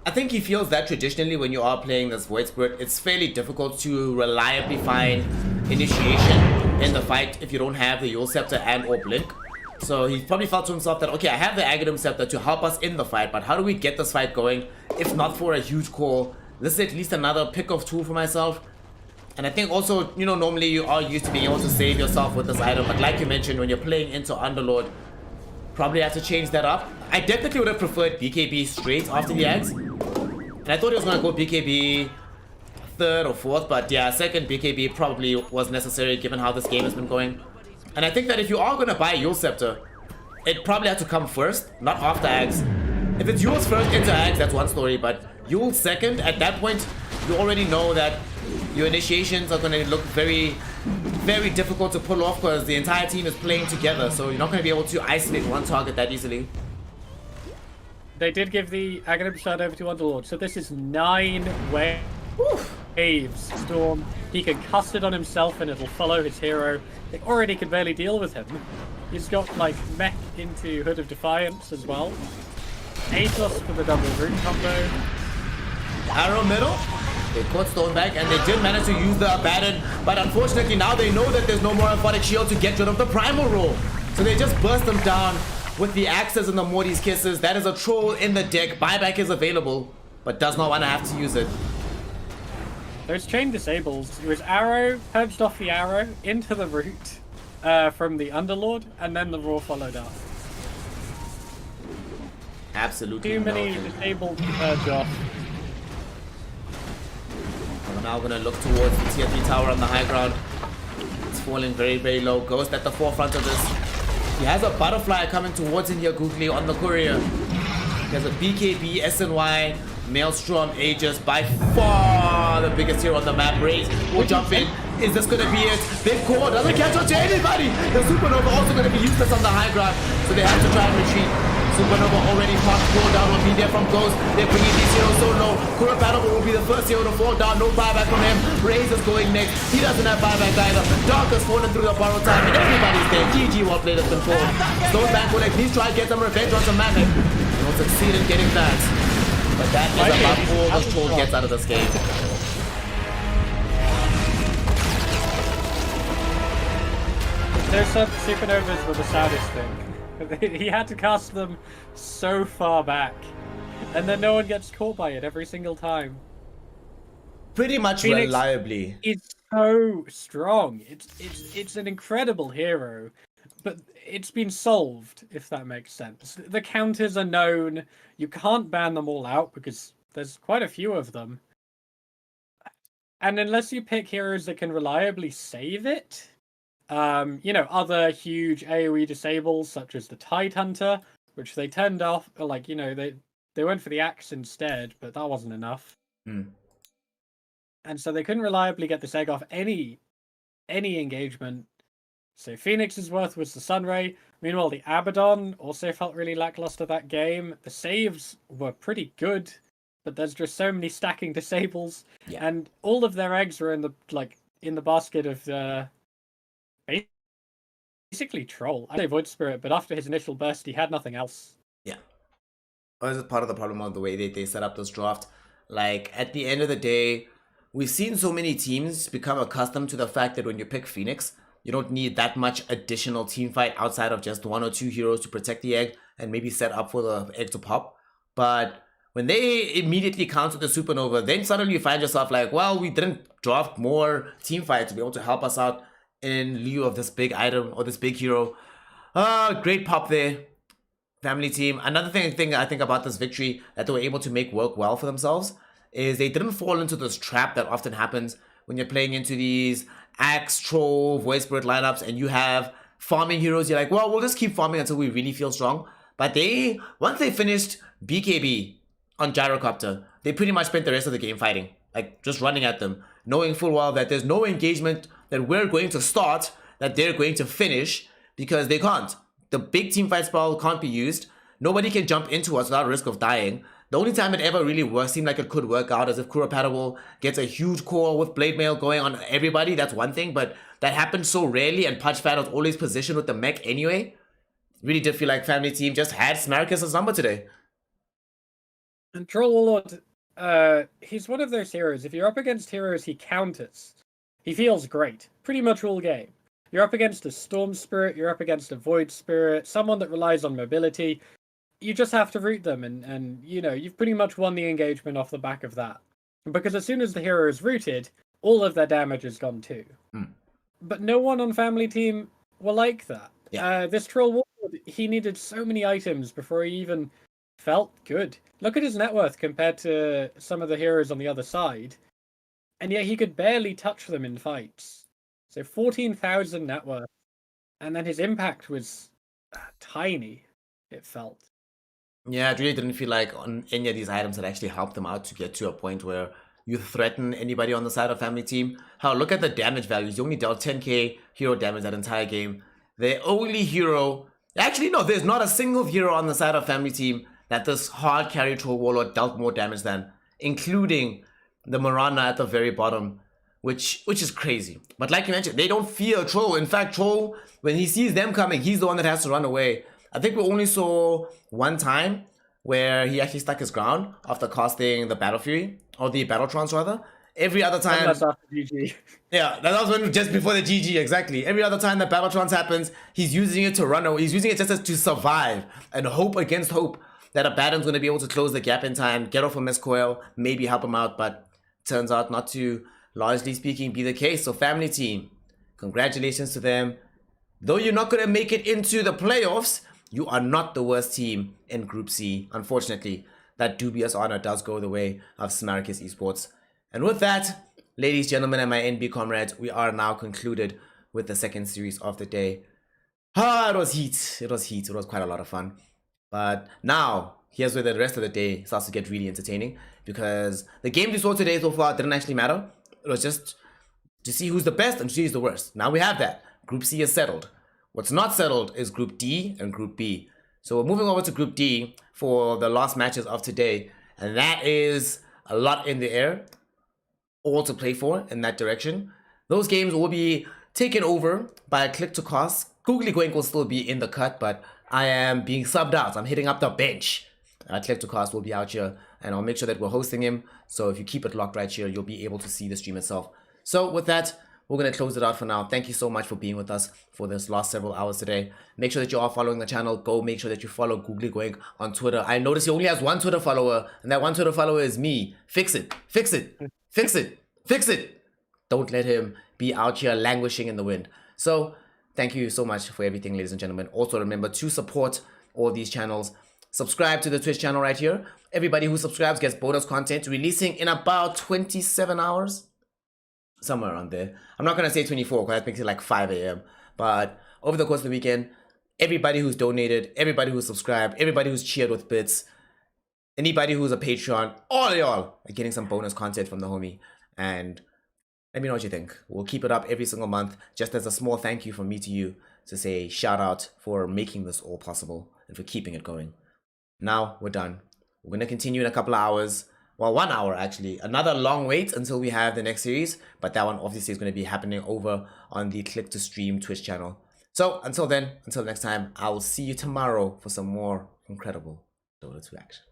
I think he feels that traditionally when you are playing this Void Spirit, it's fairly difficult to reliably find initiation in the fight if you don't have the Yule Scepter and or Blink. So he probably felt to himself that, okay, I have the Aghanim Scepter to help us in the fight, but how do we get this fight going if not for a huge call? This is at least another pick of tool for myself. And I think also, you know, normally you are used to being able to save yourself with this item, but like you mentioned, when you're playing into Underlord, probably have to change that up. I definitely would have preferred BKB straight after the Axe. And I thought he was going to go BKB 3rd or 4th, but yeah, 2nd BKB probably was necessary given how this game has been going. And I think that if you are going to buy Yule Scepter, it probably had to come first, not after Axe. If it's Yule's first into Axe, that's one story, but Yule's second, at that point, you already know that your initiations are going to look very, very difficult to pull off because the entire team is playing together, so you're not going to be able to isolate one target that easily. They did give the Aghanim shot over to Underlord, so this is 9 waves. Storm, he can cast it on himself and it'll follow his hero. They already can barely deal with him. He's got like mech into Hood of Defiance as well. Aethos for the double root combo. Arrow middle. They caught Stonebank and they did manage to use the Abaddon, but unfortunately now they know that there's no more Aphotic Shield to get rid of the Primal Roll. So they just burst them down with the Axes and the Morty's Kisses. That is a Troll in the deck. Buyback is available, but does not want to have to use it. Those chain disables. It was arrow, purged off the arrow, into the root, from the Underlord, and then the Roar followed up. Absolutely. Too many disabled Josh. We're now going to look towards the tier 3 tower on the high ground. It's falling very, very low. Ghost at the forefront of this. He has a butterfly coming towards him here, Googly, on the courier. He has a BKB, SNY, Maelstrom, Aegis, by far the biggest hero on the map. Raze will jump in. Is this going to be it? Big core doesn't catch on to anybody. The Supernova also going to be useless on the high ground, so they have to try and retreat. Supernova already popped, cooldown will be there from Ghost. They're bringing these heroes so low. Kurapatable will be the first hero to fall down. No buyback from him. Raze is going next. He doesn't have buyback either. Dark has fallen through the borrow time and everybody's there. GG, well played has been formed. Stonebank will at least try and get some revenge on some Manic. He will succeed in getting that. But that is about all the troll gets out of this game. Those Supernovas were the saddest thing. He had to cast them so far back, and then no one gets caught by it every single time. Pretty much Phoenix reliably. It's so strong. It's an incredible hero, but it's been solved, if that makes sense. The counters are known. You can't ban them all out because there's quite a few of them. And unless you pick heroes that can reliably save it, other huge AoE disables such as the Tide Hunter, which they turned off, they went for the axe instead, but that wasn't enough. And so they couldn't reliably get this egg off any engagement. So Phoenix's worth was the Sunray. Meanwhile, the Abaddon also felt really lackluster that game. The saves were pretty good, but there's just so many stacking disables, and all of their eggs were in the basket of basically Troll. I say Void Spirit, but after his initial burst, he had nothing else. Yeah. This is part of the problem of the way they set up this draft. Like, at the end of the day, we've seen so many teams become accustomed to the fact that when you pick Phoenix, you don't need that much additional team fight outside of just 1 or 2 heroes to protect the egg and maybe set up for the egg to pop. But when they immediately counter the Supernova, then suddenly you find yourself like, well, we didn't draft more team fight to be able to help us out in lieu of this big item or this big hero. Great pop there. Family team. Another thing I think about this victory that they were able to make work well for themselves is they didn't fall into this trap that often happens when you're playing into these Axe, Troll, Void Spirit lineups and you have farming heroes. You're like, well, we'll just keep farming until we really feel strong. But once they finished BKB on Gyrocopter, they pretty much spent the rest of the game fighting. Like, just running at them, knowing full well that there's no engagement that we're going to start, that they're going to finish, because they can't. The big team fight spell can't be used. Nobody can jump into us without risk of dying. The only time it ever really seemed like it could work out is if Kurapatable gets a huge core with Blade Mail going on everybody. That's one thing, but that happens so rarely, and Punchfat was always positioned with the mech anyway. Really did feel like Family Team just had SMARACIS' number today. And Troll Warlord, he's one of those heroes. If you're up against heroes he counters, he feels great pretty much all game. You're up against a Storm Spirit, you're up against a Void Spirit, someone that relies on mobility. You just have to root them, and you've pretty much won the engagement off the back of that. Because as soon as the hero is rooted, all of their damage is gone too. But no one on Family Team were like that. This Troll Warlord, he needed so many items before he even felt good. Look at his net worth compared to some of the heroes on the other side, and yet he could barely touch them in fights. So 14,000 net worth, and then his impact was tiny, it felt. Yeah, it really didn't feel like on any of these items that actually helped them out to get to a point where you threaten anybody on the side of Family Team. Hell, look at the damage values. You only dealt 10k hero damage that entire game. The only hero... Actually, no, there's not a single hero on the side of Family Team that this hard carry Troll Warlord dealt more damage than, including the Marana at the very bottom, which is crazy. But like you mentioned, they don't fear Troll. In fact, Troll, when he sees them coming, he's the one that has to run away. I think we only saw one time where he actually stuck his ground after casting the Battle Fury, or the Battle Trance rather. Every other time... That's after GG. Yeah, that was when, just before the GG, exactly. Every other time that Battle Trance happens, he's using it to run away. He's using it just to survive and hope against hope that Abaddon's going to be able to close the gap in time, get off a Miss Coil, maybe help him out, but turns out not to, largely speaking, be the case. So Family Team, congratulations to them. though you're not going to make it into the playoffs, you are not the worst team in Group C. Unfortunately, that dubious honor does go the way of SMARACIS Esports. And with that, ladies, gentlemen, and my NB comrades, we are now concluded with the second series of the day. It was heat. It was heat. It was quite a lot of fun. But now, here's where the rest of the day starts to get really entertaining, because the games we saw today so far didn't actually matter. It was just to see who's the best and who's the worst. Now we have that. Group C is settled. What's not settled is Group D and Group B. So we're moving over to Group D for the last matches of today. And that is a lot in the air, all to play for in that direction. Those games will be taken over by a click to cast. Googly Goink will still be in the cut, but I am being subbed out. I'm hitting up the bench. Click to cast will be out here, and I'll make sure that we're hosting him. So if you keep it locked right here, you'll be able to see the stream itself. So with that, we're going to close it out for now. Thank you so much for being with us for this last several hours today. Make sure that you are following the channel. Go make sure that you follow Googly Goink on Twitter. I notice he only has one Twitter follower, and that one Twitter follower is me. Fix it. Fix it. Fix it. Fix it. Don't let him be out here languishing in the wind. So thank you so much for everything, ladies and gentlemen. Also remember to support all these channels. Subscribe to the Twitch channel right here. Everybody who subscribes gets bonus content releasing in about 27 hours. Somewhere around there. I'm not going to say 24 because that makes it like 5 a.m. But over the course of the weekend, everybody who's donated, everybody who's subscribed, everybody who's cheered with bits, anybody who's a Patreon, all of y'all are getting some bonus content from the homie. And let me know what you think. We'll keep it up every single month, just as a small thank you from me to you, to say shout out for making this all possible and for keeping it going. Now we're done. We're going to continue in a couple of hours. Well, 1 hour actually. Another long wait until we have the next series, but that one obviously is going to be happening over on the Click to Stream Twitch channel. So until then, until next time, I will see you tomorrow for some more incredible Dota 2 action.